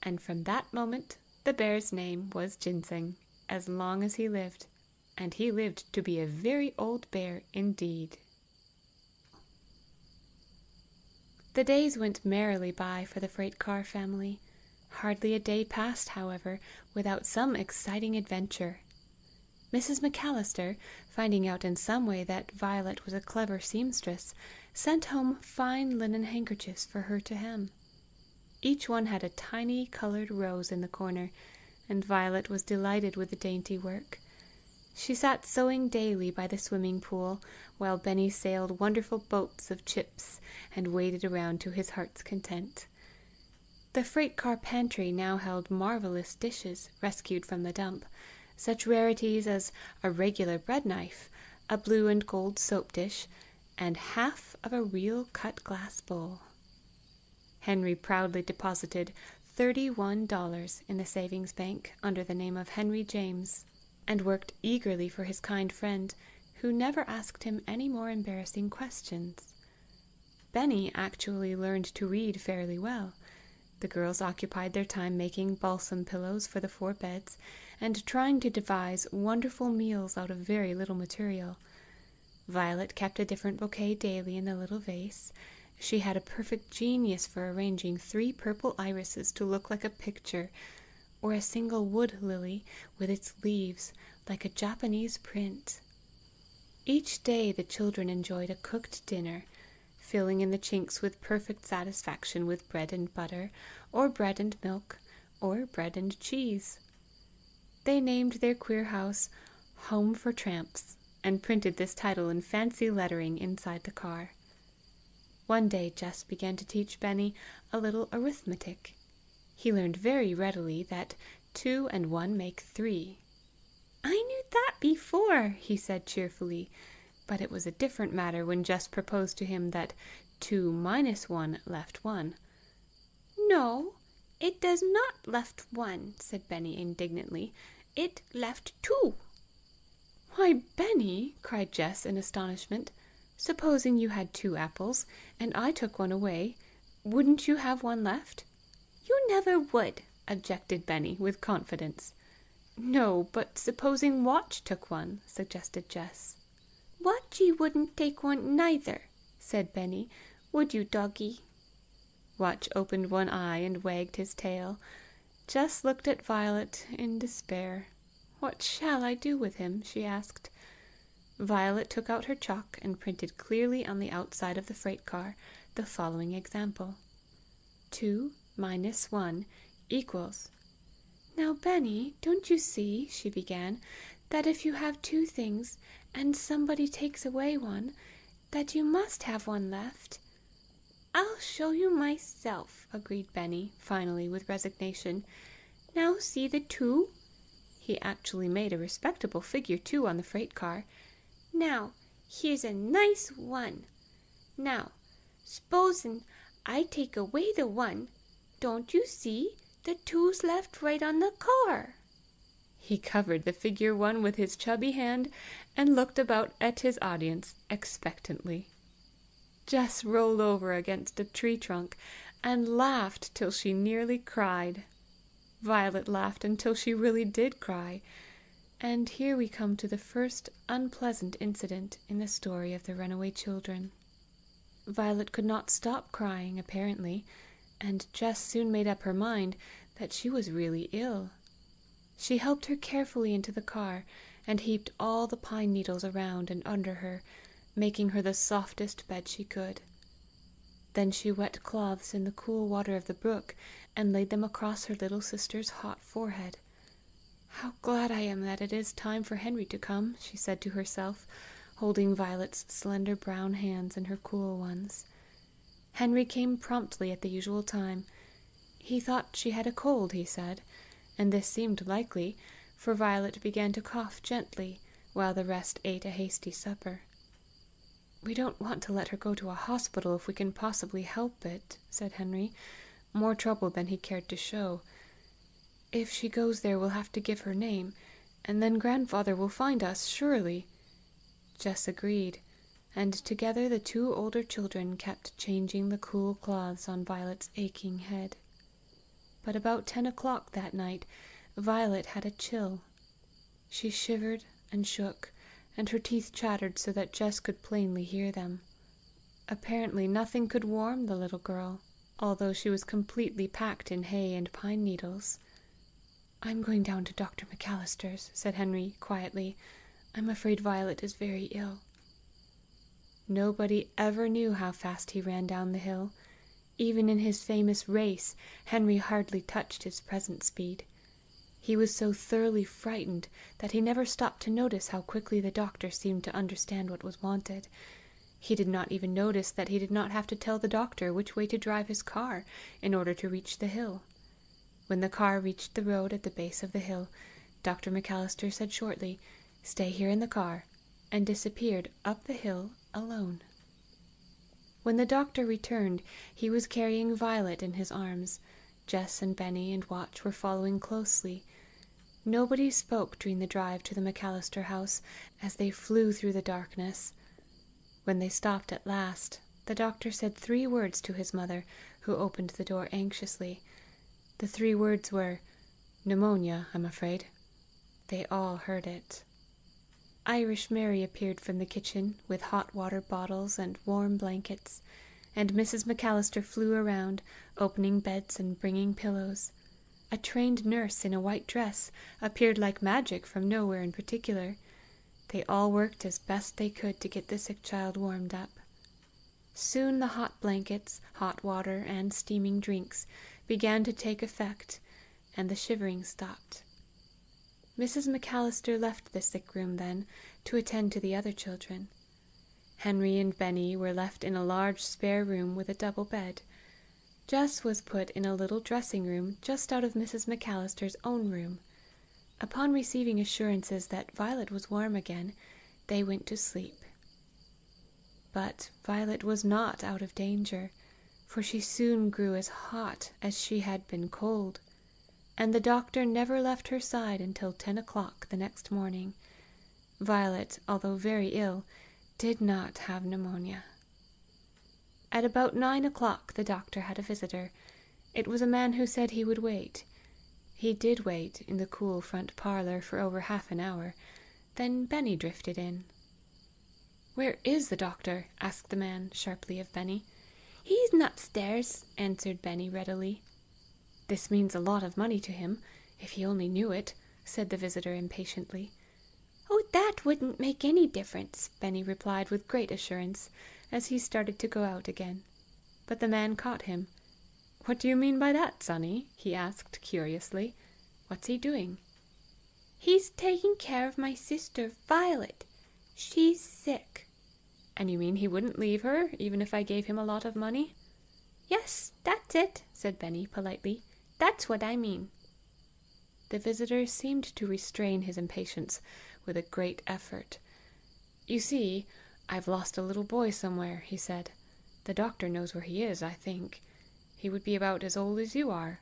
And from that moment the bear's name was Ginseng, as long as he lived, and he lived to be a very old bear indeed. The days went merrily by for the freight car family. Hardly a day passed, however, without some exciting adventure. Mrs. McAllister, finding out in some way that Violet was a clever seamstress, sent home fine linen handkerchiefs for her to hem. Each one had a tiny coloured rose in the corner, and Violet was delighted with the dainty work. She sat sewing daily by the swimming pool, while Benny sailed wonderful boats of chips and waded around to his heart's content. The freight car pantry now held marvelous dishes rescued from the dump, such rarities as a regular bread knife, a blue and gold soap dish, and half of a real cut glass bowl. Henry proudly deposited $31 in the savings bank under the name of Henry James, and worked eagerly for his kind friend, who never asked him any more embarrassing questions. Benny actually learned to read fairly well. The girls occupied their time making balsam pillows for the 4 beds, and trying to devise wonderful meals out of very little material. Violet kept a different bouquet daily in the little vase. She had a perfect genius for arranging 3 purple irises to look like a picture, or a single wood lily with its leaves like a Japanese print. Each day the children enjoyed a cooked dinner, filling in the chinks with perfect satisfaction with bread and butter, or bread and milk, or bread and cheese. They named their queer house Home for Tramps, and printed this title in fancy lettering inside the car. One day Jess began to teach Benny a little arithmetic. He learned very readily that 2 and 1 make 3. "I knew that before," he said cheerfully, but it was a different matter when Jess proposed to him that 2 minus 1 left 1. "No, it does not left 1," said Benny indignantly. "It left 2. "Why, Benny," cried Jess in astonishment, "supposing you had 2 apples, and I took one away, wouldn't you have 1 left?" "You never would," objected Benny with confidence. "No, but supposing Watch took one," suggested Jess. "Watchy wouldn't take one neither," said Benny. "Would you, doggy?" Watch opened one eye and wagged his tail. Jess looked at Violet in despair. "What shall I do with him?" she asked. Violet took out her chalk and printed clearly on the outside of the freight car the following example: 2 minus 1 equals. "Now, Benny, don't you see," she began, "that if you have 2 things, and somebody takes away one, that you must have 1 left?" "I'll show you myself," agreed Benny, finally, with resignation. "Now see the 2?" He actually made a respectable figure 2 on the freight car. "Now, here's a nice 1. Now, s'posen I take away the 1, don't you see? The 2's left right on the car." He covered the figure 1 with his chubby hand, and looked about at his audience expectantly. Jess rolled over against a tree trunk, and laughed till she nearly cried. Violet laughed until she really did cry. And here we come to the first unpleasant incident in the story of the runaway children. Violet could not stop crying, apparently, and Jess soon made up her mind that she was really ill. She helped her carefully into the car, and heaped all the pine needles around and under her, making her the softest bed she could. Then she wet cloths in the cool water of the brook, and laid them across her little sister's hot forehead. "How glad I am that it is time for Henry to come," she said to herself, holding Violet's slender brown hands in her cool ones. Henry came promptly at the usual time. He thought she had a cold, he said, and this seemed likely, for Violet began to cough gently, while the rest ate a hasty supper. "We don't want to let her go to a hospital if we can possibly help it," said Henry, more troubled than he cared to show. "If she goes there, we'll have to give her name, and then grandfather will find us, surely." Jess agreed, and together the 2 older children kept changing the cool cloths on Violet's aching head. But about 10 o'clock that night, Violet had a chill. She shivered and shook, and her teeth chattered so that Jess could plainly hear them. Apparently nothing could warm the little girl, although she was completely packed in hay and pine needles. "I'm going down to Dr. McAllister's," said Henry quietly. "I'm afraid Violet is very ill." Nobody ever knew how fast he ran down the hill. Even in his famous race, Henry hardly touched his present speed. He was so thoroughly frightened that he never stopped to notice how quickly the doctor seemed to understand what was wanted. He did not even notice that he did not have to tell the doctor which way to drive his car in order to reach the hill. When the car reached the road at the base of the hill, Dr. McAllister said shortly, "Stay here in the car," and disappeared up the hill alone. When the doctor returned, he was carrying Violet in his arms. Jess and Benny and Watch were following closely. Nobody spoke during the drive to the McAllister house, as they flew through the darkness. When they stopped at last, the doctor said 3 words to his mother, who opened the door anxiously. The 3 words were, "Pneumonia, I'm afraid." They all heard it. Irish Mary appeared from the kitchen with hot water bottles and warm blankets, and Mrs. McAllister flew around, opening beds and bringing pillows. A trained nurse in a white dress appeared like magic from nowhere in particular. They all worked as best they could to get the sick child warmed up. Soon the hot blankets, hot water, and steaming drinks began to take effect, and the shivering stopped. Mrs. McAllister left the sick room then, to attend to the other children. Henry and Benny were left in a large spare room with a double bed. Jess was put in a little dressing room just out of Mrs. McAllister's own room. Upon receiving assurances that Violet was warm again, they went to sleep. But Violet was not out of danger, for she soon grew as hot as she had been cold, and the doctor never left her side until 10 o'clock the next morning. Violet, although very ill, did not have pneumonia. At about 9 o'clock the doctor had a visitor. It was a man who said he would wait. He did wait in the cool front parlour for over half an hour. Then Benny drifted in. "Where is the doctor?" asked the man sharply of Benny. "He's upstairs," answered Benny readily. "This means a lot of money to him, if he only knew it," said the visitor impatiently. "Oh, that wouldn't make any difference," Benny replied with great assurance, as he started to go out again. But the man caught him. "What do you mean by that, sonny?" he asked curiously. "What's he doing?" "He's taking care of my sister, Violet. She's sick." "And you mean he wouldn't leave her, even if I gave him a lot of money?" "Yes, that's it," said Benny politely. "That's what I mean." The visitor seemed to restrain his impatience with a great effort. "You see, I've lost a little boy somewhere," he said. "The doctor knows where he is, I think. He would be about as old as you are."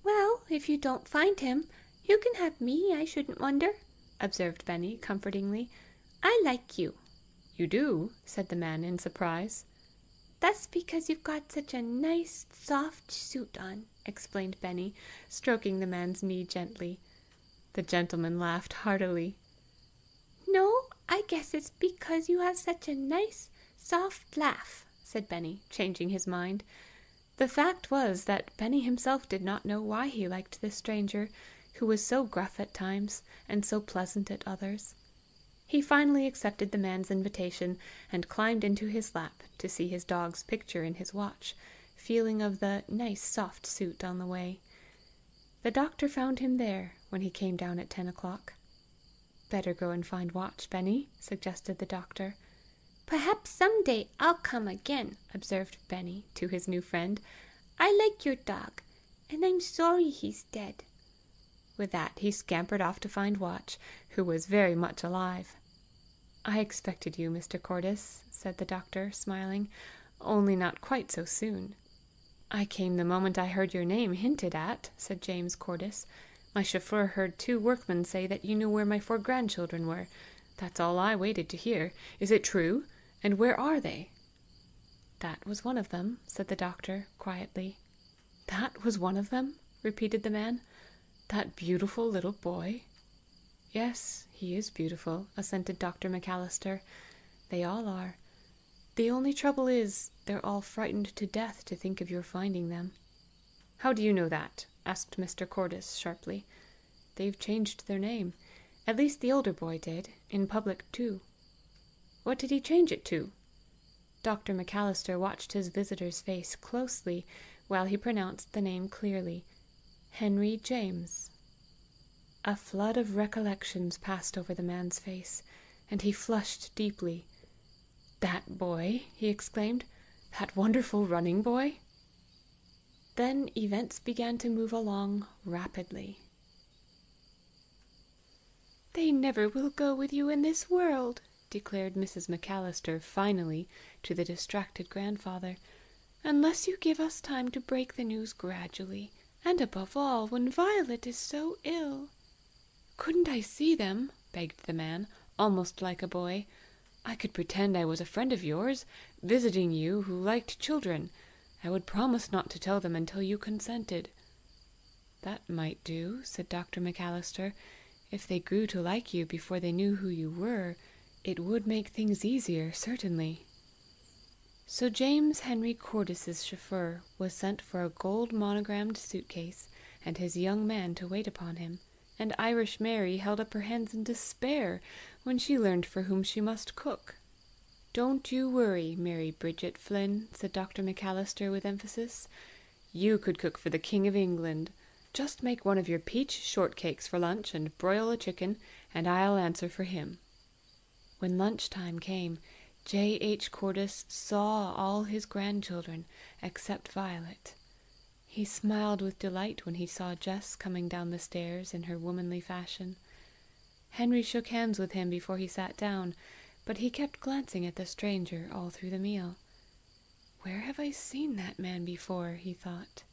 "Well, if you don't find him, you can have me, I shouldn't wonder," observed Benny comfortingly. "I like you." "You do?" said the man in surprise. "That's because you've got such a nice, soft suit on," explained Benny, stroking the man's knee gently. The gentleman laughed heartily. "No, I guess it's because you have such a nice, soft laugh," said Benny, changing his mind. The fact was that Benny himself did not know why he liked this stranger, who was so gruff at times, and so pleasant at others. He finally accepted the man's invitation, and climbed into his lap to see his dog's picture in his watch, feeling of the nice soft suit on the way. The doctor found him there when he came down at 10 o'clock. "Better go and find Watch, Benny," suggested the doctor. "Perhaps some day I'll come again," observed Benny to his new friend. "I like your dog, and I'm sorry he's dead." With that he scampered off to find Watch, who was very much alive. "I expected you, Mr. Cordis," said the doctor, smiling, "only not quite so soon." "I came the moment I heard your name hinted at," said James Cordis. "My chauffeur heard 2 workmen say that you knew where my 4 grandchildren were. That's all I waited to hear. Is it true? And where are they?" "That was one of them," said the doctor quietly. "That was one of them?" repeated the man. "That beautiful little boy?" "Yes, he is beautiful," assented Dr. McAllister. "They all are. The only trouble is, they're all frightened to death to think of your finding them." "How do you know that?" asked Mr. Cordis sharply. "They've changed their name. At least the older boy did, in public too." "What did he change it to?" Dr. McAllister watched his visitor's face closely while he pronounced the name clearly. "Henry James." A flood of recollections passed over the man's face, and he flushed deeply. "That boy!" he exclaimed. "That wonderful running boy!" Then events began to move along rapidly. "They never will go with you in this world," declared Mrs. McAllister finally to the distracted grandfather, "unless you give us time to break the news gradually, and above all when Violet is so ill." "Couldn't I see them?" begged the man, almost like a boy. "I could pretend I was a friend of yours, visiting you, who liked children. I would promise not to tell them until you consented." "That might do," said Dr. McAllister. "If they grew to like you before they knew who you were, it would make things easier, certainly." So James Henry Cordis's chauffeur was sent for a gold monogrammed suitcase, and his young man to wait upon him, and Irish Mary held up her hands in despair when she learned for whom she must cook. "Don't you worry, Mary Bridget Flynn," said Dr. McAllister with emphasis. "You could cook for the King of England. Just make one of your peach shortcakes for lunch, and broil a chicken, and I'll answer for him." When lunch time came, J.H. Cordis saw all his grandchildren except Violet. He smiled with delight when he saw Jess coming down the stairs in her womanly fashion. Henry shook hands with him before he sat down, but he kept glancing at the stranger all through the meal. Where have I seen that man before? He thought.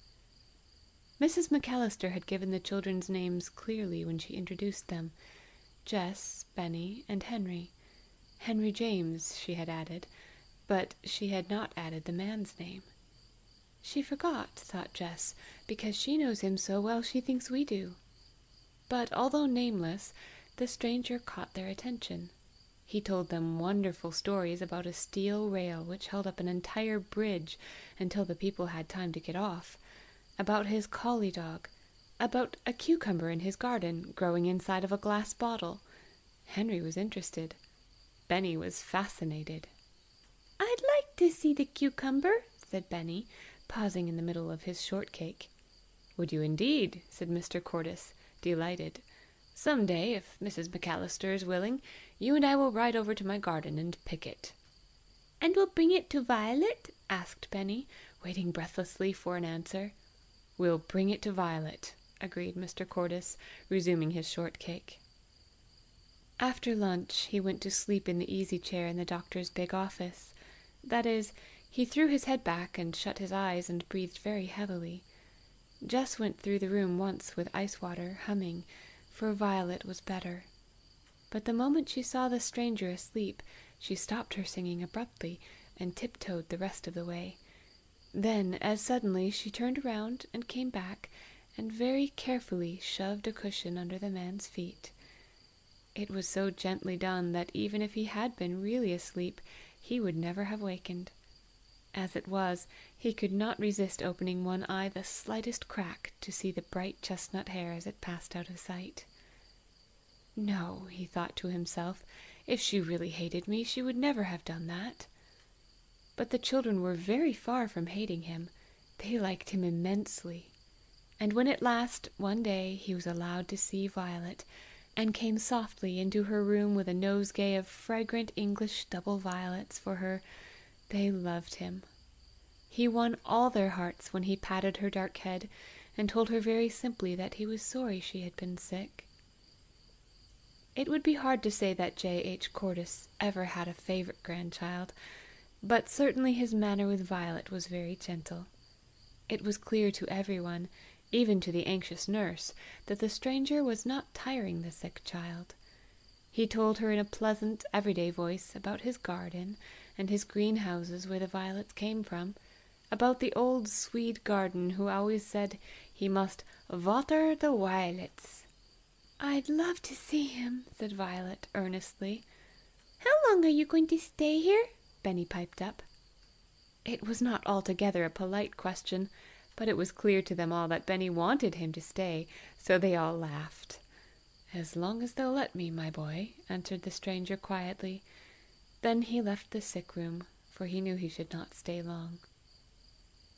Mrs. McAllister had given the children's names clearly when she introduced them: Jess, Benny, and Henry. Henry James she had added, but she had not added the man's name. She forgot, thought Jess, because she knows him so well she thinks we do. But although nameless, the stranger caught their attention. He told them wonderful stories about a steel rail which held up an entire bridge until the people had time to get off, about his collie dog, about a cucumber in his garden growing inside of a glass bottle. Henry was interested. Benny was fascinated. "I'd like to see the cucumber," said Benny, pausing in the middle of his shortcake. "Would you indeed?" said Mr. Cordis, delighted. "Some day, if Mrs. McAllister is willing, you and I will ride over to my garden and pick it." "And we'll bring it to Violet?" asked Benny, waiting breathlessly for an answer. "We'll bring it to Violet," agreed Mr. Cordis, resuming his shortcake. After lunch, he went to sleep in the easy chair in the doctor's big office. That is, he threw his head back and shut his eyes and breathed very heavily. Jess went through the room once with ice water, humming, for Violet was better. But the moment she saw the stranger asleep, she stopped her singing abruptly, and tiptoed the rest of the way. Then, as suddenly, she turned around and came back, and very carefully shoved a cushion under the man's feet. It was so gently done that even if he had been really asleep, he would never have wakened. As it was, he could not resist opening one eye the slightest crack to see the bright chestnut hair as it passed out of sight. No, he thought to himself, if she really hated me, she would never have done that. But the children were very far from hating him. They liked him immensely. And when at last, one day, he was allowed to see Violet, and came softly into her room with a nosegay of fragrant English double violets for her, they loved him. He won all their hearts when he patted her dark head, and told her very simply that he was sorry she had been sick. It would be hard to say that J.H. Cordis ever had a favourite grandchild, but certainly his manner with Violet was very gentle. It was clear to everyone, even to the anxious nurse, that the stranger was not tiring the sick child. He told her in a pleasant, everyday voice about his garden, and his greenhouses where the violets came from, about the old Swede garden who always said he must water the violets. "I'd love to see him," said Violet earnestly. "How long are you going to stay here?" Benny piped up. It was not altogether a polite question, but it was clear to them all that Benny wanted him to stay, so they all laughed. "As long as they'll let me, my boy," answered the stranger quietly. Then he left the sick room, for he knew he should not stay long.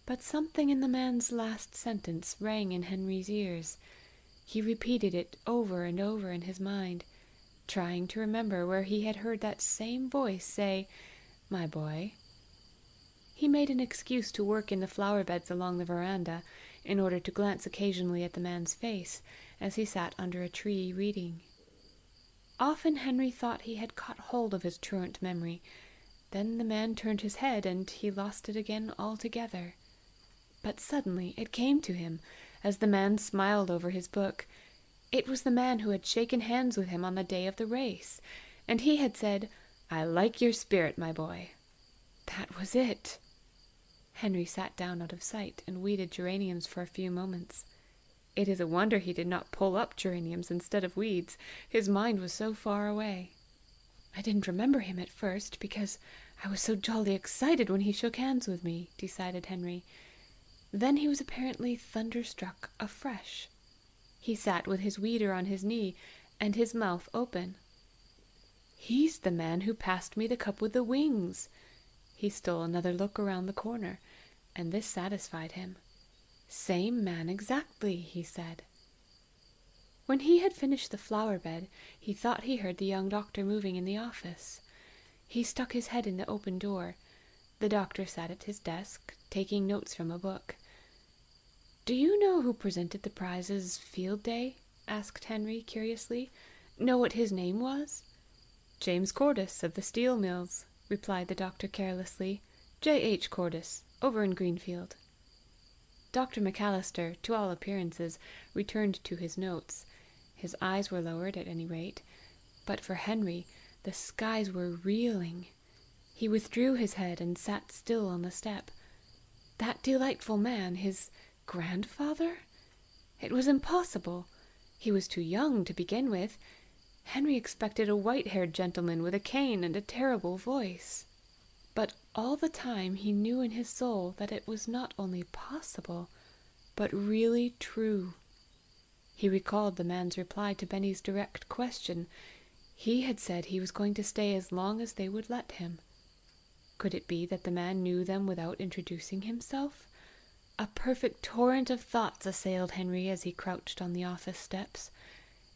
But something in the man's last sentence rang in Henry's ears. He repeated it over and over in his mind, trying to remember where he had heard that same voice say, "My boy." He made an excuse to work in the flower beds along the veranda, in order to glance occasionally at the man's face, as he sat under a tree reading. Often Henry thought he had caught hold of his truant memory. Then the man turned his head, and he lost it again altogether. But suddenly it came to him, as the man smiled over his book. It was the man who had shaken hands with him on the day of the race, and he had said, "I like your spirit, my boy." That was it. Henry sat down out of sight and weeded geraniums for a few moments. It is a wonder he did not pull up geraniums instead of weeds, his mind was so far away. "I didn't remember him at first, because I was so jolly excited when he shook hands with me," decided Henry. Then he was apparently thunderstruck afresh. He sat with his weeder on his knee, and his mouth open. "He's the man who passed me the cup with the wings!" He stole another look around the corner, and this satisfied him. "Same man exactly," he said. When he had finished the flower bed, he thought he heard the young doctor moving in the office. He stuck his head in the open door. The doctor sat at his desk, taking notes from a book. "Do you know who presented the prizes field day?" asked Henry curiously. "Know what his name was?" "James Cordis, of the steel mills," replied the doctor carelessly. "J.H. Cordis, over in Greenfield." Dr. Macalister, to all appearances, returned to his notes. His eyes were lowered at any rate. But for Henry, the skies were reeling. He withdrew his head and sat still on the step. That delightful man, his grandfather? It was impossible. He was too young to begin with. Henry expected a white-haired gentleman with a cane and a terrible voice. But all the time he knew in his soul that it was not only possible, but really true. He recalled the man's reply to Benny's direct question. He had said he was going to stay as long as they would let him. Could it be that the man knew them without introducing himself? A perfect torrent of thoughts assailed Henry as he crouched on the office steps.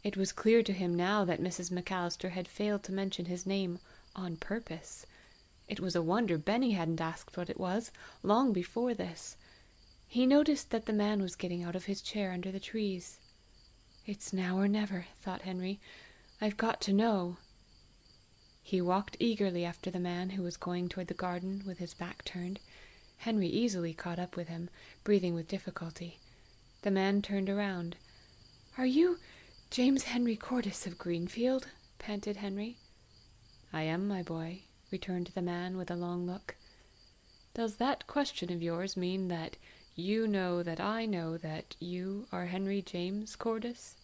It was clear to him now that Mrs. Macalister had failed to mention his name on purpose. It was a wonder Benny hadn't asked what it was, long before this. He noticed that the man was getting out of his chair under the trees. "It's now or never," thought Henry. "I've got to know." He walked eagerly after the man, who was going toward the garden with his back turned. Henry easily caught up with him, breathing with difficulty. The man turned around. "Are you James Henry Cordis of Greenfield?" panted Henry. "I am, my boy," returned the man with a long look. "Does that question of yours mean that you know that I know that you are Henry James Cordis?"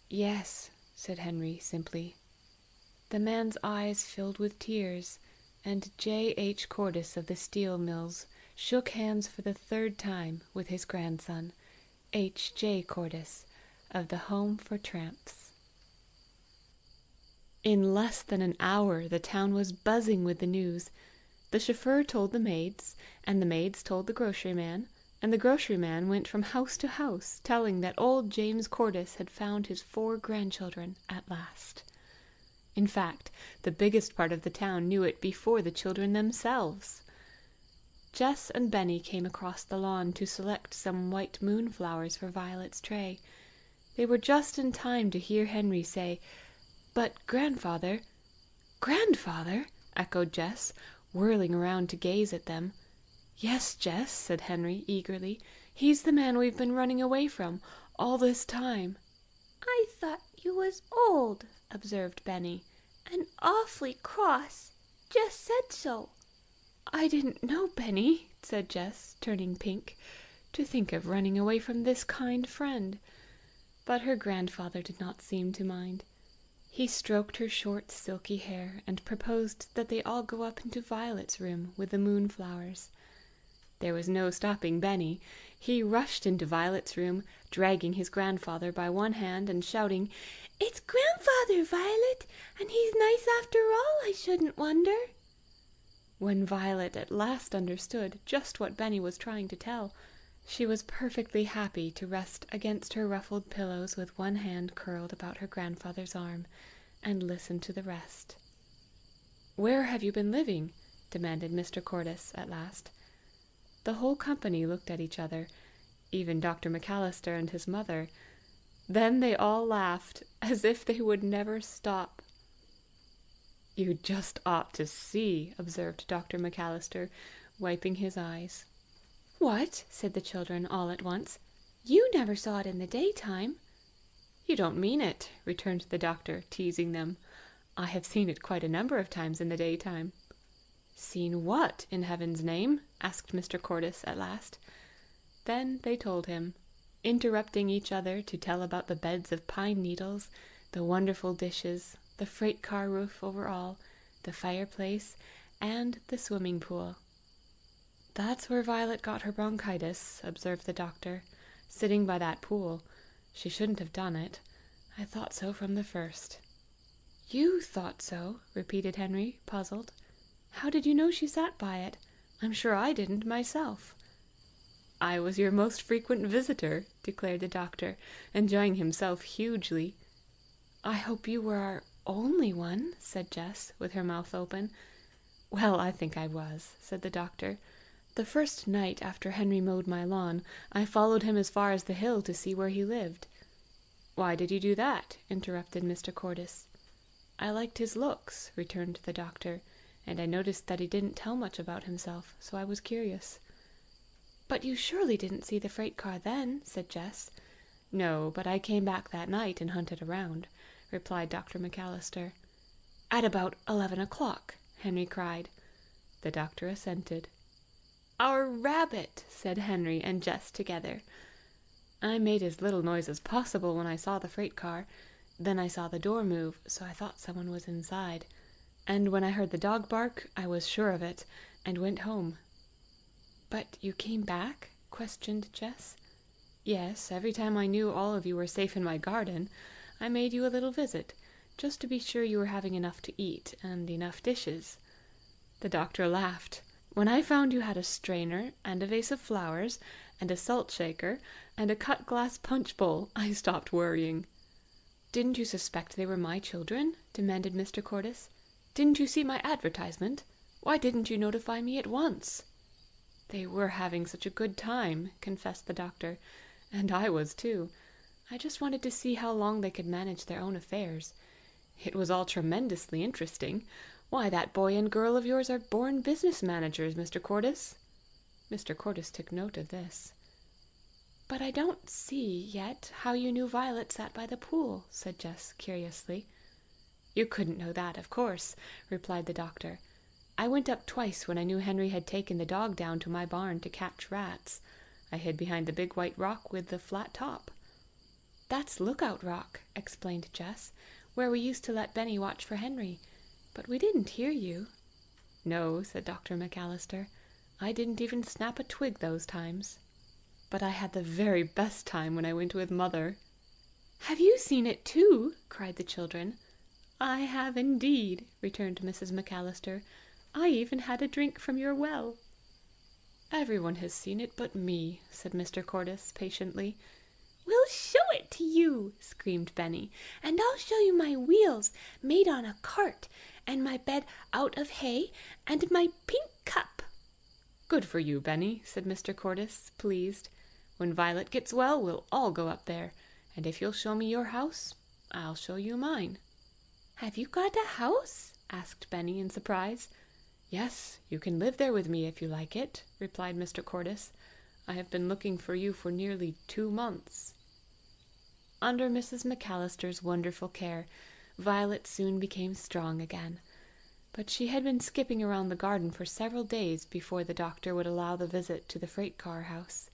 "Yes," said Henry simply. The man's eyes filled with tears, and J.H. Cordis of the steel mills shook hands for the third time with his grandson, H.J. Cordis, of the Home for Tramps. In less than an hour the town was buzzing with the news. The chauffeur told the maids, and the maids told the groceryman, and the groceryman went from house to house, telling that old James Cordis had found his 4 grandchildren at last. In fact, the biggest part of the town knew it before the children themselves. Jess and Benny came across the lawn to select some white moonflowers for Violet's tray. They were just in time to hear Henry say, "But grandfather—" "Grandfather?" echoed Jess, whirling around to gaze at them. "Yes, Jess," said Henry eagerly. "He's the man we've been running away from all this time." "I thought you was old," observed Benny, "and awfully cross. Jess said so." "I didn't know, Benny," said Jess, turning pink. "To think of running away from this kind friend!" But her grandfather did not seem to mind. He stroked her short silky hair, and proposed that they all go up into Violet's room with the moonflowers. There was no stopping Benny. He rushed into Violet's room, dragging his grandfather by one hand, and shouting, "It's grandfather, Violet, and he's nice after all, I shouldn't wonder." When Violet at last understood just what Benny was trying to tell, she was perfectly happy to rest against her ruffled pillows with one hand curled about her grandfather's arm, and listen to the rest. "Where have you been living?" demanded Mr. Cordis at last. The whole company looked at each other, even Dr. Macalister and his mother. Then they all laughed, as if they would never stop. "You just ought to see," observed Dr. Macalister, wiping his eyes. "What?" said the children all at once. "You never saw it in the daytime." "You don't mean it," returned the doctor, teasing them. "I have seen it quite a number of times in the daytime." "Seen what, in heaven's name?" asked Mr. Cordis at last. Then they told him, interrupting each other to tell about the beds of pine needles, the wonderful dishes, the freight car roof over all, the fireplace, and the swimming pool. "That's where Violet got her bronchitis," observed the doctor, "sitting by that pool. She shouldn't have done it. I thought so from the first." "You thought so?" repeated Henry, puzzled. "How did you know she sat by it? I'm sure I didn't myself." "I was your most frequent visitor," declared the doctor, enjoying himself hugely. "I hope you were our only one," said Jess, with her mouth open. "Well, I think I was," said the doctor. "The first night after Henry mowed my lawn, I followed him as far as the hill to see where he lived." "Why did you do that?" interrupted Mr. Cordis. "I liked his looks," returned the doctor, "and I noticed that he didn't tell much about himself, so I was curious." "But you surely didn't see the freight car then?" said Jess. "No, but I came back that night and hunted around," replied Dr. Macalister. "At about 11 o'clock?" Henry cried. The doctor assented. "Our rabbit!" said Henry and Jess together. "I made as little noise as possible when I saw the freight car. Then I saw the door move, so I thought someone was inside. And when I heard the dog bark, I was sure of it, and went home." "But you came back?" questioned Jess. "Yes, every time I knew all of you were safe in my garden, I made you a little visit, just to be sure you were having enough to eat, and enough dishes." The doctor laughed. "When I found you had a strainer, and a vase of flowers, and a salt shaker, and a cut glass punch bowl, I stopped worrying." "Didn't you suspect they were my children?" demanded Mr. Cordis. "Didn't you see my advertisement? Why didn't you notify me at once?" "They were having such a good time," confessed the doctor, "and I was too. I just wanted to see how long they could manage their own affairs. It was all tremendously interesting. Why, that boy and girl of yours are born business managers, Mr. Cordis." Mr. Cordis took note of this. "But I don't see yet how you knew Violet sat by the pool," said Jess curiously. "You couldn't know that, of course," replied the doctor. "I went up twice when I knew Henry had taken the dog down to my barn to catch rats. I hid behind the big white rock with the flat top." "That's Lookout Rock," explained Jess, "where we used to let Benny watch for Henry. But we didn't hear you." "No," said Dr. Macalister. "I didn't even snap a twig those times. But I had the very best time when I went with mother." "Have you seen it too?" cried the children. "I have indeed," returned Mrs. Macalister. "I even had a drink from your well." "Everyone has seen it but me," said Mr. Cordis patiently. "We'll show it to you!" screamed Benny. "And I'll show you my wheels made on a cart, and my bed out of hay, and my pink cup." "Good for you, Benny," said Mr. Cordis, pleased. "When Violet gets well, we'll all go up there, and if you'll show me your house, I'll show you mine." "Have you got a house?" asked Benny in surprise. "Yes, you can live there with me if you like it," replied Mr. Cordis. "I have been looking for you for nearly 2 months." Under Mrs. Macalister's wonderful care, Violet soon became strong again, but she had been skipping around the garden for several days before the doctor would allow the visit to the freight car house.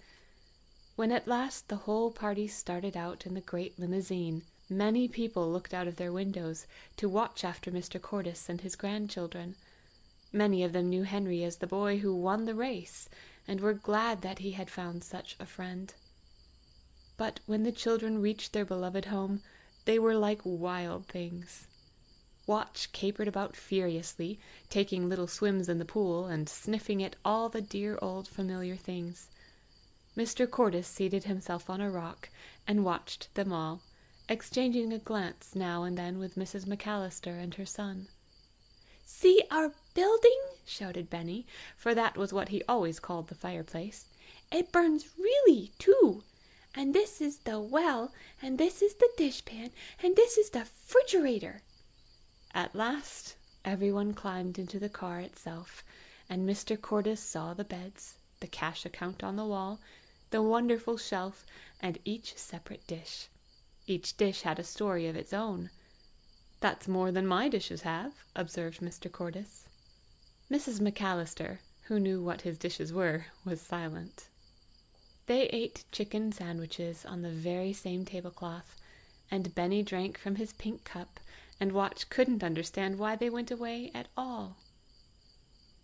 When at last the whole party started out in the great limousine, many people looked out of their windows to watch after Mr. Cordis and his grandchildren. Many of them knew Henry as the boy who won the race, and were glad that he had found such a friend. But when the children reached their beloved home, they were like wild things. Watch capered about furiously, taking little swims in the pool, and sniffing at all the dear old familiar things. Mr. Cordis seated himself on a rock, and watched them all, exchanging a glance now and then with Mrs. Macalister and her son. "See our building!" shouted Benny, for that was what he always called the fireplace. "It burns really too! And this is the well, and this is the dishpan, and this is the refrigerator." At last everyone climbed into the car itself, and Mr. Cordis saw the beds, the cash account on the wall, the wonderful shelf, and each separate dish. Each dish had a story of its own. "That's more than my dishes have," observed Mr. Cordis. Mrs. Macalister, who knew what his dishes were, was silent. They ate chicken sandwiches on the very same tablecloth, and Benny drank from his pink cup, and Watch couldn't understand why they went away at all.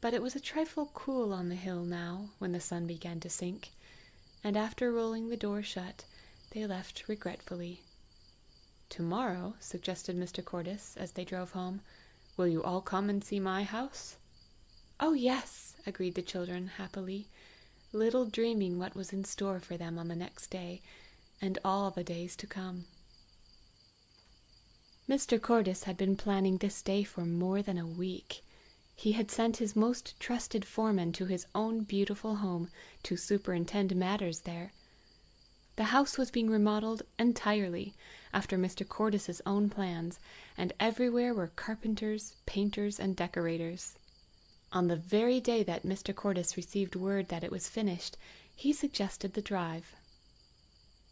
But it was a trifle cool on the hill now, when the sun began to sink, and after rolling the door shut, they left regretfully. "Tomorrow," suggested Mr. Cordis, as they drove home, "will you all come and see my house?" "Oh, yes!" agreed the children happily, little dreaming what was in store for them on the next day, and all the days to come. Mr. Cordis had been planning this day for more than a week. He had sent his most trusted foreman to his own beautiful home to superintend matters there. The house was being remodeled entirely after Mr. Cordis's own plans, and everywhere were carpenters, painters, and decorators. On the very day that Mr. Cordis received word that it was finished, he suggested the drive.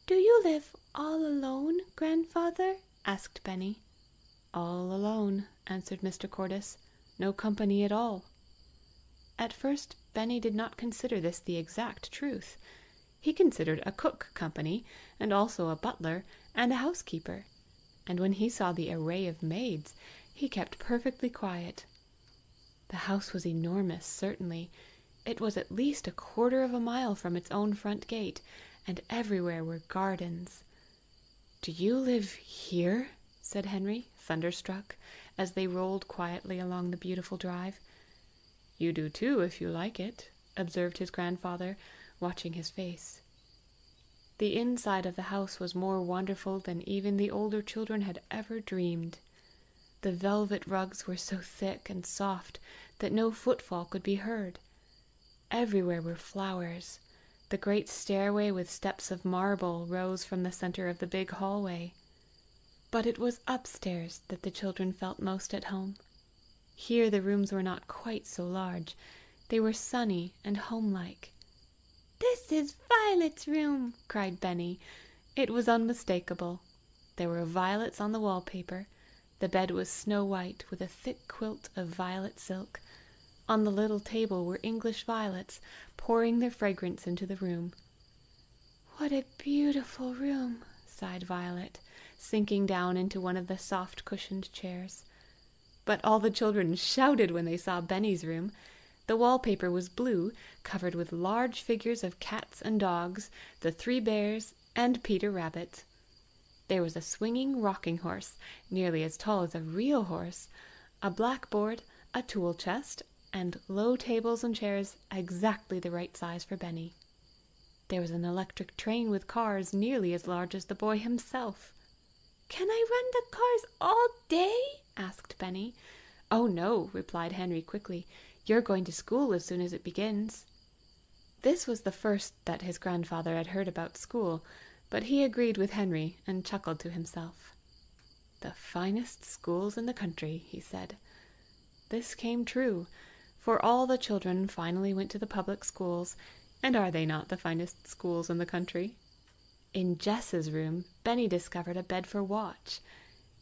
"Do you live all alone, grandfather?" asked Benny. "All alone," answered Mr. Cordis. "No company at all." At first Benny did not consider this the exact truth. He considered a cook company, and also a butler and a housekeeper, and when he saw the array of maids, he kept perfectly quiet. The house was enormous, certainly. It was at least 1/4 of a mile from its own front gate, and everywhere were gardens. "Do you live here?" said Henry, thunderstruck, as they rolled quietly along the beautiful drive. "You do too, if you like it," observed his grandfather, watching his face. The inside of the house was more wonderful than even the older children had ever dreamed. The velvet rugs were so thick and soft that no footfall could be heard. Everywhere were flowers. The great stairway with steps of marble rose from the center of the big hallway. But it was upstairs that the children felt most at home. Here the rooms were not quite so large. They were sunny and homelike. "This is Violet's room!" cried Benny. It was unmistakable. There were violets on the wallpaper. The bed was snow white, with a thick quilt of violet silk. On the little table were English violets, pouring their fragrance into the room. "What a beautiful room!" sighed Violet, sinking down into one of the soft cushioned chairs. But all the children shouted when they saw Benny's room. The wallpaper was blue, covered with large figures of cats and dogs, the 3 bears, and Peter Rabbit. There was a swinging rocking horse, nearly as tall as a real horse, a blackboard, a tool chest, and low tables and chairs exactly the right size for Benny. There was an electric train with cars nearly as large as the boy himself. "Can I run the cars all day?" asked Benny. "Oh no," replied Henry quickly. "You're going to school as soon as it begins." This was the first that his grandfather had heard about school, but he agreed with Henry and chuckled to himself. "The finest schools in the country," he said. This came true, for all the children finally went to the public schools, and are they not the finest schools in the country? In Jess's room, Benny discovered a bed for Watch.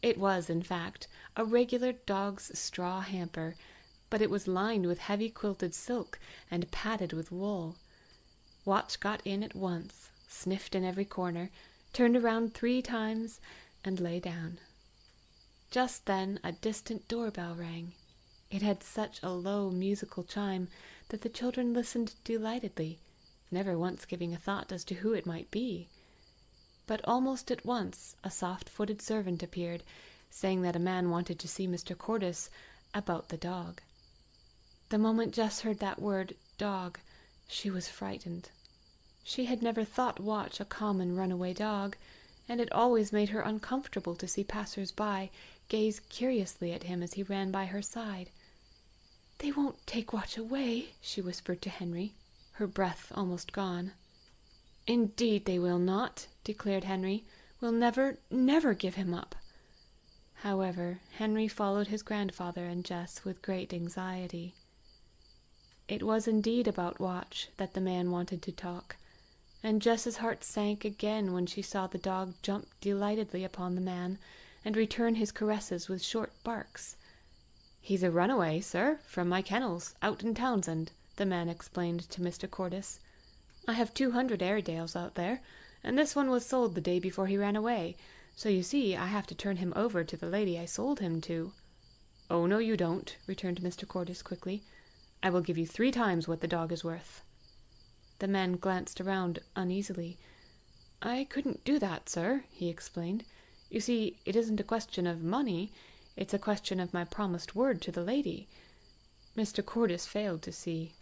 It was, in fact, a regular dog's straw hamper, but it was lined with heavy quilted silk and padded with wool. Watch got in at once, sniffed in every corner, turned around 3 times, and lay down. Just then a distant doorbell rang. It had such a low musical chime that the children listened delightedly, never once giving a thought as to who it might be. But almost at once a soft-footed servant appeared, saying that a man wanted to see Mr. Cordis about the dog. The moment Jess heard that word, dog, she was frightened. She had never thought Watch a common runaway dog, and it always made her uncomfortable to see passers-by gaze curiously at him as he ran by her side. "They won't take Watch away," she whispered to Henry, her breath almost gone. "Indeed they will not," declared Henry. "We'll never, never give him up." However, Henry followed his grandfather and Jess with great anxiety. It was indeed about Watch that the man wanted to talk, and Jess's heart sank again when she saw the dog jump delightedly upon the man, and return his caresses with short barks. "He's a runaway, sir, from my kennels, out in Townsend," the man explained to Mr. Cordis. "I have 200 Airedales out there, and this one was sold the day before he ran away, so you see I have to turn him over to the lady I sold him to." "Oh, no, you don't," returned Mr. Cordis quickly. "I will give you 3 times what the dog is worth." The man glanced around uneasily. "I couldn't do that, sir," he explained. "You see, it isn't a question of money, it's a question of my promised word to the lady." Mr. Cordis failed to see.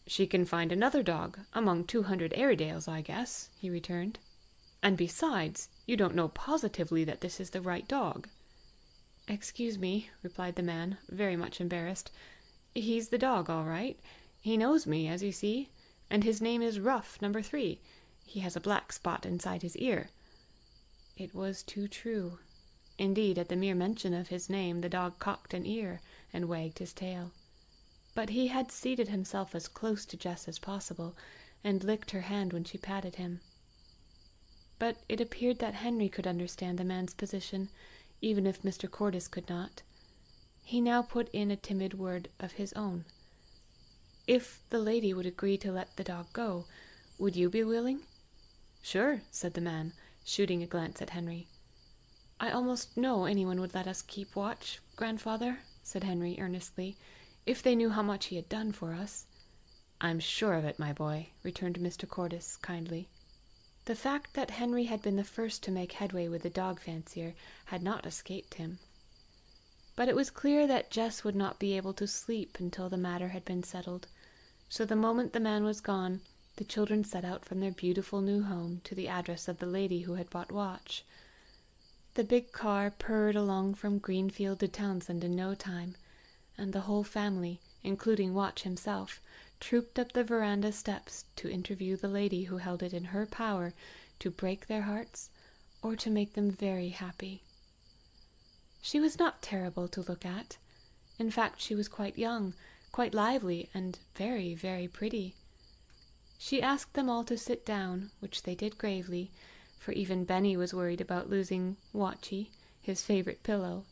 "She can find another dog among 200 Airedales, I guess," he returned. "And besides, you don't know positively that this is the right dog." "Excuse me," replied the man, very much embarrassed. He's the dog, all right. He knows me, as you see, and his name is Rough, number 3. He has a black spot inside his ear." It was too true. Indeed, at the mere mention of his name, the dog cocked an ear and wagged his tail. But he had seated himself as close to Jess as possible, and licked her hand when she patted him. But it appeared that Henry could understand the man's position, even if Mr. Cordis could not. He now put in a timid word of his own. "If the lady would agree to let the dog go, would you be willing?" "Sure," said the man, shooting a glance at Henry. "I almost know anyone would let us keep watch, grandfather," said Henry earnestly, "if they knew how much he had done for us." "I'm sure of it, my boy," returned Mr. Cordis kindly. The fact that Henry had been the first to make headway with the dog fancier had not escaped him. But it was clear that Jess would not be able to sleep until the matter had been settled, so the moment the man was gone, the children set out from their beautiful new home to the address of the lady who had bought Watch. The big car purred along from Greenfield to Townsend in no time, and the whole family, including Watch himself, trooped up the veranda steps to interview the lady who held it in her power to break their hearts or to make them very happy. She was not terrible to look at. In fact, she was quite young, quite lively, and very, very pretty. She asked them all to sit down, which they did gravely, for even Benny was worried about losing Watchy, his favourite pillow.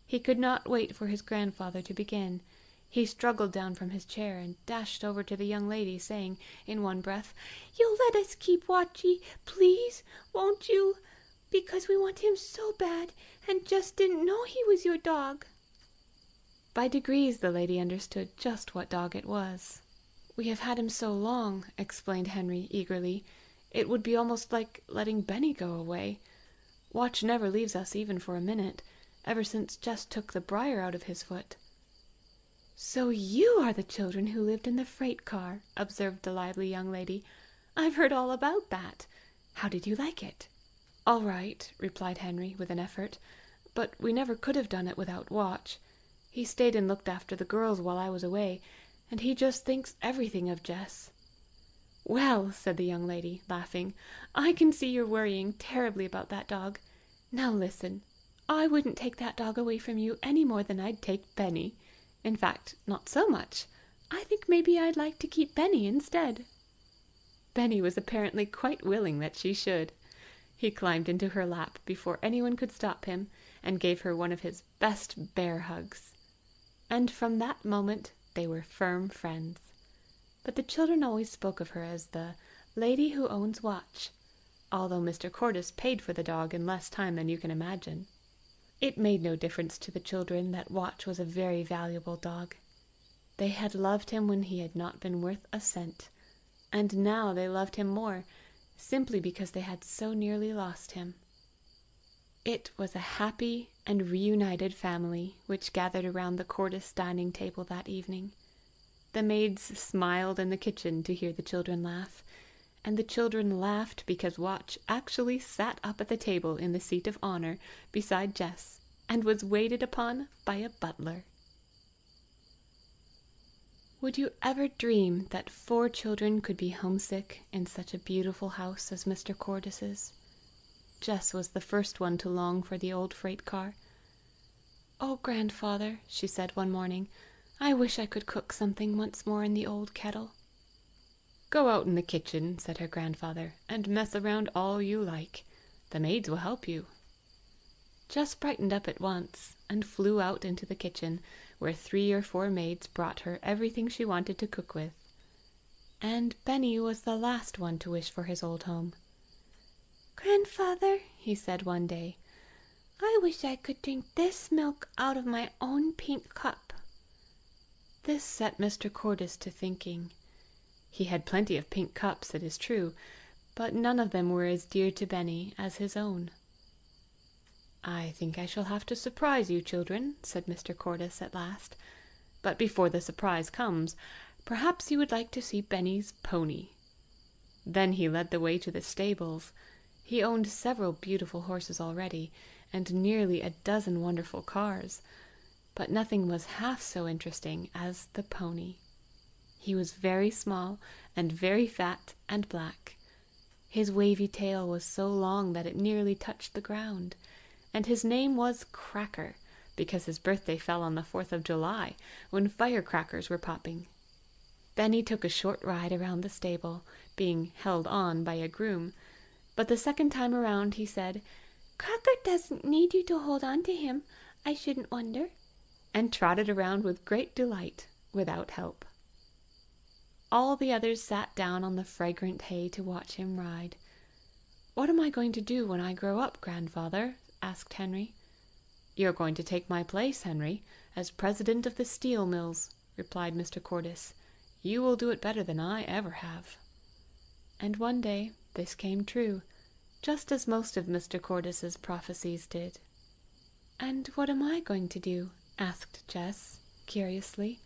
He could not wait for his grandfather to begin. He struggled down from his chair and dashed over to the young lady, saying in one breath, "You'll let us keep Watchy, please, won't you? Because we want him so bad, and just didn't know he was your dog." By degrees the lady understood just what dog it was. "We have had him so long," explained Henry eagerly, "it would be almost like letting Benny go away. Watch never leaves us even for a minute, ever since Jess took the briar out of his foot." "So you are the children who lived in the freight car," observed the lively young lady. "I've heard all about that. How did you like it?" "All right," replied Henry with an effort, "but we never could have done it without Watch. He stayed and looked after the girls while I was away, and he just thinks everything of Jess." "Well," said the young lady, laughing, "I can see you're worrying terribly about that dog. Now listen, I wouldn't take that dog away from you any more than I'd take Benny. In fact, not so much. I think maybe I'd like to keep Benny instead." Benny was apparently quite willing that she should. He climbed into her lap before anyone could stop him, and gave her one of his best bear hugs. And from that moment they were firm friends. But the children always spoke of her as the lady who owns Watch, although Mr. Cordis paid for the dog in less time than you can imagine. It made no difference to the children that Watch was a very valuable dog. They had loved him when he had not been worth a cent, and now they loved him more, simply because they had so nearly lost him. It was a happy and reunited family which gathered around the Cordis dining table that evening. The maids smiled in the kitchen to hear the children laugh, and the children laughed because Watch actually sat up at the table in the seat of honour beside Jess, and was waited upon by a butler. Would you ever dream that 4 children could be homesick in such a beautiful house as Mr. Cordis's? Jess was the first one to long for the old freight car. "Oh, grandfather," she said one morning, "I wish I could cook something once more in the old kettle." "Go out in the kitchen," said her grandfather, "and mess around all you like. The maids will help you." Jess brightened up at once, and flew out into the kitchen, where 3 or 4 maids brought her everything she wanted to cook with. And Benny was the last one to wish for his old home. "Grandfather," he said one day, "I wish I could drink this milk out of my own pink cup." This set Mr. Cordis to thinking. He had plenty of pink cups, it is true, but none of them were as dear to Benny as his own. "I think I shall have to surprise you, children," said Mr. Cordis at last. "But before the surprise comes, perhaps you would like to see Benny's pony." Then he led the way to the stables. He owned several beautiful horses already, and nearly a dozen wonderful cars. But nothing was half so interesting as the pony. He was very small and very fat and black. His wavy tail was so long that it nearly touched the ground, and his name was Cracker, because his birthday fell on the 4th of July, when firecrackers were popping. Benny took a short ride around the stable, being held on by a groom, but the second time around he said, "Cracker doesn't need you to hold on to him, I shouldn't wonder," and trotted around with great delight, without help. All the others sat down on the fragrant hay to watch him ride. "What am I going to do when I grow up, grandfather?" asked Henry. "You're going to take my place, Henry, as president of the steel mills," replied Mr. Cordis. "You will do it better than I ever have." And one day this came true, just as most of Mr. Cordis's prophecies did. "And what am I going to do?" asked Jess, curiously.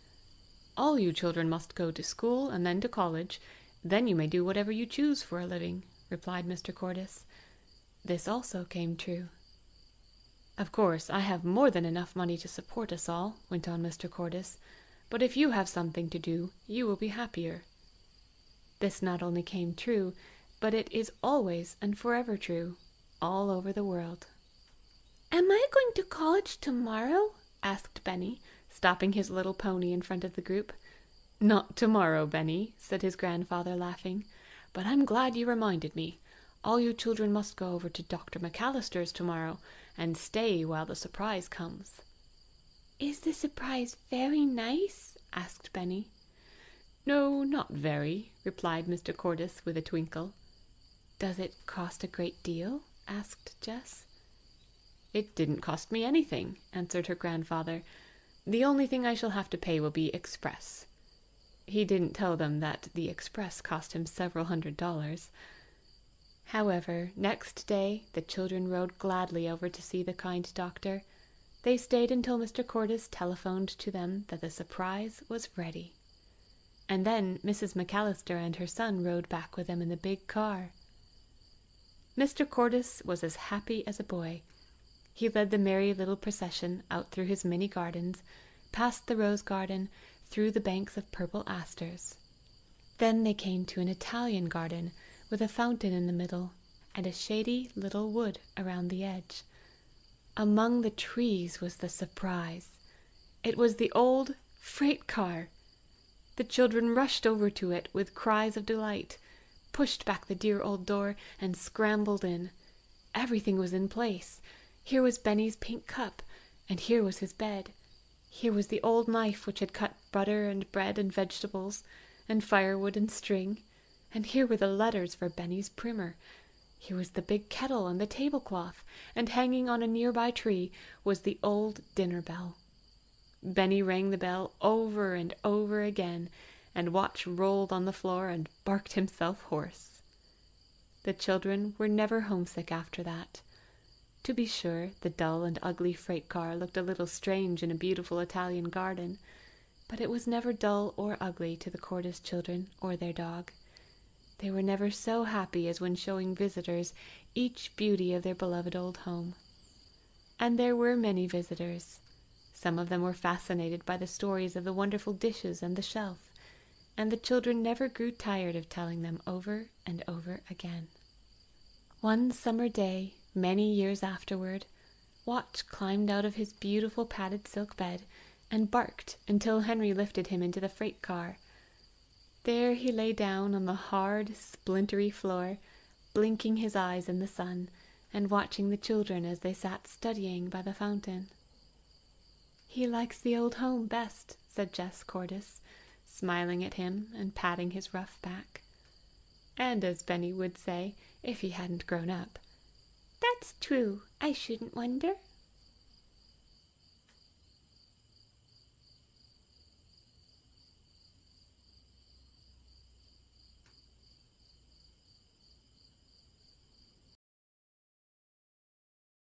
"All you children must go to school and then to college. Then you may do whatever you choose for a living," replied Mr. Cordis. This also came true. "Of course, I have more than enough money to support us all," went on Mr. Cordis, "but if you have something to do, you will be happier." This not only came true, but it is always and forever true, all over the world. "Am I going to college tomorrow?" asked Benny, stopping his little pony in front of the group. "Not tomorrow, Benny," said his grandfather, laughing, "but I'm glad you reminded me. All you children must go over to Dr. McAllister's tomorrow, and stay while the surprise comes." "Is the surprise very nice?" asked Benny. "No, not very," replied Mr. Cordis with a twinkle. "Does it cost a great deal?" asked Jess. "It didn't cost me anything," answered her grandfather. "The only thing I shall have to pay will be express." He didn't tell them that the express cost him several $100s. However, next day the children rode gladly over to see the kind doctor. They stayed until Mr. Cordis telephoned to them that the surprise was ready. And then Mrs. McAllister and her son rode back with them in the big car. Mr. Cordis was as happy as a boy. He led the merry little procession out through his many gardens, past the rose garden, through the banks of purple asters. Then they came to an Italian garden, with a fountain in the middle, and a shady little wood around the edge. Among the trees was the surprise. It was the old freight car! The children rushed over to it with cries of delight, pushed back the dear old door, and scrambled in. Everything was in place. Here was Benny's pink cup, and here was his bed. Here was the old knife which had cut butter and bread and vegetables, and firewood and string, and here were the letters for Benny's primer. Here was the big kettle and the tablecloth, and hanging on a nearby tree was the old dinner bell. Benny rang the bell over and over again, and Watch rolled on the floor and barked himself hoarse. The children were never homesick after that. To be sure, the dull and ugly freight car looked a little strange in a beautiful Italian garden, but it was never dull or ugly to the Cordis children or their dog. They were never so happy as when showing visitors each beauty of their beloved old home. And there were many visitors. Some of them were fascinated by the stories of the wonderful dishes and the shelf, and the children never grew tired of telling them over and over again. One summer day, many years afterward, Watch climbed out of his beautiful padded silk bed and barked until Henry lifted him into the freight car. There he lay down on the hard, splintery floor, blinking his eyes in the sun, and watching the children as they sat studying by the fountain. "He likes the old home best," said Jess Cordis, smiling at him and patting his rough back. And as Benny would say, if he hadn't grown up, "That's true, I shouldn't wonder."